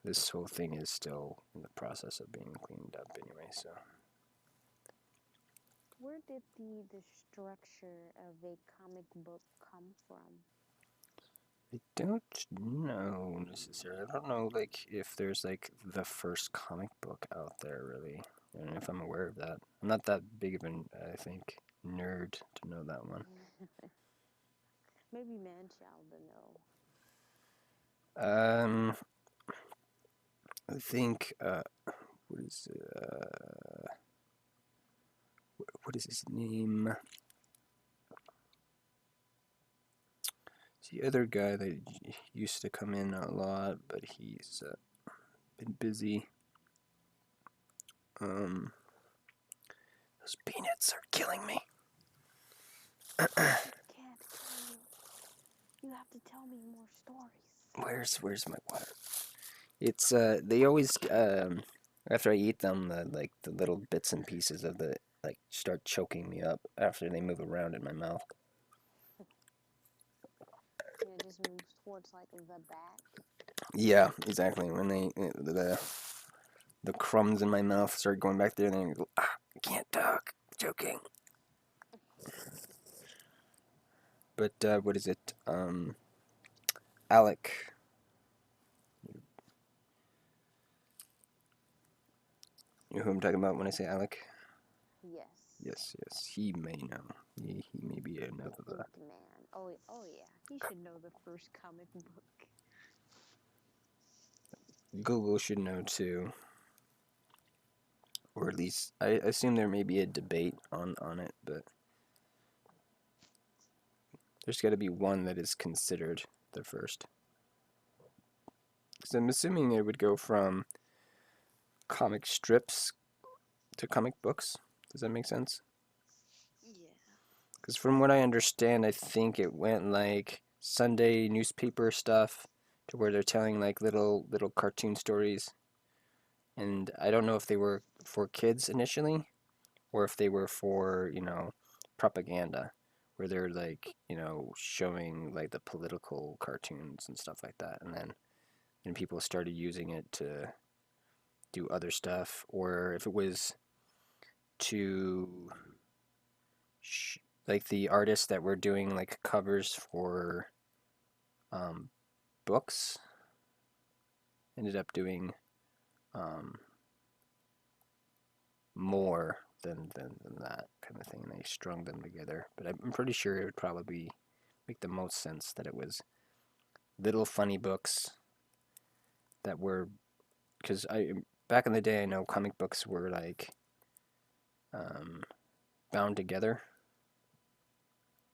this whole thing is still in the process of being cleaned up anyway. So Where did the structure of a comic book come from? I don't know necessarily. I don't know like if there's like the first comic book out there really. I don't know if I'm aware of that. I'm not that big of an I think nerd to know that one. Maybe Manchild to know. Um, I think what is what is his name? It's the other guy that used to come in a lot, but he's been busy. Those peanuts are killing me. I can't kill you. You have to tell me more stories. Where's my water? It's they always after I eat them the little bits and pieces of the like start choking me up after they move around in my mouth. And it just moves towards like the back. Yeah, exactly. When the crumbs in my mouth start going back there, and then you go, I can't talk, joking. But what is it? Alec. You know who I'm talking about when I say Alec? Yes. Yes. He may know. He may be enough of a. Big man. Oh yeah. He should know the first comic book. Google should know too. Or at least, I assume there may be a debate on it, but there's got to be one that is considered the first. Because I'm assuming it would go from comic strips to comic books. Does that make sense? Yeah. Because from what I understand, I think it went like Sunday newspaper stuff to where they're telling like little cartoon stories. And I don't know if they were for kids initially or if they were for, propaganda where they're like, showing like the political cartoons and stuff like that. And then people started using it to do other stuff, or if it was to like the artists that were doing like covers for um, books ended up doing um, more than that kind of thing, and they strung them together. But I'm pretty sure it would probably make the most sense that it was little funny books that were, because I back in the day I know comic books were like um, bound together,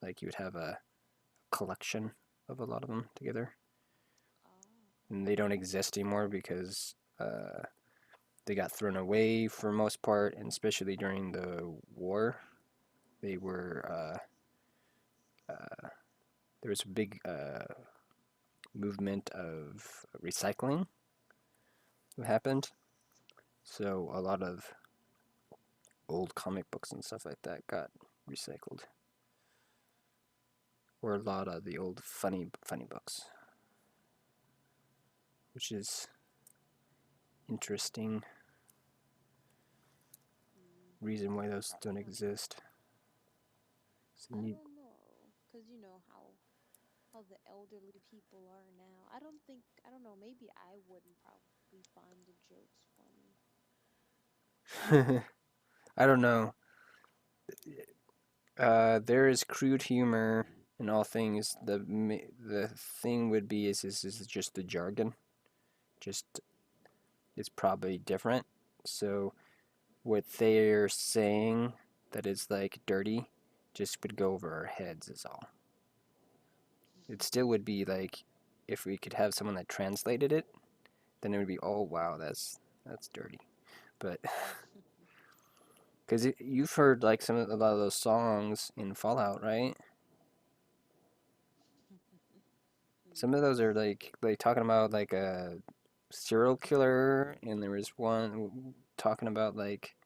like you would have a collection of a lot of them together, Oh. and they don't exist anymore because they got thrown away for most part, and especially during the war, they were there was a big movement of recycling that happened. So a lot of old comic books and stuff like that got recycled, or a lot of the old funny books, which is interesting. Reason why those don't exist. So I you, don't know, cause you know how the elderly people are now. I don't know. Maybe I wouldn't probably find the jokes funny. I don't know. There is crude humor in all things. The thing would be is just the jargon. Just it's probably different. So what they're saying that is like dirty just would go over our heads is all. It still would be like if we could have someone that translated it, then it would be oh wow that's dirty. But because you've heard like a lot of those songs in Fallout, right? Some of those are like talking about like a serial killer, and there was one talking about like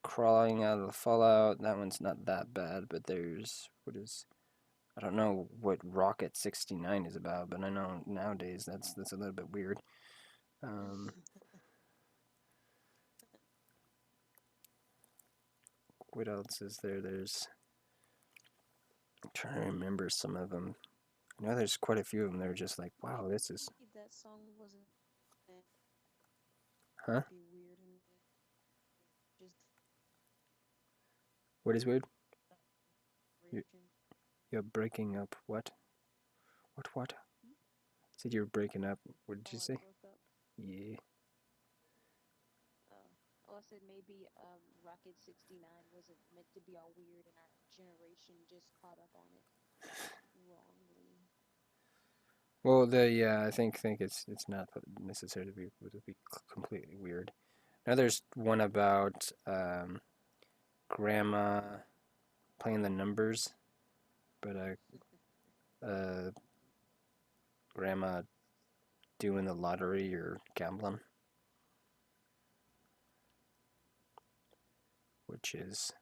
crawling out of the fallout. That one's not that bad, but there's what is I don't know what Rocket 69 is about, but I know nowadays that's a little bit weird. Um, what else is there? I'm trying to remember some of them. I know there's quite a few of them. They're just like, wow, this is, Maybe that song wasn't huh? be weird and just What is weird? You- region. You're breaking up. What? What? Said you were breaking up. What did you Oh, I say? broke up. Yeah. Oh, oh, I said maybe Rocket 69 wasn't meant to be all weird, and our generation just caught up on it wrongly. Well, yeah, I think it's not necessary to be completely weird. Now there's one about grandma playing the numbers, but grandma doing the lottery or gambling, which is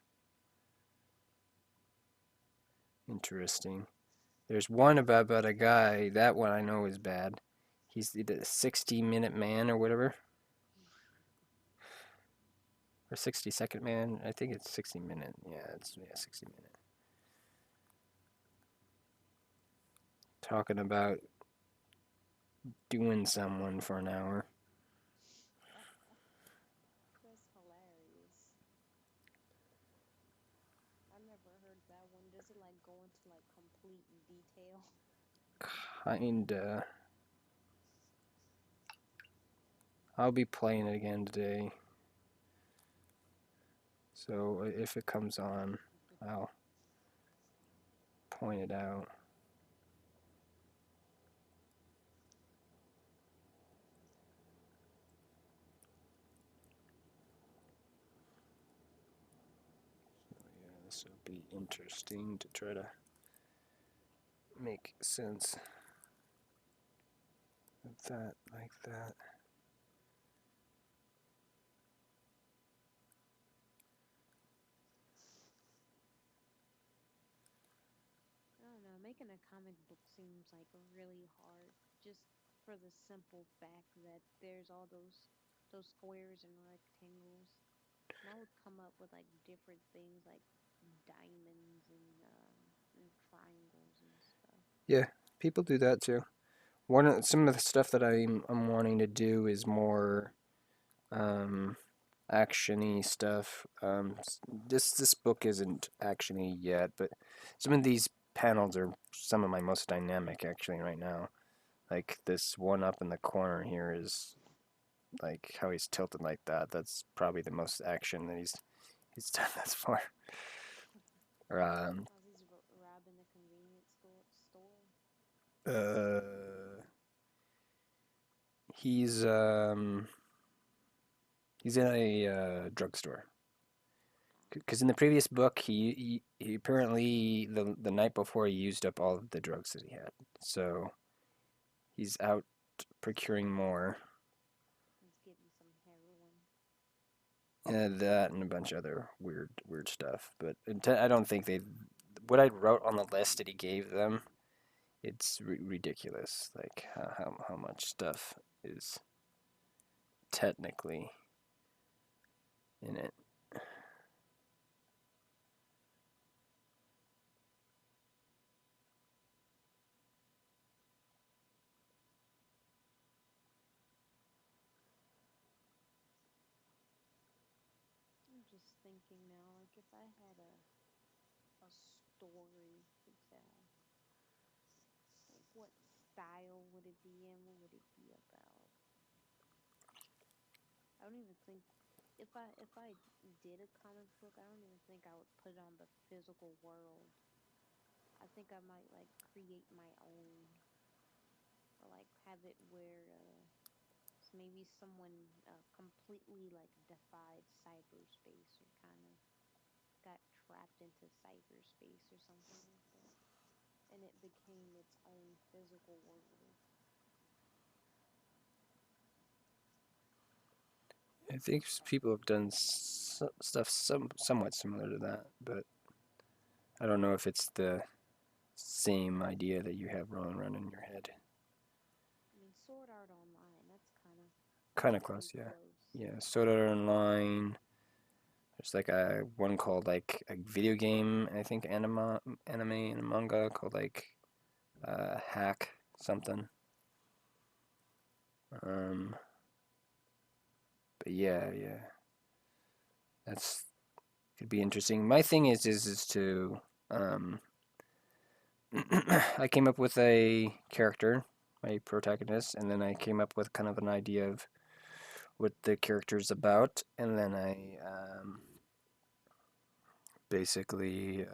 interesting. There's one about a guy. That one I know is bad. He's the 60-minute man or whatever, or 60-second man. I think it's 60-minute. Yeah, 60-minute. Talking about doing someone for an hour. That's hilarious. I never heard that one. Does it like go into like complete detail? Kinda. I'll be playing it again today. So if it comes on, I'll point it out. Yeah, this will be interesting to try to make sense of that like that. I don't know. Making a comic book seems like really hard, just for the simple fact that there's all those squares and rectangles, and I would come up with like different things like diamonds and triangles and stuff. Yeah, people do that too. Some of the stuff that I'm wanting to do is more um, actiony stuff. This book isn't actiony yet, but some of these panels are some of my most dynamic actually right now. Like this one up in the corner here is like how he's tilted like that. That's probably the most action that he's done thus far. Or, While he's robbing the convenience store. uh, he's um, he's in a drugstore. Because in the previous book, he apparently the night before he used up all of the drugs that he had, so he's out procuring more. He's getting some heroin. And that and a bunch of other weird stuff. But I don't think they. What I wrote on the list that he gave them, it's ridiculous. Like how much stuff is technically in it. I'm just thinking now, like if I had a story to tell, like what style would it be in? What would it be about? I don't even think if I did a comic book, I don't even think I would put it on the physical world. I think I might like create my own, or like have it where maybe someone completely like defied cyberspace or kind of got trapped into cyberspace or something like that, and it became its own physical world. I think people have done stuff somewhat similar to that, but I don't know if it's the same idea that you have rolling around in your head. I mean, Sword Art Online. That's Kind of pretty close, yeah. close. Yeah, Sword Art Online. There's like a one called like a video game, I think anime and manga called like Hack something. Um, but yeah, that's could be interesting. My thing is to um, I came up with a character, my protagonist, and then I came up with kind of an idea of what the character's about, and then I basically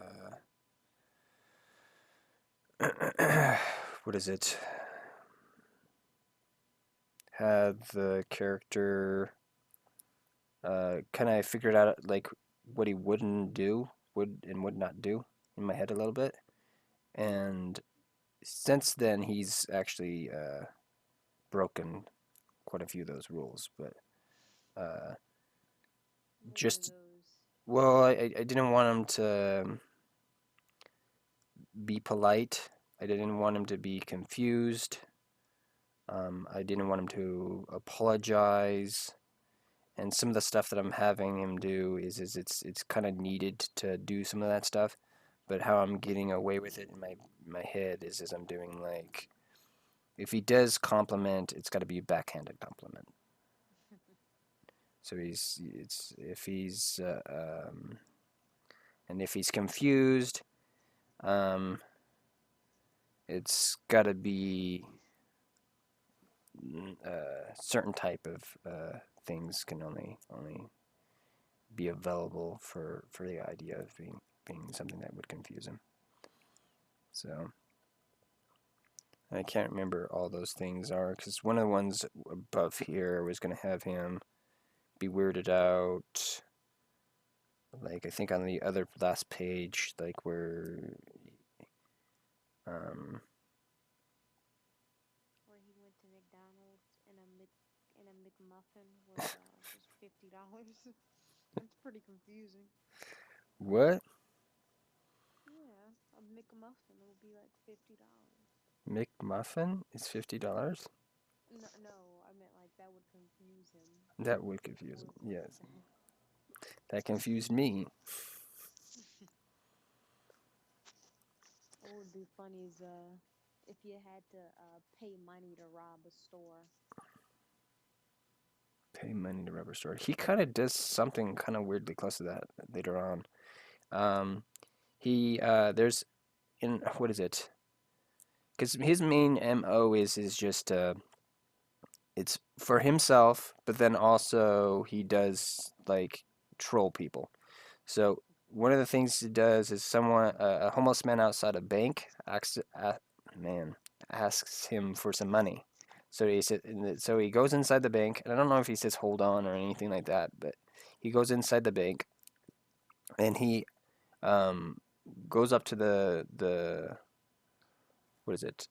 what is it? Had the character kind of figured out like what he wouldn't do, would not do in my head a little bit, and since then he's actually broken quite a few of those rules. But uh, What are just those? well, I didn't want him to be polite. I didn't want him to be confused. I didn't want him to apologize. And some of the stuff that I'm having him do is it's kind of needed to do some of that stuff, but how I'm getting away with it in my head is I'm doing like if he does compliment, it's got to be a backhanded compliment. So it's if he's and if he's confused, um, it's got to be certain type of things can only be available for the idea of being something that would confuse him. So I can't remember all those things are because one of the ones above here was going to have him be weirded out. Like I think on the other last page, like where um, Where he went to McDonald's and a McMuffin was just $50. That's pretty confusing. what Yeah, a McMuffin will be like $50. McMuffin is $50. No, no, I meant like that would confuse him. That would confuse him. What Yes, that? that confused me. What would be funny is if you had to pay money to rob a store. Pay money to rubber store. He kind of does something kind of weirdly close to that later on. Um, he there's in what is it? Because his main mo is just it's for himself, but then also he does like troll people. So one of the things he does is someone a homeless man outside a bank man asks him for some money. So he goes inside the bank, and I don't know if he says hold on or anything like that, but he goes inside the bank and he um, goes up to the what is it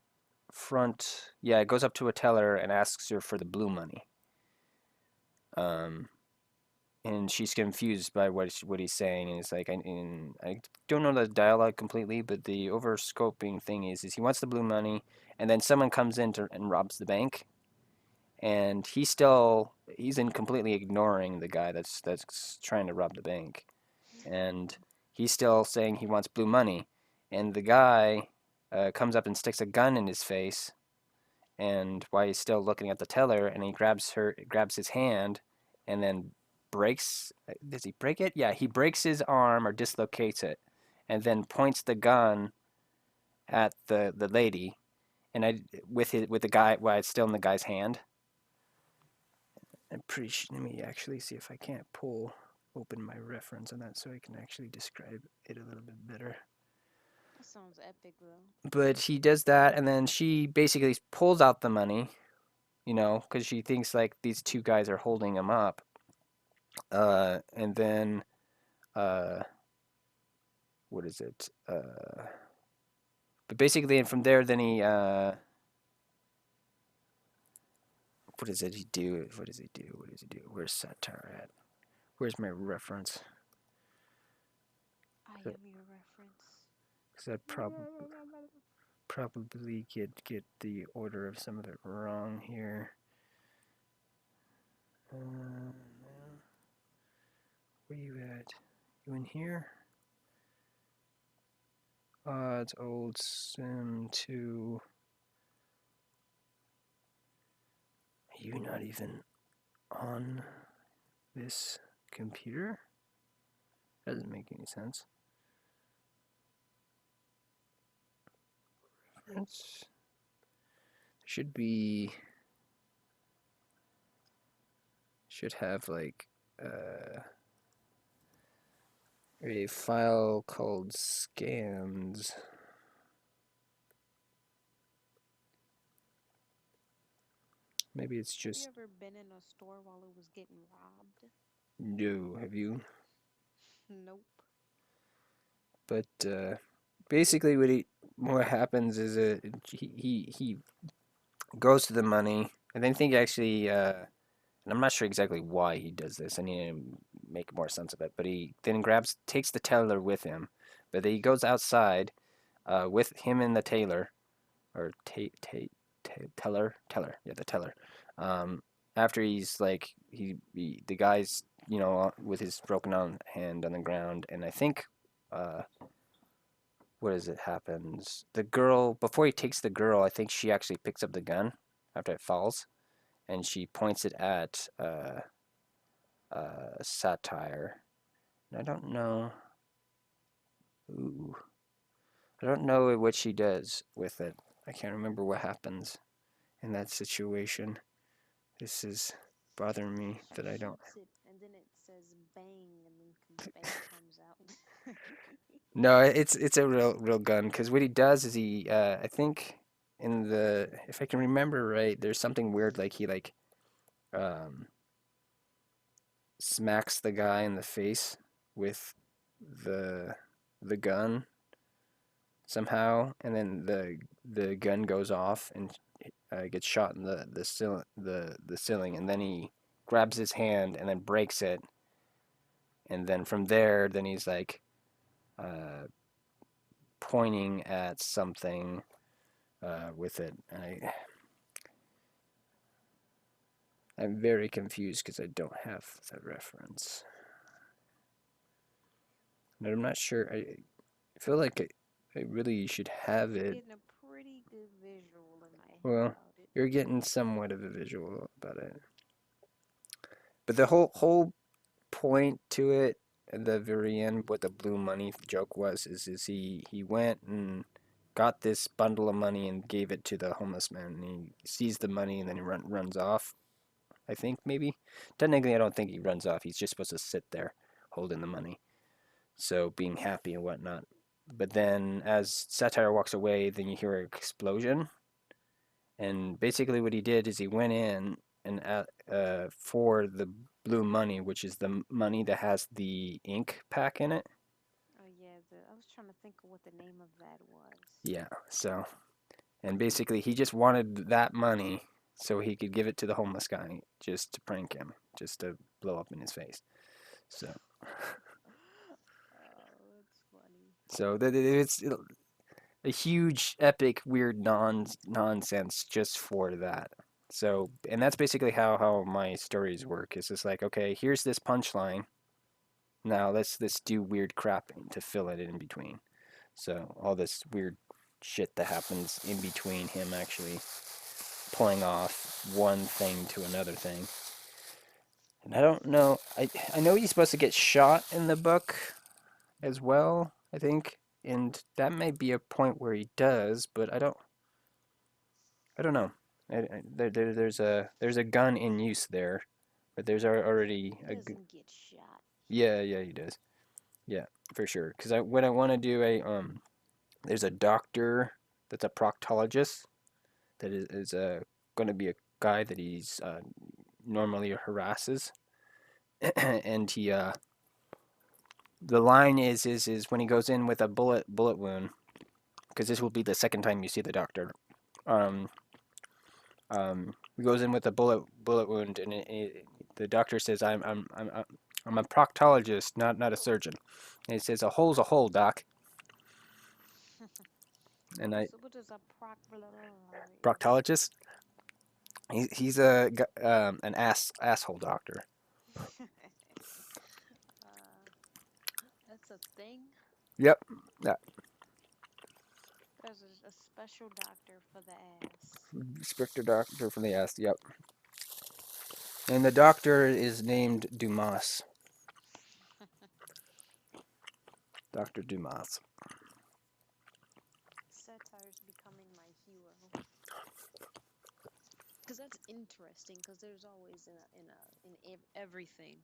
front? Yeah, it goes up to a teller and asks her for the blue money. Um, and she's confused by what he's saying, and it's like I don't know the dialogue completely, but the overscoping thing is he wants the blue money, and then someone comes in and robs the bank, and he's in completely ignoring the guy that's trying to rob the bank, and he's still saying he wants blue money, and the guy comes up and sticks a gun in his face, and while he's still looking at the teller, and he grabs his hand, and then breaks. Does he break it? Yeah, he breaks his arm or dislocates it, and then points the gun at the lady, and with the guy while it's still in the guy's hand. I'm pretty sure. Let me actually see if I can't open my reference on that so I can actually describe it a little bit better. That sounds epic though. But he does that, and then she basically pulls out the money, because she thinks like these two guys are holding him up. And then, uh, what is it? But basically, and from there, then he, what does he do? What does he do? What does he do? Where's satire at? Where's my reference? I am your reference. Because I probably probably get the order of some of it wrong here. Where you at? You in here? It's old Sim 2. Are you not even on this computer? Doesn't make any sense. Reference. Should be. Should have like a file called scans. Maybe it's Have you just ever been in a store while it was getting robbed? no. Have you? Nope. But basically, what happens is he goes to the money, and I think actually, and I'm not sure exactly why he does this. I need to make more sense of it. But he then takes the teller with him, but then he goes outside with him and the tailor, or teller, yeah, the teller. Um, After he's like the guy's with his broken hand on the ground, and I think what is it happens? The girl, before he takes the girl, I think she actually picks up the gun after it falls, and she points it at Satire. And I don't know. Ooh, I don't know what she does with it. I can't remember what happens in that situation. This is bothering me She that I don't. shoots it and then it says bang and then confetti comes out. No, it's a real gun because what he does is he I think in the if I can remember right, there's something weird like he um smacks the guy in the face with the the gun somehow, and then the gun goes off and gets shot in the ceiling, and then he grabs his hand and then breaks it, and then from there, then he's like pointing at something with it. I'm very confused because I don't have that reference. And I'm not sure. I feel like I really should have I'm it. getting a pretty good visual in my head Well, about it. you're getting somewhat of a visual about it. But the whole point to it at the very end, what the blue money joke was, is he went and got this bundle of money and gave it to the homeless man. And he sees the money and then he runs off. I think maybe. Technically, I don't think he runs off. He's just supposed to sit there holding the money, so being happy and whatnot. But then, as Satire walks away, then you hear an explosion, and basically what he did is he went in and for the blue money, which is the money that has the ink pack in it. Oh yeah, I was trying to think of what the name of that was. Yeah. So, and basically he just wanted that money so he could give it to the homeless guy just to prank him, just to blow up in his face. So, Oh, that's funny. so it's a huge, epic, weird nonsense just for that. So, and that's basically how my stories work. It's just like, okay, here's this punchline. Now let's do weird crap to fill it in between. So all this weird shit that happens in between him actually pulling off one thing to another thing. And I don't know. I know he's supposed to get shot in the book as well, I think, and that may be a point where he does, but I don't know. There's a gun in use there, but there's already He a doesn't get shot. yeah, he does. Yeah, for sure. Because what I want to do there's a doctor that's a proctologist that is going to be a guy that he's normally harasses, and he the line is when he goes in with a bullet wound, because this will be the second time you see the doctor. Um, he goes in with a bullet wound, and the doctor says, I'm a proctologist, not a surgeon." And he says, "A hole's a hole, doc." and I So what is a proctologist. He's an asshole doctor. That's a thing. Yep. Yeah. There's a special doctor for the ass. Spectre doctor from the ass. Yep. And the doctor is named Dumas. Dr. Dumas. Satire's becoming my hero. Because that's interesting. Because there's always everything.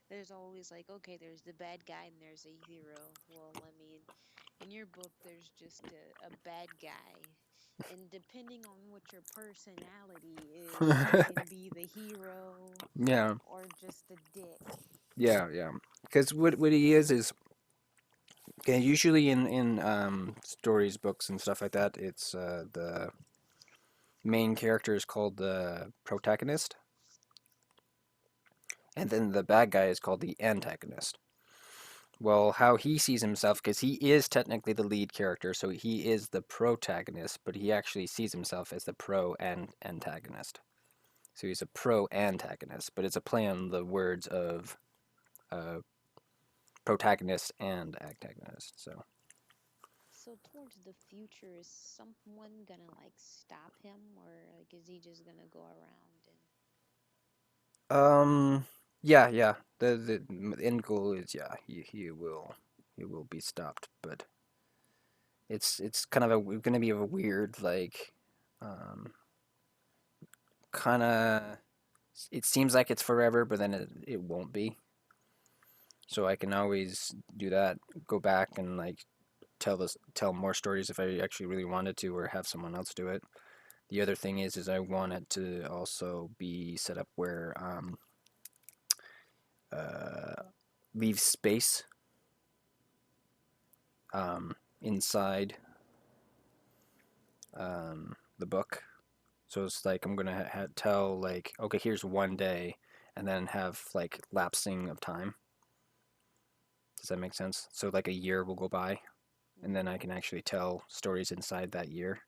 There's always like, okay, there's the bad guy and there's a hero. Well, I mean, in your book, there's just a bad guy. And depending on what your personality is, you can be the hero Yeah. or just a dick. Yeah. Yeah. Because what he is okay, usually in stories, books, and stuff like that, it's the main character is called the protagonist, and then the bad guy is called the antagonist. Well, how he sees himself, because he is technically the lead character, so he is the protagonist, but he actually sees himself as the pro and antagonist. So he's a pro antagonist, but it's a play on the words of uh, protagonist and antagonist. So, So towards the future, is someone gonna like stop him, or like is he just gonna go around and um, yeah, yeah. The end goal is yeah, he will be stopped, but it's kind of going to be a weird like um kind of it seems like it's forever, but then it won't be. So I can always do that, go back and like tell more stories if I actually really wanted to, or have someone else do it. The other thing is I want it to also be set up where uh, leave space inside the book. So it's like I'm gonna tell like, okay, here's one day, and then have like lapsing of time. Does that make sense? So like a year will go by, and then I can actually tell stories inside that year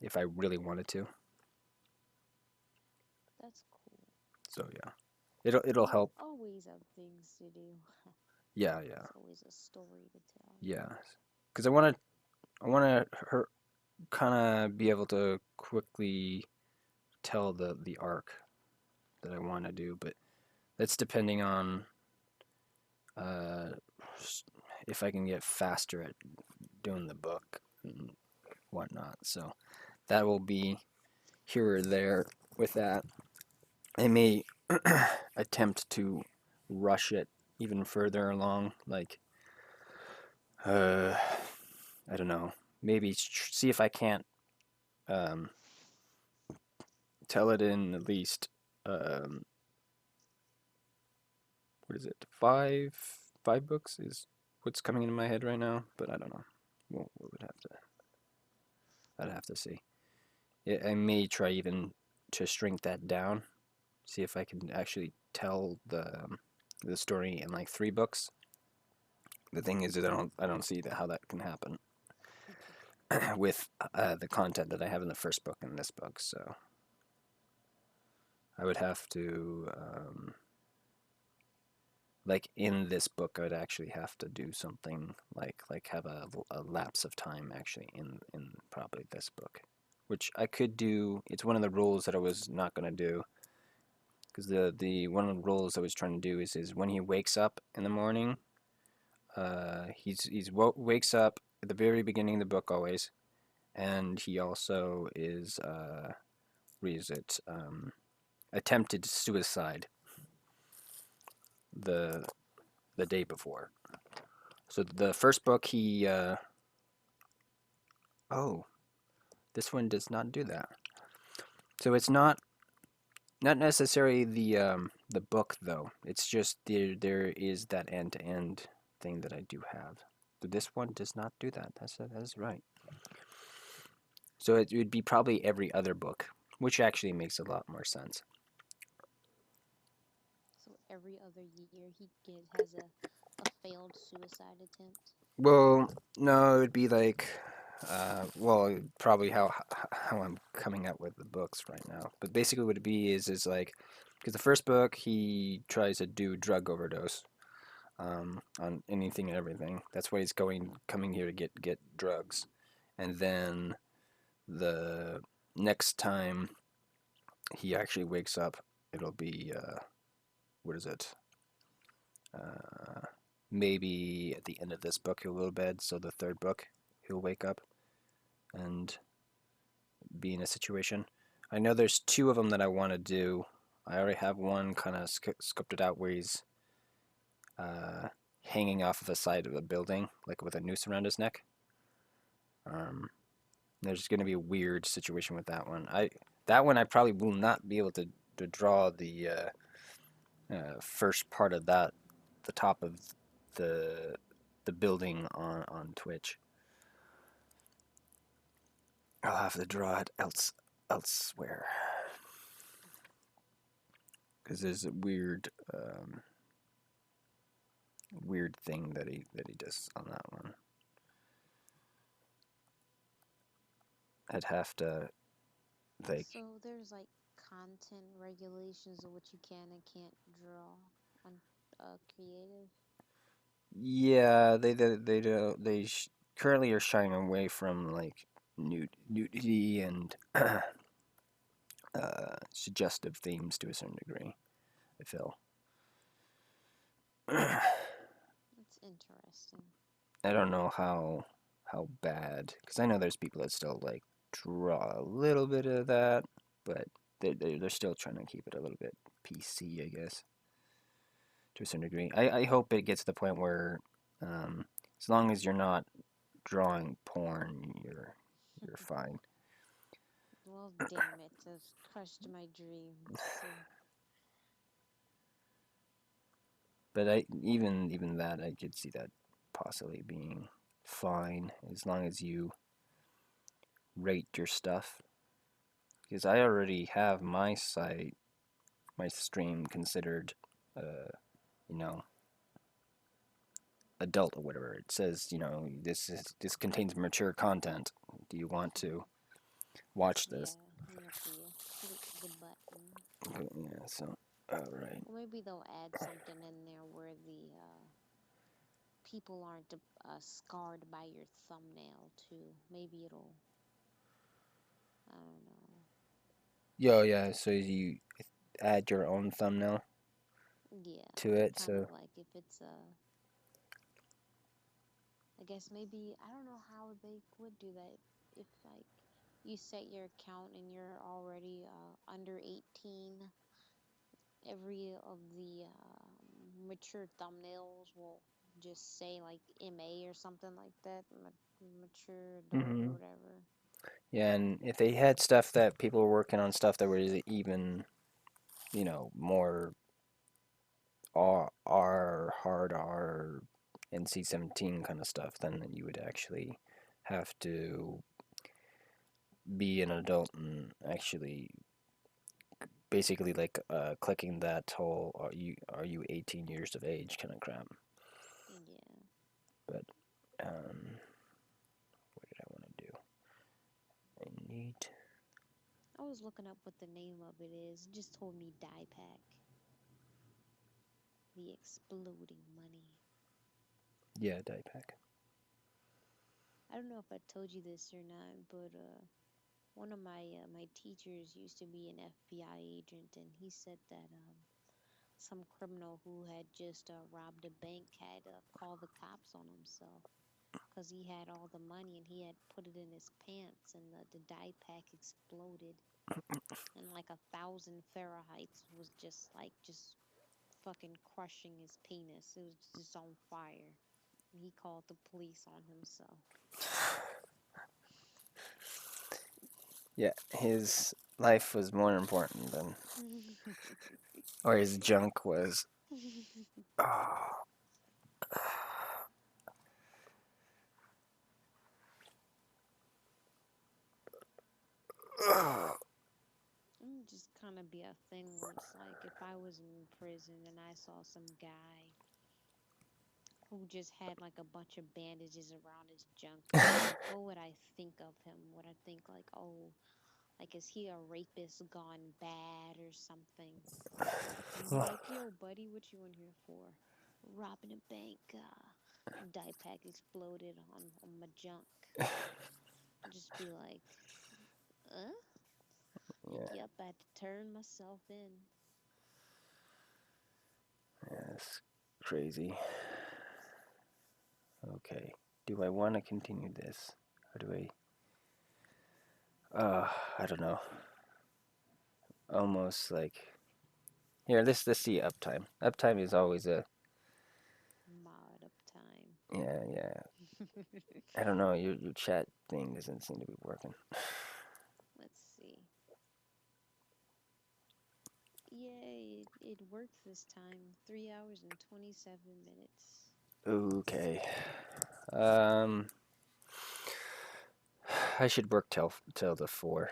if I really wanted to. that's cool. So yeah, it'll help. Always have things to do. Yeah, yeah, It's always a story to tell. yeah. Because I want to her kind of be able to quickly tell the arc that I want to do, but that's depending on uh, if I can get faster at doing the book and whatnot. So that will be here or there with that. I may attempt to rush it even further along, like uh, I don't know, maybe see if I can't um, tell it in at least um, what is it, five books is what's coming into my head right now, but I don't know. We would have to I'd have to see. I may try even to shrink that down, see if I can actually tell the story in like 3 books. The thing is that I don't see how that can happen with the content that I have in the first book and this book. So I would have to like in this book, I would actually have to do something like have a lapse of time actually in probably this book, which I could do. It's one of the rules that I was not gonna do because the one of the rules I was trying to do is when he wakes up in the morning, wakes up at the very beginning of the book always, and he also is what is it attempted suicide the the day before. So the first book he oh, this one does not do that. So it's not necessarily the book though. It's just there is that end to end thing that I do have. But this one does not do that. That's right. So it would be probably every other book, which actually makes a lot more sense. So every other year he has a failed suicide attempt. Well, no, it would be like, well, probably how I'm coming up with the books right now. But basically, what it be is like, because the first book he tries to do drug overdose, on anything and everything. That's why he's coming here to get drugs, and then the next time he actually wakes up, it'll be what is it? Uh, Maybe at the end of this book he'll go to bed. So the third book he'll wake up and be in a situation. I know there's two of them that I want to do. I already have one kind of scripted out where he's uh, hanging off of the side of a building, like with a noose around his neck. Um, there's going to be a weird situation with that one. That one I probably will not be able to draw the first part of that, the top of the the building on Twitch. I'll have to draw it elsewhere because there's a weird thing that he does on that one. I'd have to like So there's like content regulations of what you can and can't draw on creative. yeah currently are shying away from like nudity and suggestive themes to a certain degree. I feel. That's interesting. I don't know how bad, because I know there's people that still like draw a little bit of that, but they're still trying to keep it a little bit PC, I guess, to a certain degree. I hope it gets to the point where, as long as you're not drawing porn, you're fine. Well, damn it, I've crushed my dreams. So, But even that, I could see that possibly being fine as long as you rate your stuff. Because I already have my stream considered, uh, you know, adult or whatever. It says, this contains mature content. Do you want to watch yeah, this? you have to click the button. Yeah. So, all right. Or maybe they'll add something in there where the people aren't scarred by your thumbnail, too. Maybe it'll, I don't know. Yo, yeah. So you add your own thumbnail Yeah, to it. kind of So. like if it's I guess maybe I don't know how they would do that if like you set your account and you're already under 18. Every of the mature thumbnails will just say like MA or something like that, mature adult or Hmm. whatever. Yeah, and if they had stuff that people were working on stuff that was even, more hard R NC-17 kind of stuff, then you would actually have to be an adult and actually basically like clicking that whole are you 18 years of age kind of crap. Yeah, But what did I want to do? I need I was looking up what the name of it is. It just told me die pack, the exploding money. yeah, die pack. I don't know if I told you this or not, but one of my teachers used to be an FBI agent, and he said that some criminal who had just robbed a bank had called the cops on himself because he had all the money and he had put it in his pants, and the dye pack exploded, and like 1,000 Fahrenheit was just fucking crushing his penis. It was just on fire. And he called the police on himself. Yeah, his life was more important than, or his junk was. Oh, oh. It would just kind of be a thing where it's like if I was in prison and I saw some guy who just had like a bunch of bandages around his junk, what would I think of him? Would I think like, oh, like is he a rapist gone bad or something? And be like, yo, buddy, what you in here for? Robbing a bank. Die pack exploded on my junk. Just be like, uh? Like, Yeah, yep, I had to turn myself in. that's crazy. Okay. Do I want to continue this? Or do I don't know. Almost like here. Let's see uptime. Uptime is always a Mod up time. yeah. I don't know. Your chat thing doesn't seem to be working. Let's see. Yay, it worked this time. 3 hours and 27 minutes. Okay. Um, I should work till the 4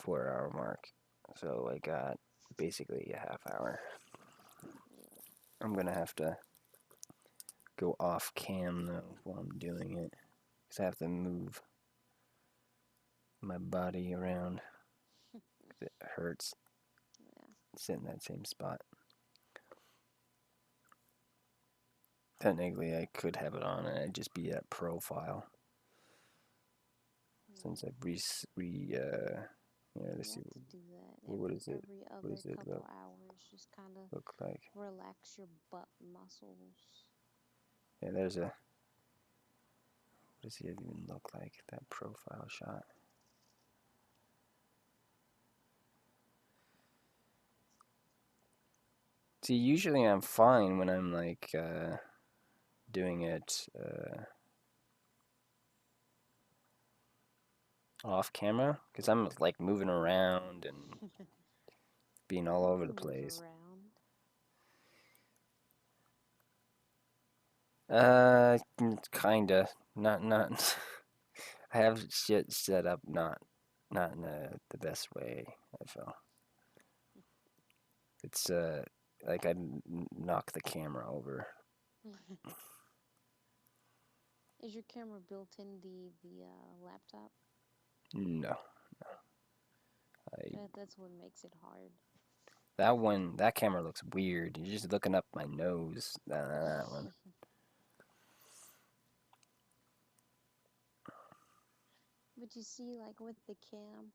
hour mark. So I got basically a half hour. Yeah. I'm gonna have to go off cam though while I'm doing it, because I have to move my body around. 'Cause it hurts Yeah. sit in that same spot. Technically, I could have it on and I'd just be at profile. Since I've let's You see, have to do that what is it? every What other does it couple hours. Just kind of look like? relax your butt muscles. Yeah, there's a. What does it even look like? That profile shot. See, usually I'm fine when I'm like doing it off camera, because I'm like moving around and being all You over the can move place. around. Kinda. Not. I have shit set up not in the best way. I feel it's like I knock the camera over. Is your camera built in the laptop? No, I That's what makes it hard. that camera looks weird. You're just looking up my nose. That one. But you see, like with the cam,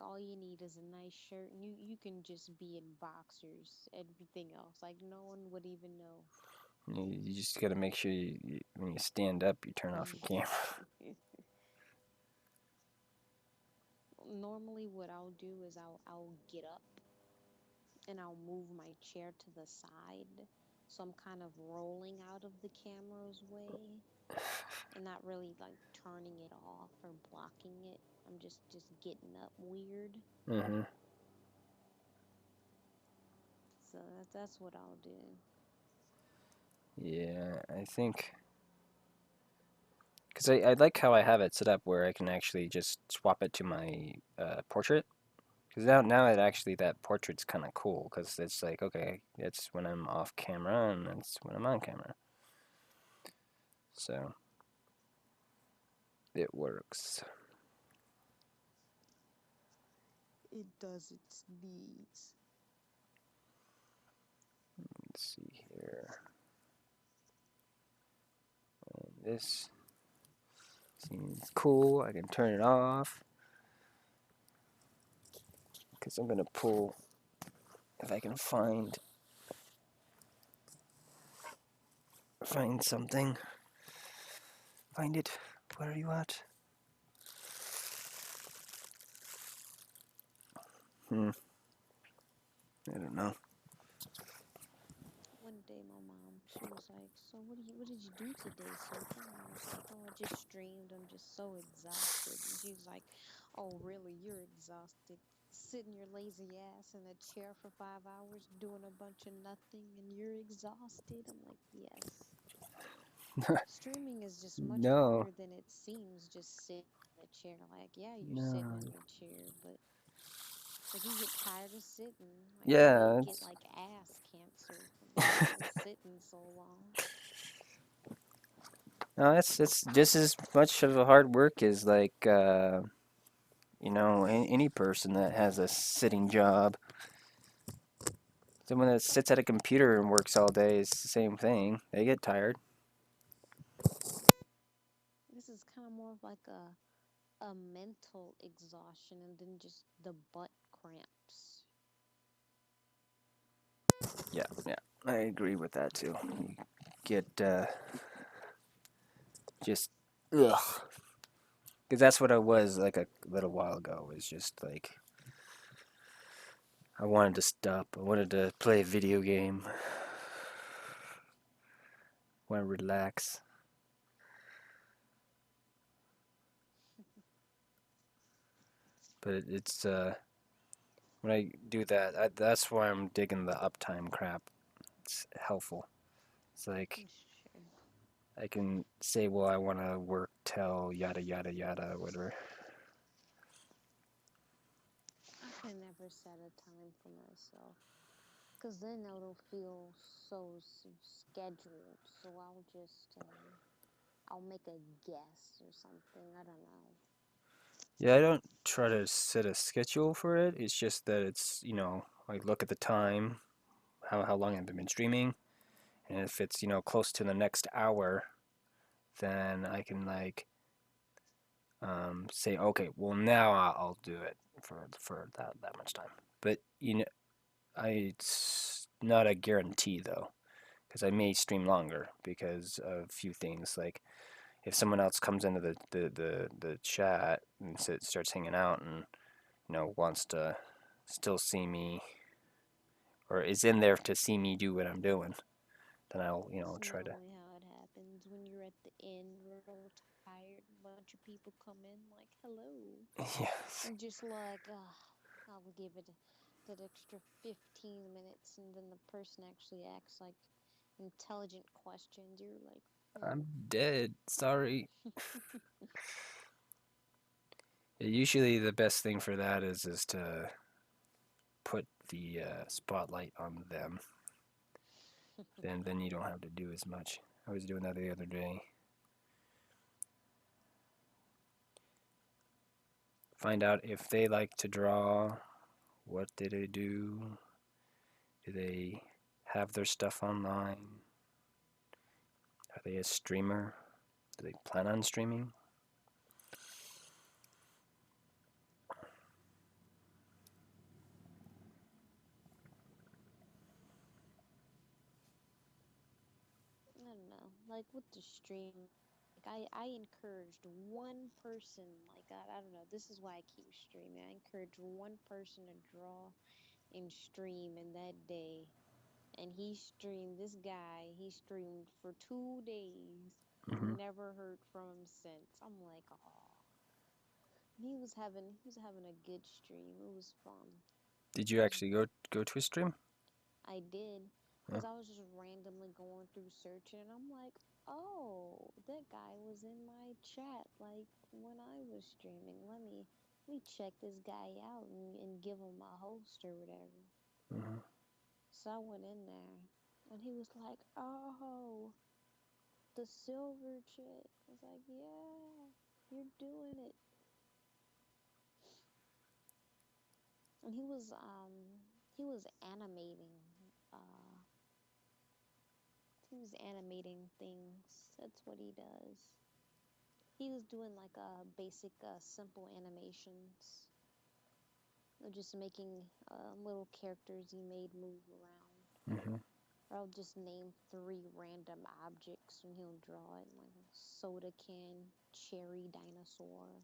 all you need is a nice shirt, and you can just be in boxers. Everything else, like no one would even know. You just gotta make sure when you stand up, you turn off your camera. Normally, what I'll do is I'll get up and I'll move my chair to the side, so I'm kind of rolling out of the camera's way and not really like turning it off or blocking it. I'm just getting up weird. Mm-hmm. So that's what I'll do. Yeah, I think because I like how I have it set up where I can actually just swap it to my portrait. Because now it actually that portrait's kind of cool because it's like okay, it's when I'm off camera and that's when I'm on camera. So it works. It does its needs. Let's see here. And this seems cool. I can turn it off because I'm gonna pull if I can find something. Find it. Where are you at? I don't know. One day my mom, she was like, "So what did you do today so far?" I was like, "Oh, I just streamed. I'm just so exhausted." And she was like, "Oh, really? You're exhausted? Sitting your lazy ass in a chair for 5 hours doing a bunch of nothing and you're exhausted?" I'm like, "Yes. Streaming is just much No, harder than it seems, just sitting in a chair. Like, yeah, you're sitting no. in a chair, but Like you get tired of sitting. Like you may Yeah, get it's like ass cancer from sitting so long. no, it's just as much of a hard work as like any person that has a sitting job. Someone that sits at a computer and works all day is the same thing. They get tired. This is kind of more of like a mental exhaustion and then just the butt cramps. Yeah, yeah, I agree with that too. You get just ugh, because that's what I was like a little while ago. Was just like I wanted to stop. I wanted to play a video game. Want to relax. But it's when I do that, that's why I'm digging the uptime crap. It's helpful. It's like Sure. I can say, well, I want to work till yada yada yada, whatever. I can never set a time for myself because then it'll feel so scheduled. So I'll make a guess or something. I don't know. Yeah, I don't try to set a schedule for it. It's just that it's I look at the time, how long I've been streaming, and if it's close to the next hour, then I can like say, okay, well now I'll do it for that much time. But it's not a guarantee though, because I may stream longer because of a few things. Like if someone else comes into the chat and starts hanging out and wants to still see me or is in there to see me do what I'm doing, then I'll It's try to. normally how it happens when you're at the end, real tired. A bunch of people come in like, "Hello," Yes. and just like, I'll give it that extra 15 minutes, and then the person actually asks like intelligent questions. You're like, I'm dead. Sorry. Usually the best thing for that is to put the spotlight on them. Then you don't have to do as much. I was doing that the other day. Find out if they like to draw. What do they do? Do they have their stuff online? Are they a streamer? Do they plan on streaming? I don't know, like with the stream, like I encouraged one person, like I don't know, this is why I keep streaming. I encouraged one person to draw and stream in that day. And this guy, he streamed for 2 days Mm-hmm. and never heard from him since. I'm like, oh, he was having a good stream. It was fun. Did It you was actually go to a stream? I did Huh? because I was just randomly going through searching and I'm like, oh, that guy was in my chat like when I was streaming. Let me check this guy out and give him a host or whatever. Mm-hmm. So I went in there and he was like, oh, the silver chick. I was like, yeah, you're doing it. And he was animating uh he was animating things. That's what he does. He was doing like basic simple animations. Just making little characters he made move around. Mm-hmm. Or I'll just name three random objects and he'll draw it like a soda can, cherry dinosaur.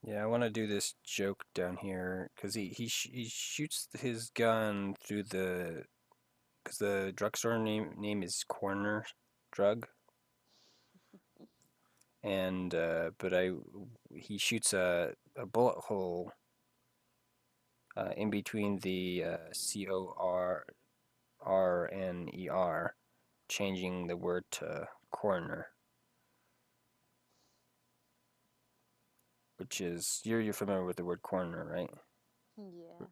Yeah, I want to do this joke down here because he shoots his gun through the because the drugstore name is Corner Drug, and but he shoots a bullet hole in between the CORRNER, changing the word to coroner, which is you're familiar with the word coroner, right? Yeah.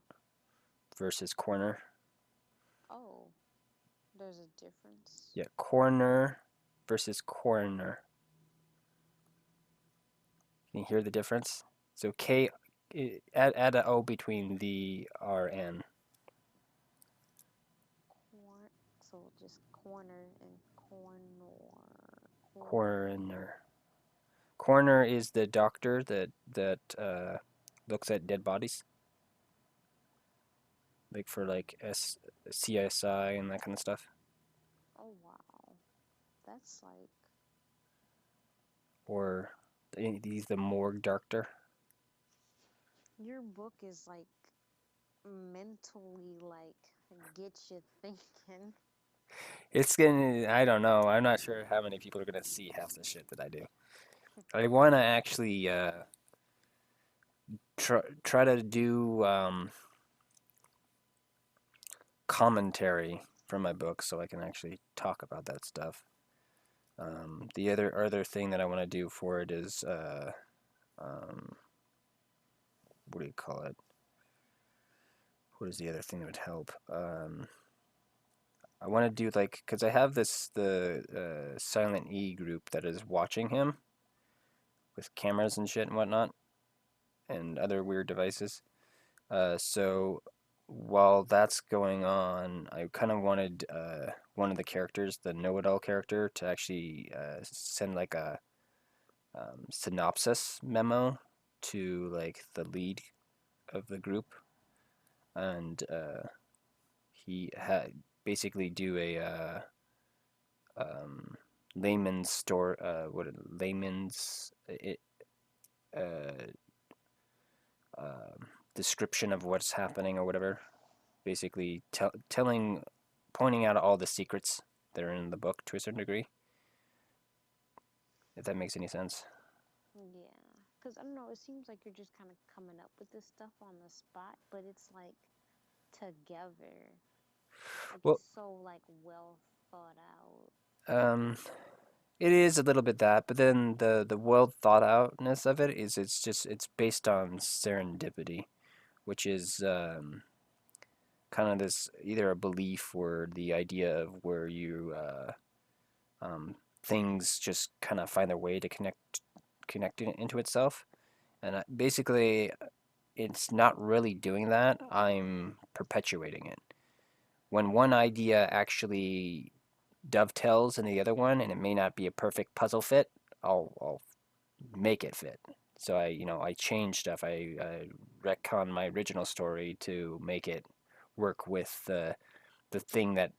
Versus corner. Oh, there's a difference. Yeah, coroner versus coroner. Can you hear the difference? So add a O between the R and. So just corner and Coroner. Coroner is the doctor that looks at dead bodies, like for like CSI and that kind of stuff. Oh wow, that's like Or he's the morgue doctor. your book is like mentally like get you thinking. It's gonna. I don't know. I'm not sure how many people are gonna see half the shit that I do. I want to actually try to do commentary from my book so I can actually talk about that stuff. The other thing that I want to do for it is what do you call it? What is the other thing that would help? I want to do like because I have the Silent E group that is watching him with cameras and shit and whatnot and other weird devices. So while that's going on, I kind of wanted one of the characters, the know-it-all character, to actually send like a synopsis memo to like the lead of the group, and he had basically do a layman's store, what layman's uh, description of what's happening or whatever. Basically, pointing out all the secrets that are in the book to a certain degree. If that makes any sense. Yeah, because I don't know, it seems like you're just kind of coming up with this stuff on the spot, but it's like together. Like Well, it's so like well thought out. um, it is a little bit that, but then the well thought outness of it is it's based on serendipity, which is kind of this either a belief or the idea of where you things just kind of find their way to connect into itself, and basically it's not really doing that. I'm perpetuating it. When one idea actually dovetails in the other one, and it may not be a perfect puzzle fit, I'll make it fit. So I change stuff. I retcon my original story to make it work with the thing that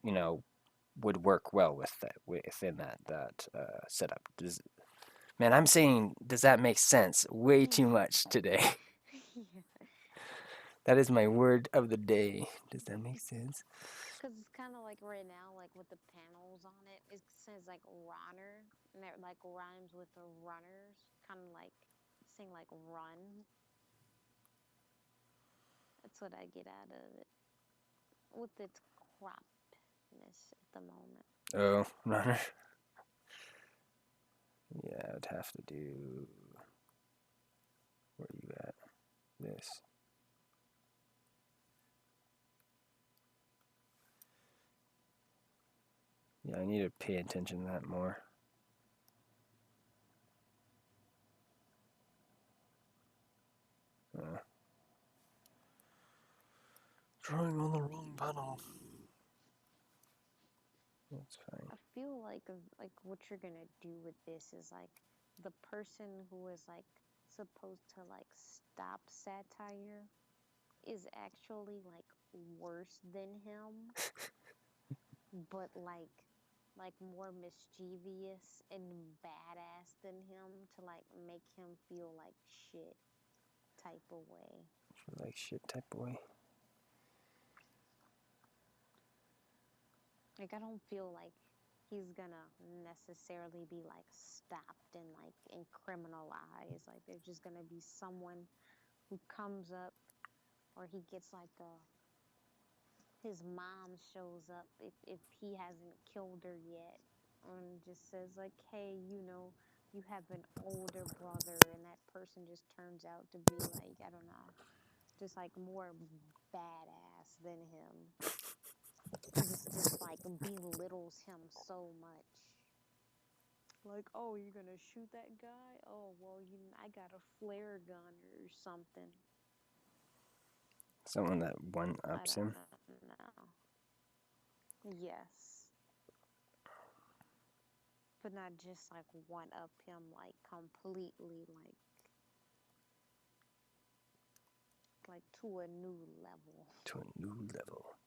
would work well with that within that setup. Man, I'm saying, does that make sense? Way too much today. Yeah, That is my word of the day. Does that make sense? because it's kind of like right now, like with the panels on it, it says like runner, and it like rhymes with the runners, kind of like saying like run. That's what I get out of it with its cropness at the moment. Oh, runner. Yeah, I'd have to do. Where are you at? This. Yeah, I need to pay attention to that more. Uh, Drawing on the wrong panel. That's fine. I feel like what you're gonna do with this is like the person who is like supposed to like stop satire is actually like worse than him, but like more mischievous and badass than him to like make him feel like shit type of way. Like shit type boy. Like I don't feel like he's gonna necessarily be like stopped and like in criminalized. Like there's just gonna be someone who comes up, or he gets like a his mom shows up if he hasn't killed her yet, and just says like, hey, you have an older brother, and that person just turns out to be like, I don't know, just like more badass than him. Just like belittles him so much. Like, oh, you're gonna shoot that guy? Oh, well, I got a flare gun or something. Someone that one I ups don't him. know. Yes. But not just like one up him, like completely, like to a new level. To a new level.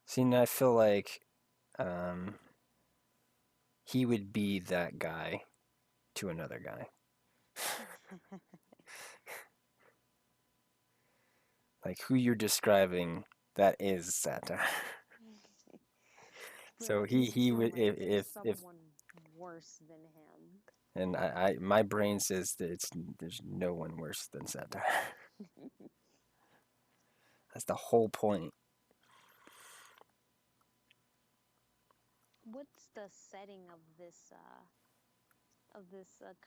See, now I feel like he would be that guy to another guy. Like who you're describing, that is satire. But So I just he feel would like there's if someone worse than him. and my brain says that there's no one worse than satire. That's the whole point. What's the setting of this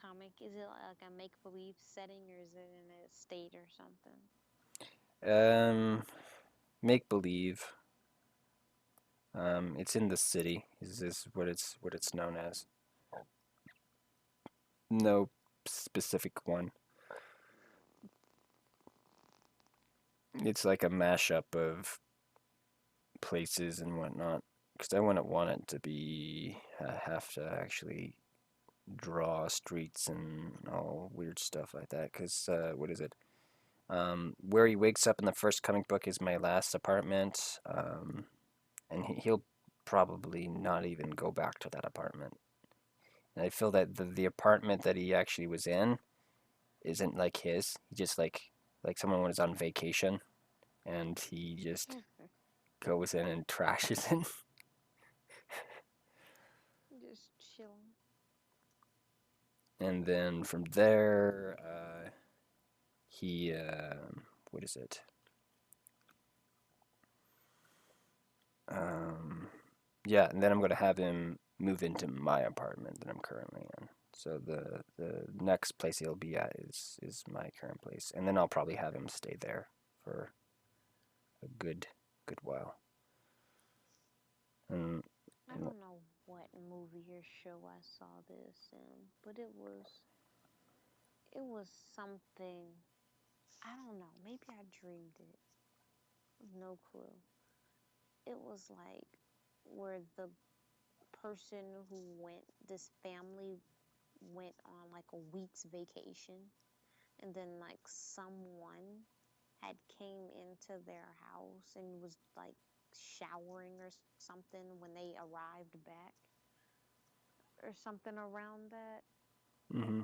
comic? Is it like a make believe setting, or is it in a state or something? Make believe. It's in the city. Is what it's known as. No specific one. It's like a mashup of places and whatnot. Because I wouldn't want it to be have to actually draw streets and all weird stuff like that. Because what is it? Where he wakes up in the first comic book is my last apartment, and he'll probably not even go back to that apartment. And I feel that the apartment that he actually was in isn't like his. He just like someone was on vacation, and he just goes in and trashes it. Just chilling. And then from there, he what is it? Yeah, and then I'm gonna have him move into my apartment that I'm currently in. So the next place he'll be at is my current place, and then I'll probably have him stay there for a good while. And I don't know what movie or show I saw this in, but it was something. I don't know. Maybe I dreamed it. No clue. It was like where the person who went, this family went on like a week's vacation, and then like someone had came into their house and was like showering or something when they arrived back or something around that, mm-hmm.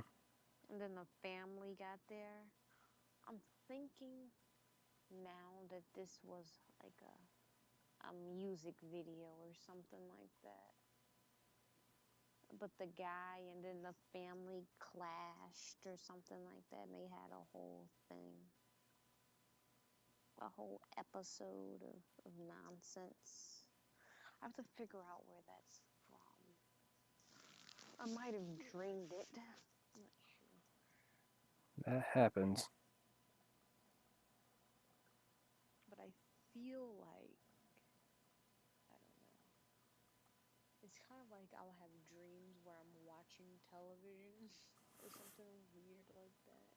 and then the family got there. I'm thinking now that this was like a music video or something like that. But the guy and then the family clashed or something like that, and they had a whole thing, a whole episode of nonsense. I have to figure out where that's from. I might have dreamed it. I'm not sure. That happens. But I feel like, I don't know. It's kind of like I'll have dreams where I'm watching television or something weird like that.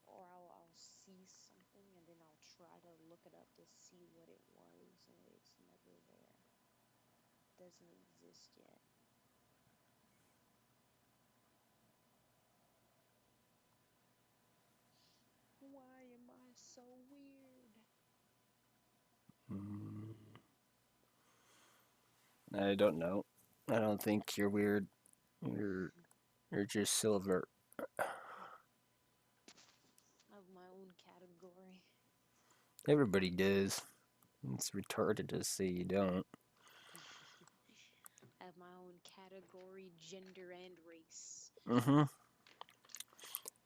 Or I'll see something and then I'll try to look it up to see what it was, and it's never there. It doesn't exist yet. Why am I so weird? Mm, I don't know. I don't think you're weird. You're you're just silver. Of my own category. Everybody does. It's retarded to say you don't. Of my own category, gender, and race. Mm-hmm.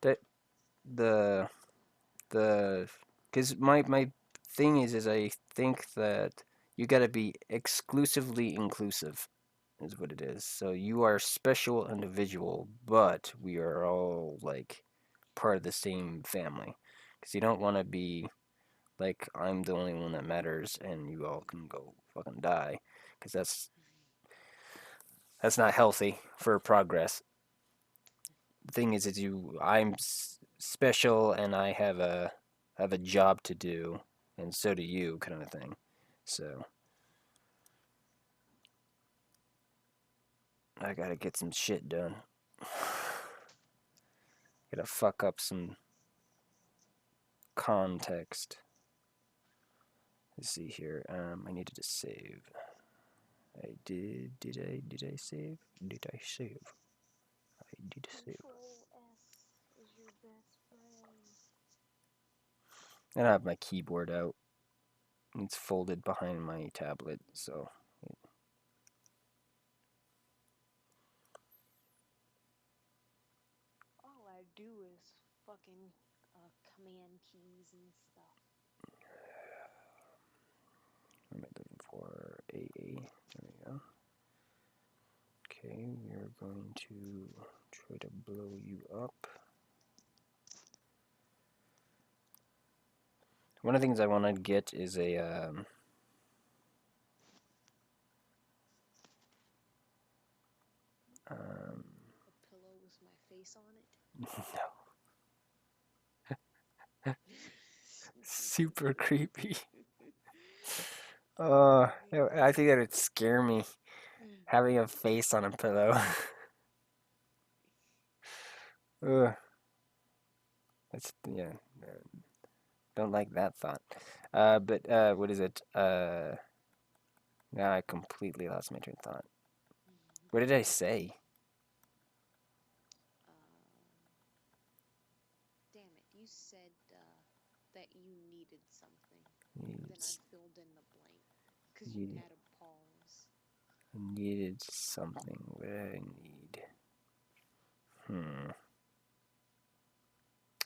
That the because my thing is I think that You got to be exclusively inclusive, is what it is. So you are a special individual, but we are all like part of the same family. Because you don't want to be like I'm the only one that matters and you all can go fucking die. Because that's not healthy for progress. The thing is I'm special and I have a job to do, and so do you, kind of thing. So I gotta get some shit done. Gotta fuck up some context. Let's see here. I needed to save. I did. Did I save? Did I save? I did save. Control S is your best friend. And I have my keyboard out. It's folded behind my tablet, so. All I do is fucking command keys and stuff. What am I looking for? AA. There we go. Okay, we are going to try to blow you up. One of the things I want to get is a A pillow with my face on it. no, super creepy. I think that would scare me, having a face on a pillow. Ugh. That's yeah. Don't like that thought. But what is it? Now I completely lost my train of thought. What did I say? Damn it, you said that you needed something. Then I filled in the blank because you had a pause. I needed something. What did I need?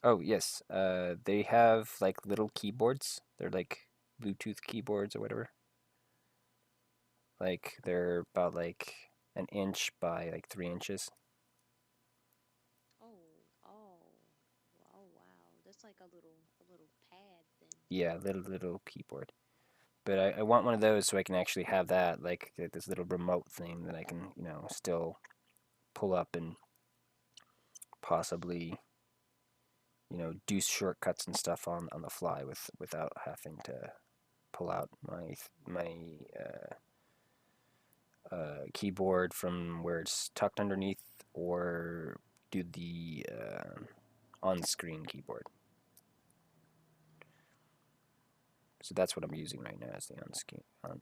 Oh yes. They have like little keyboards. They're like Bluetooth keyboards or whatever. Like they're about like an inch by like 3 inches. Oh, oh wow, that's like a little pad then. Yeah, little keyboard. But I want one of those so I can actually have that like this little remote thing that I can still pull up and possibly do shortcuts and stuff on the fly without having to pull out my keyboard from where it's tucked underneath or do the on-screen keyboard. So that's what I'm using right now is the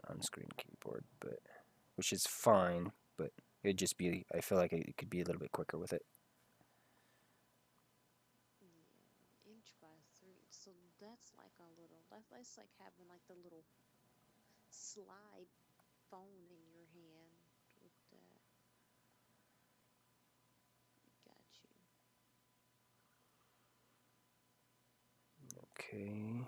on-screen keyboard, but which is fine, but it'd just be I feel like it could be a little bit quicker with it. Yeah, inch by 3. So that's like a little. That's like having like the little slide phone in your hand with that. Got you. Okay.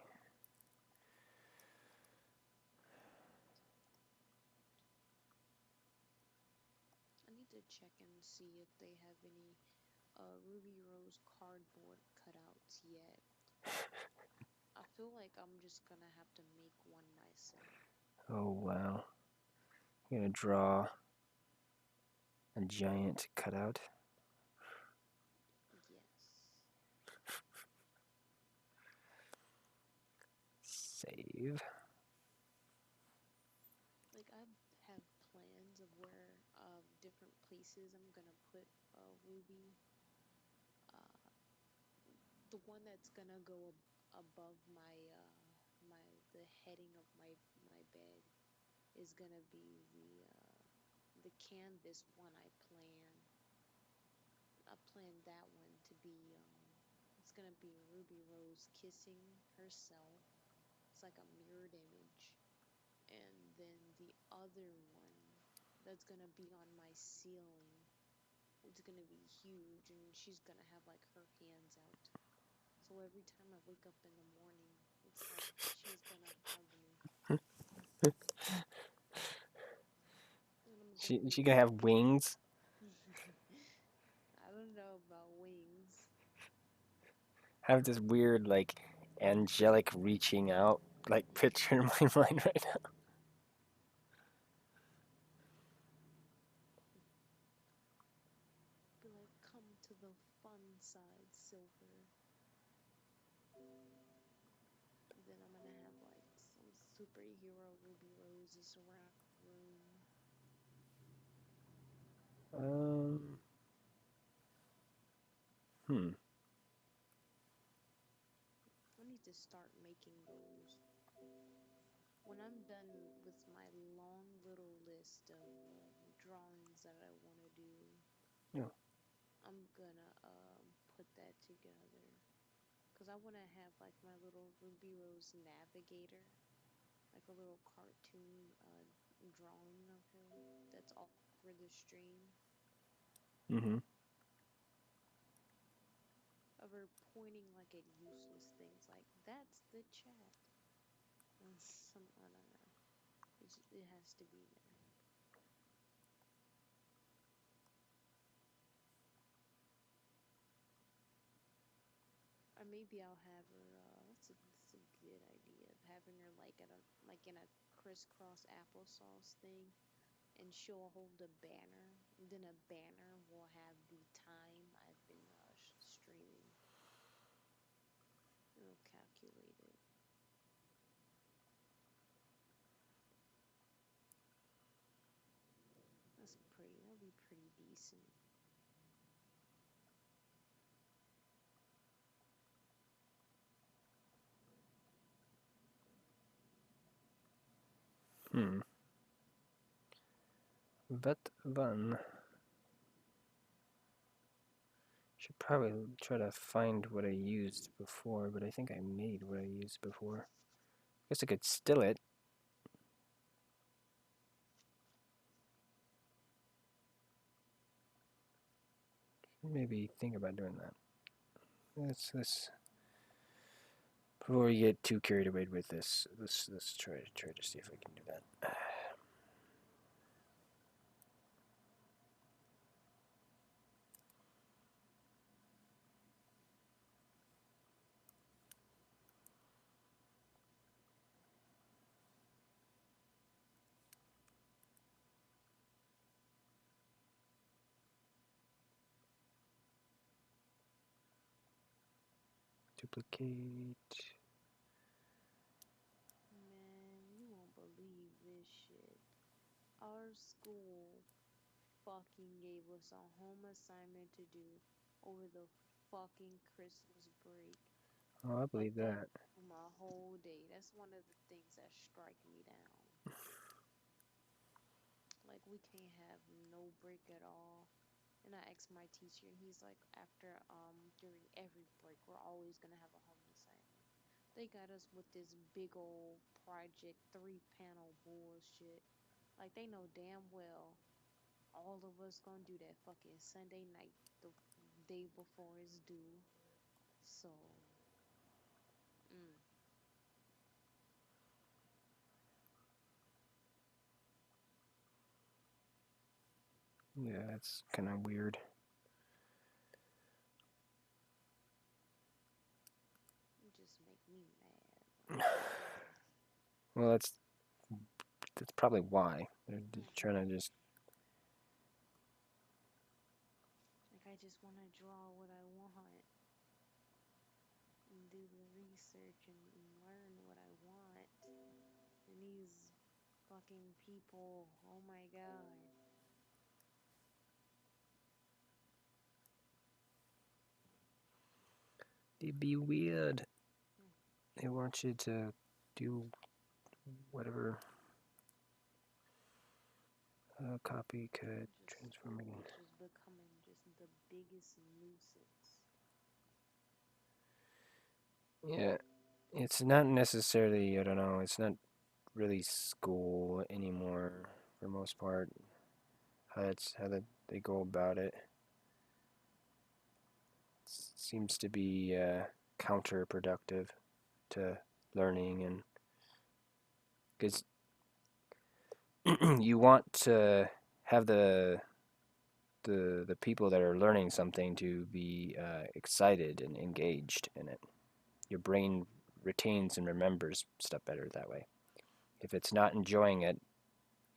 I need to check and see if they have any Ruby Rose cardboard cutouts yet. I feel like I'm just gonna have to make one myself. Oh wow. I'm gonna draw a giant cutout. Yes. Save. Like I have plans of where different places I'm gonna put Ruby. Uh, the one that's gonna go above my the heading of my bed is gonna be the canvas one I planned that one to be it's gonna be Ruby Rose kissing herself. It's like a mirrored image. And then the other one that's gonna be on my ceiling, it's gonna be huge and she's gonna have like her hands out. So every time I wake up in the morning, it's like she's gonna hug me. She gonna have wings. I don't know about wings. Have this weird like angelic reaching out like picture in my mind right now. Be like, come to the fun side, Silver. Then I'm gonna have like some superhero ruby roses around the room. Um. Hmm. I need to start making those. When I'm done with my long little list of drawings that I want to do, Yeah. I'm gonna put that together. Because I want to have like my little Ruby Rose navigator, like a little cartoon drawing of her that's all over the stream, Mm-hmm. of her pointing like at useless things, like that's the chat. And some, I don't know. It has to be there. Or maybe I'll have her. That's a good idea of having her like at a like in a crisscross applesauce thing, and she'll hold a banner. And then a banner will have the time I've been streaming. It'll calculate it. That's pretty. That'll be pretty decent. Hmm. But one should probably try to find what I used before, but I think I made what I used before. Guess I could still it. Maybe think about doing that. Let's before we get too carried away with this. Let's try to see if I can do that. Duplicate. Man, you won't believe this shit. Our school fucking gave us a home assignment to do over the fucking Christmas break. Oh, I Like believe that that. took my whole day. That's one of the things that strike me down. Like we can't have no break at all. And I asked my teacher, and he's like, after during every break, we're always gonna have a home assignment. They got us with this big old project 3 panel bullshit. Like they know damn well all of us gonna do that fucking Sunday night the day before it's due. So, mm, Yeah, that's kind of weird. it just make me mad. Like, Well, that's probably why they're trying to just. like I just want to draw what I want and do the research and learn what I want. And these fucking people, oh my god. It'd be weird. Mm. They want you to do whatever. Copy, cut, Just transforming. it's just becoming just the biggest nuisance. Yeah, it's not necessarily. I don't know. It's not really school anymore for most part. How they go about it seems to be counterproductive to learning, and because you want to have the people that are learning something to be excited and engaged in it. Your brain retains and remembers stuff better that way. If it's not enjoying it,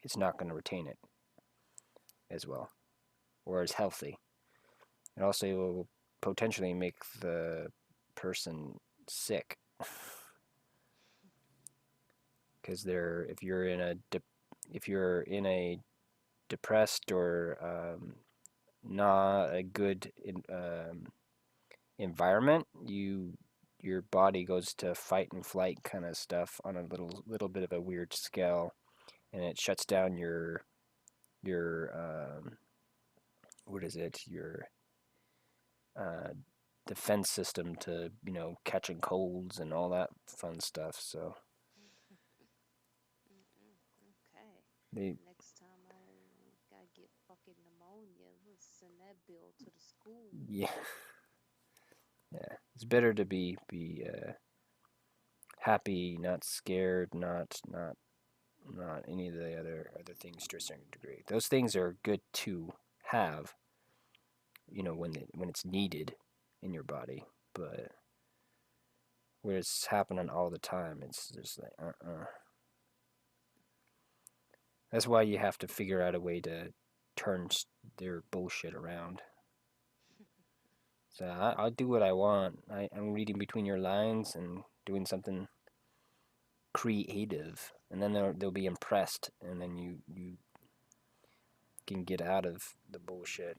it's not going to retain it as well or as healthy. It also will potentially make the person sick because if you're in a depressed or not a good environment, your body goes to fight and flight kind of stuff on a little bit of a weird scale, and it shuts down your what is it your uh, defense system to catching colds and all that fun stuff. So Okay. they Next time I get fucking pneumonia, let's send that bill to the school. yeah yeah it's better to be happy, not scared, not any of the other things to a certain degree. Those things are good to have, when it's needed in your body, but where it's happening all the time, it's just like That's why you have to figure out a way to turn their bullshit around. So I'll do what I want. I'm reading between your lines and doing something creative, and then they'll be impressed, and then you can get out of the bullshit.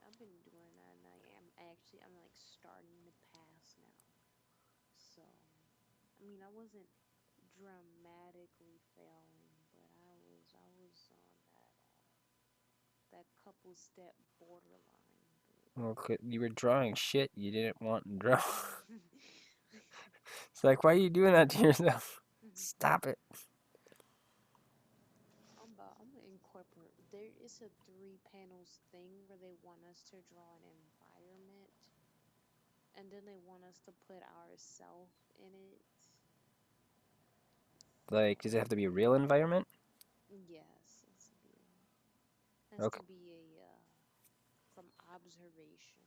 I've been doing that, and I'm like starting to pass now. So, I mean, I wasn't dramatically failing, but I was on that couple step borderline. Well, you were drawing shit you didn't want to draw. But It's like, why are you doing that to yourself? Stop it. I'm gonna incorporate. There is a 3 panels thing where they want us to draw an environment, and then they want us to put ourselves in it. Like, does it have to be a real environment? Yes, has to Okay, be a from observation.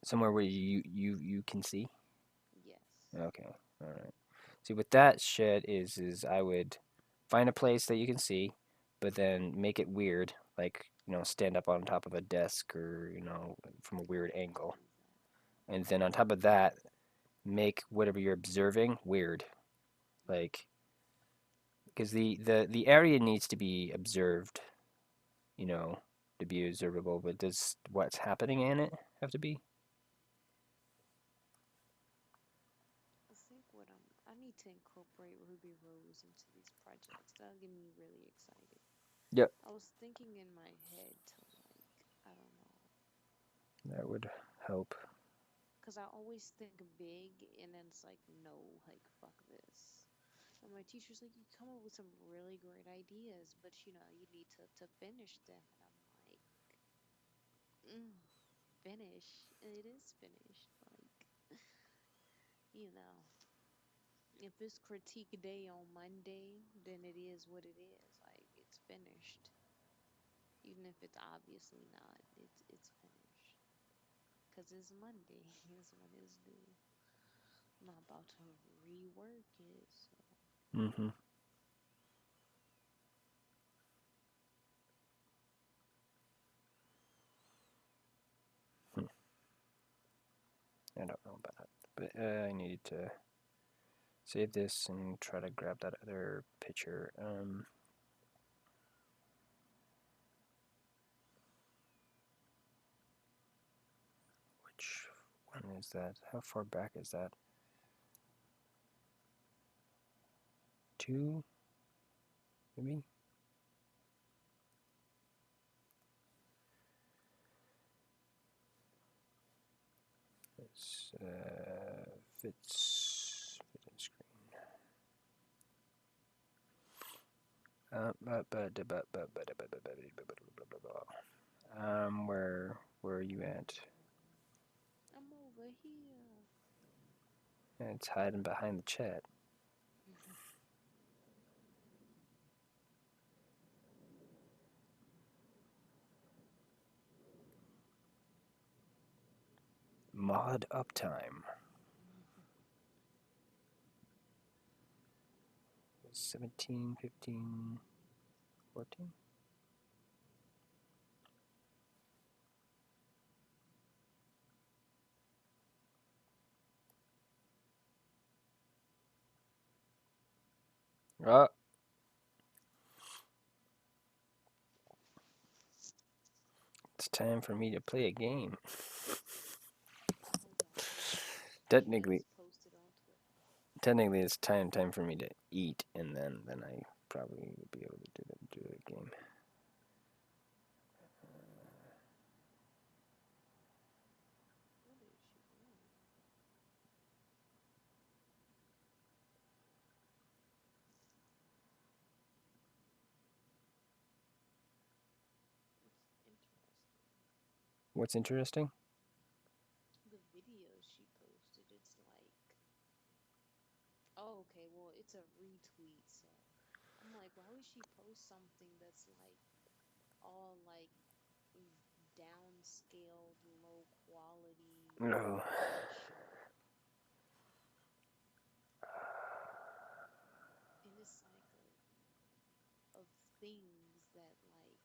somewhere where you can see. Yes. Okay, all right. See, with that shit is I would find a place that you can see, but then make it weird, like stand up on top of a desk or from a weird angle, and then on top of that, make whatever you're observing weird, like because the area needs to be observed, you know, to be observable, but does what's happening in it have to be? I think I need to incorporate Ruby Rose into these projects. That'll get me really excited. Yep, I was thinking in my head to like, I don't know, that would help. because I always think big and then it's like, no, like, fuck this. And my teacher's like, you come up with some really great ideas, but you need to finish them. And I'm like, finish. It is finished. Like, you know, if it's critique day on Monday, then it is what it is. Like, it's finished. Even if it's obviously not, it's finished. Because it's Monday, is when it's due. I'm not about to rework it. So. Mm-hmm. I don't know about that, but I needed to save this and try to grab that other picture. Which one is that? How far back is that? 2, maybe? It's fit in screen. Where are you at? I'm over here. It's hiding behind the chat. Mod uptime. 17, 15, 14? Oh, it's time for me to play a game. Hold on. Technically, Videos posted on Twitter. technically, it's time for me to eat, and then I probably would be able to do a game. What is she doing? It's interesting. What's interesting? The videos she posted, it's like, oh, okay, well, it's a retweet, so I'm like, why would she post something that's like all like downscaled, low quality, No. not sharp? And it's like of things that like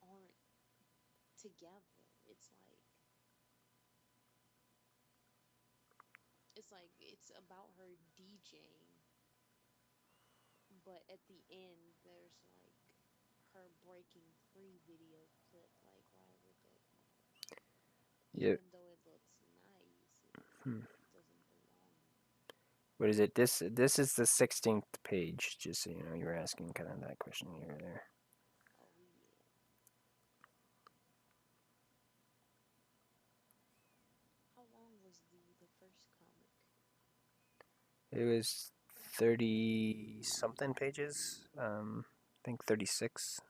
aren't together. It's about her DJing, but at the end there's like her breaking free video clip. Like, why would that be? Yeah. Even though it looks nice, it Hmm. doesn't belong. What is it? This is the 16th page. Just so you know, you were asking kind of that question here or there. Oh yeah. How long was the first comic? It was 30 something pages. I think 36.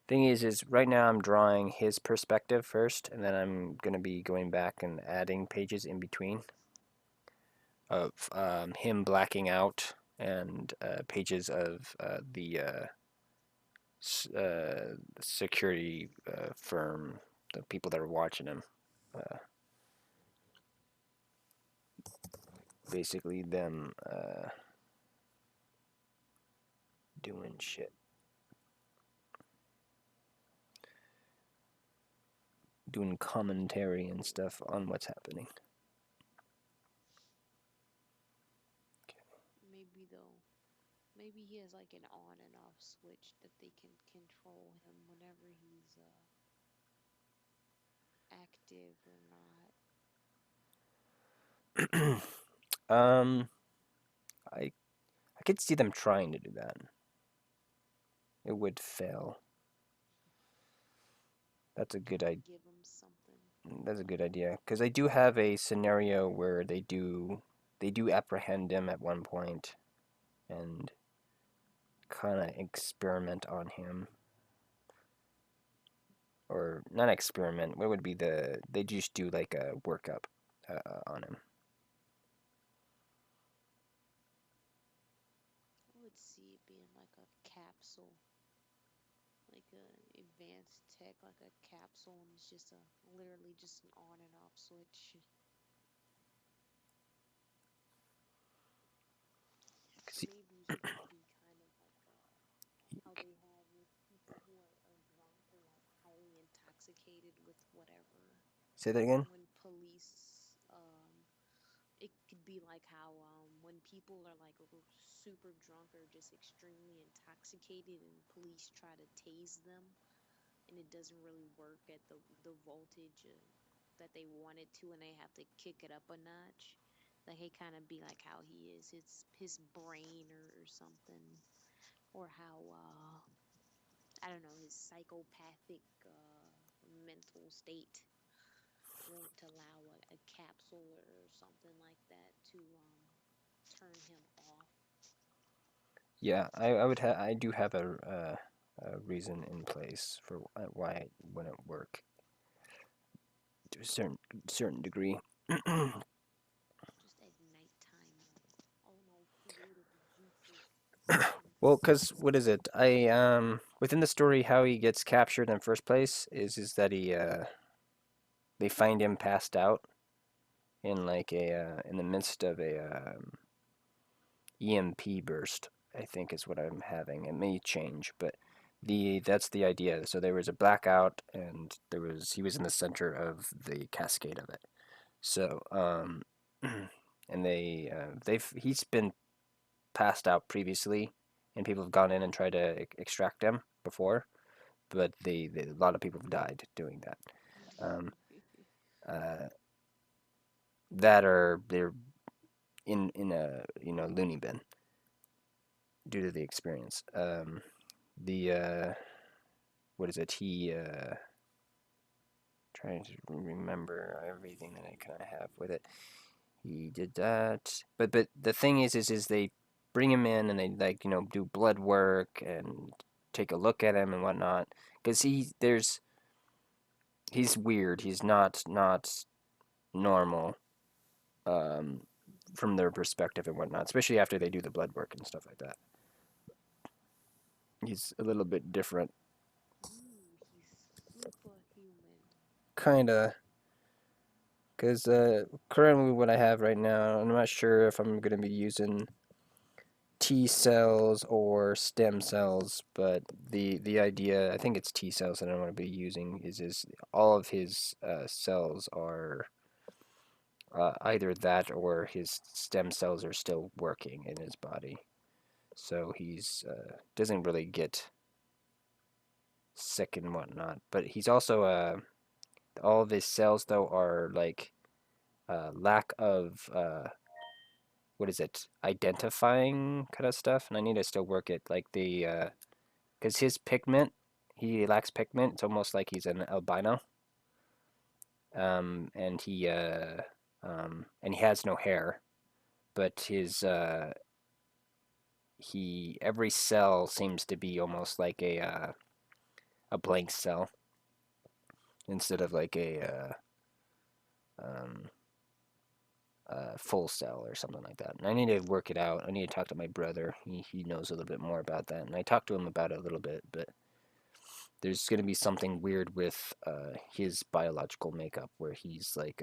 Thing is right now I'm drawing his perspective first, and then I'm gonna be going back and adding pages in between of him blacking out and pages of the security firm, the people that are watching him. Uh, Basically, them doing shit, doing commentary and stuff on what's happening. Maybe he has like an on and off switch that they can control him whenever he's active or not. um, I could see them trying to do that. It would fail. That's a good idea. Give him something. That's a good idea because I do have a scenario where they do apprehend him at one point and kind of experiment on him, or not experiment. What would be they just do like a workup on him. I would see it being like a capsule, like a advanced tech, like a capsule, and it's just a literally just an on and off switch. Maybe he could be kind of like how they have with people who are drunk or like highly intoxicated with whatever. Say that again. When police, it could be like how when people are like super drunk or just extremely intoxicated and police try to tase them and it doesn't really work at the voltage that they want it to and they have to kick it up a notch. Like he kind of be like how he is. It's his brain or something, or how I don't know, his psychopathic mental state won't allow a capsule or something like that to turn him off. Yeah, I do have a reason in place for why it wouldn't work to a certain degree. Just at nighttime, all my creative juices can Well, cause what flow. is it? within the story, how he gets captured in the first place is that they find him passed out in like a in the midst of a EMP burst. I think is what I'm having. It may change, but that's the idea. So there was a blackout, and he was in the center of the cascade of it. So and he's been passed out previously, and people have gone in and tried to extract him before, but a lot of people have died doing that. Um, uh, that are they're in a loony bin due to the experience. The what is it? Trying to remember everything that I kind of have with it. He did that, but the thing is they bring him in and they like do blood work and take a look at him and whatnot because he's weird. He's not normal um, from their perspective and whatnot, especially after they do the blood work and stuff like that. He's a little bit different, Ooh, he's superhuman. kind of. Because currently, what I have right now, I'm not sure if I'm going to be using T cells or stem cells, but the idea, I think it's T cells that I want to be using, is all of his cells are either that or his stem cells are still working in his body. So he's doesn't really get sick and whatnot. But he's also all of his cells though are like lack of what is it, identifying kind of stuff, and I need to still work it like the because his pigment, he lacks pigment. It's almost like he's an albino. And he has no hair, but his he every cell seems to be almost like a blank cell instead of like um, a full cell or something like that. And I need to work it out. I need to talk to my brother. He knows a little bit more about that, and I talked to him about it a little bit. But there's going to be something weird with his biological makeup where he's like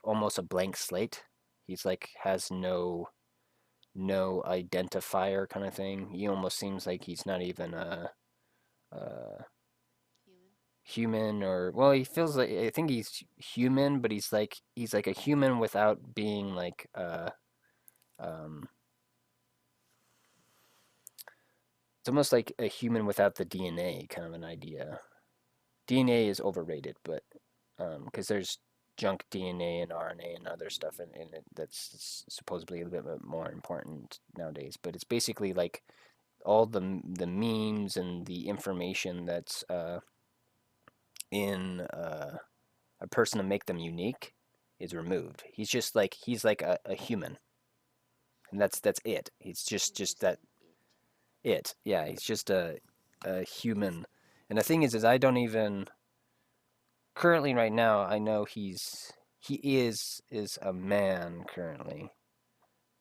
almost a blank slate. He's like has no identifier kind of thing. He almost seems like he's not even a Human. human, or well, he feels like, I think he's human, but he's like a human without being like um it's almost like a human without the DNA kind of an idea. DNA is overrated, but because there's junk DNA and RNA and other stuff in it that's supposedly a little bit more important nowadays. But it's basically like all the memes and the information that's in a person to make them unique is removed. He's like a human, and that's it. He's He's just just that an it. it. Yeah, he's just a human. And the thing is I don't even currently right now I know he is a man currently.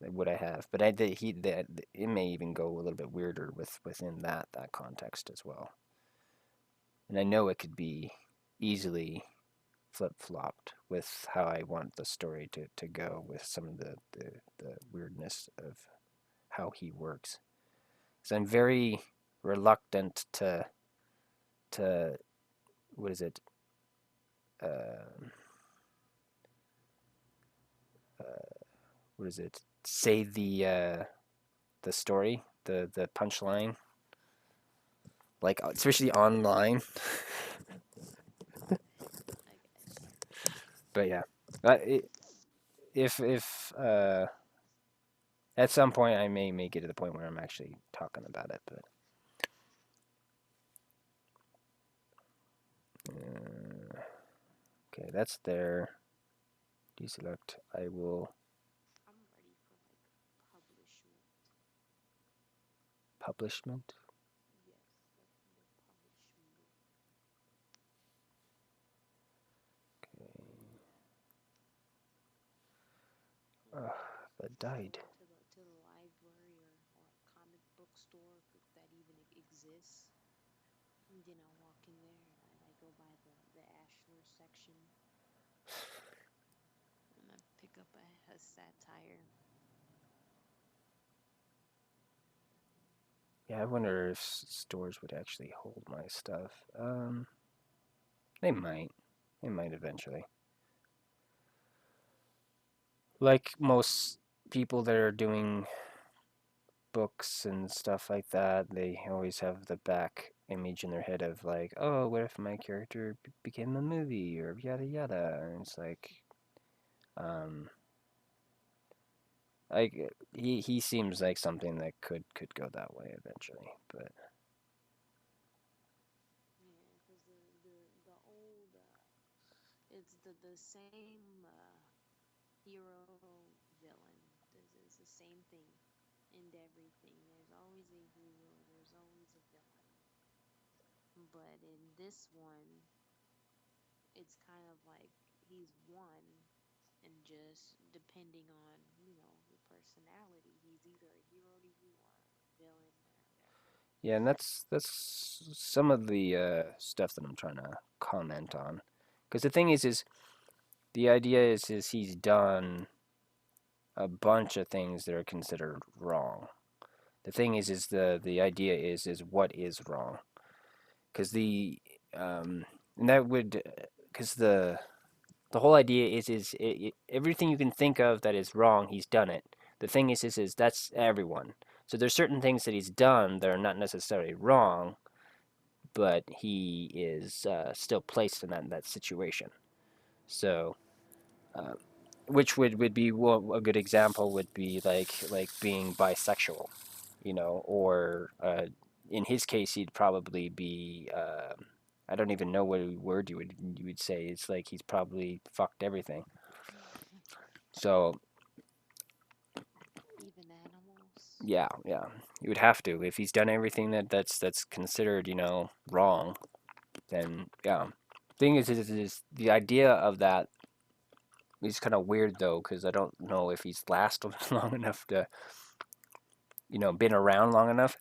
What I have, but it may even go a little bit weirder within that context as well. And I know it could be easily flip flopped with how I want the story to go with some of the weirdness of how he works. Because I'm very reluctant to what is it? Uh, what is it? Say the story, the punchline, like especially online. I got you. But yeah, if at some point I may get to the point where I'm actually talking about it, but okay, that's there. Deselect. I will I'm ready for like publishment. publishment. Yes, like the publishment. That died. To the library or comic book store if that even a satire. Yeah, I wonder if stores would actually hold my stuff. They might. They might eventually. Like most people that are doing books and stuff like that, they always have the back image in their head of like, oh, what if my character became a movie or yada yada, and it's um, like he seems like something that could go that way eventually, but Yeah, because the old it's the same hero villain. It's the same thing in everything. There's always a hero. There's always a villain. But in this one, it's kind of like he's one, and just depending on your personality, he's either a hero to you or a villain or whatever. yeah, and that's some of the stuff that I'm trying to comment on, because the thing is the idea is he's done a bunch of things that are considered wrong. The thing is the idea is what is wrong, because and that would because the whole idea is everything you can think of that is wrong, he's done it. The thing is that's everyone. So there's certain things that he's done that are not necessarily wrong, but he is still placed in that situation. So, uh, which would be a good example would be like being bisexual, or in his case he'd probably be I don't even know what word you would say. It's like he's probably fucked everything. So Even animals. yeah, you would have to if he's done everything that's considered wrong. Then yeah, thing is the idea of that is kind of weird though, because I don't know if he's lasted long enough to been around long enough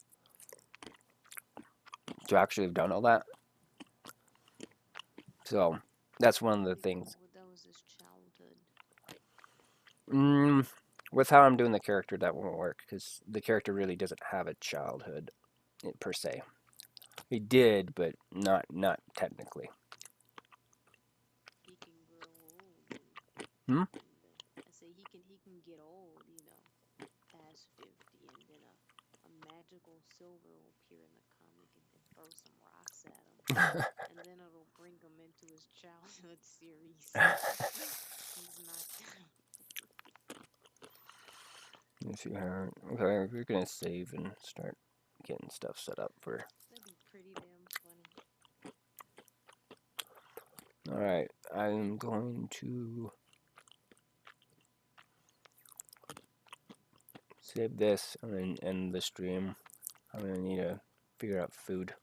to actually have done all that. So that's one of the Maybe things. that was his childhood. Mm, with how I'm doing the character, that won't work because the character really doesn't have a childhood per se. He did, but not technically. He can grow old Hmm? I say he can get old, past 50, and then a magical silver will appear in the comic and then throw some rocks at him, and then it'll bring him into his childhood series. He's not. Let's see here. Okay, we're gonna save and start getting stuff set up for. That'd be pretty damn funny. All right, I'm going to save this and then end the stream. I'm gonna need to figure out food.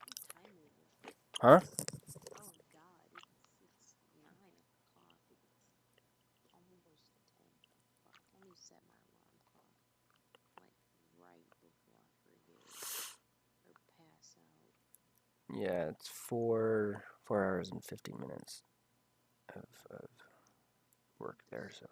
What time is it? Huh? Oh God, it's 9 o'clock. It's almost 10 o'clock. Let me set my alarm clock, like right before I forget or pass out. Yeah, it's 4 hours and 50 minutes of work there. So.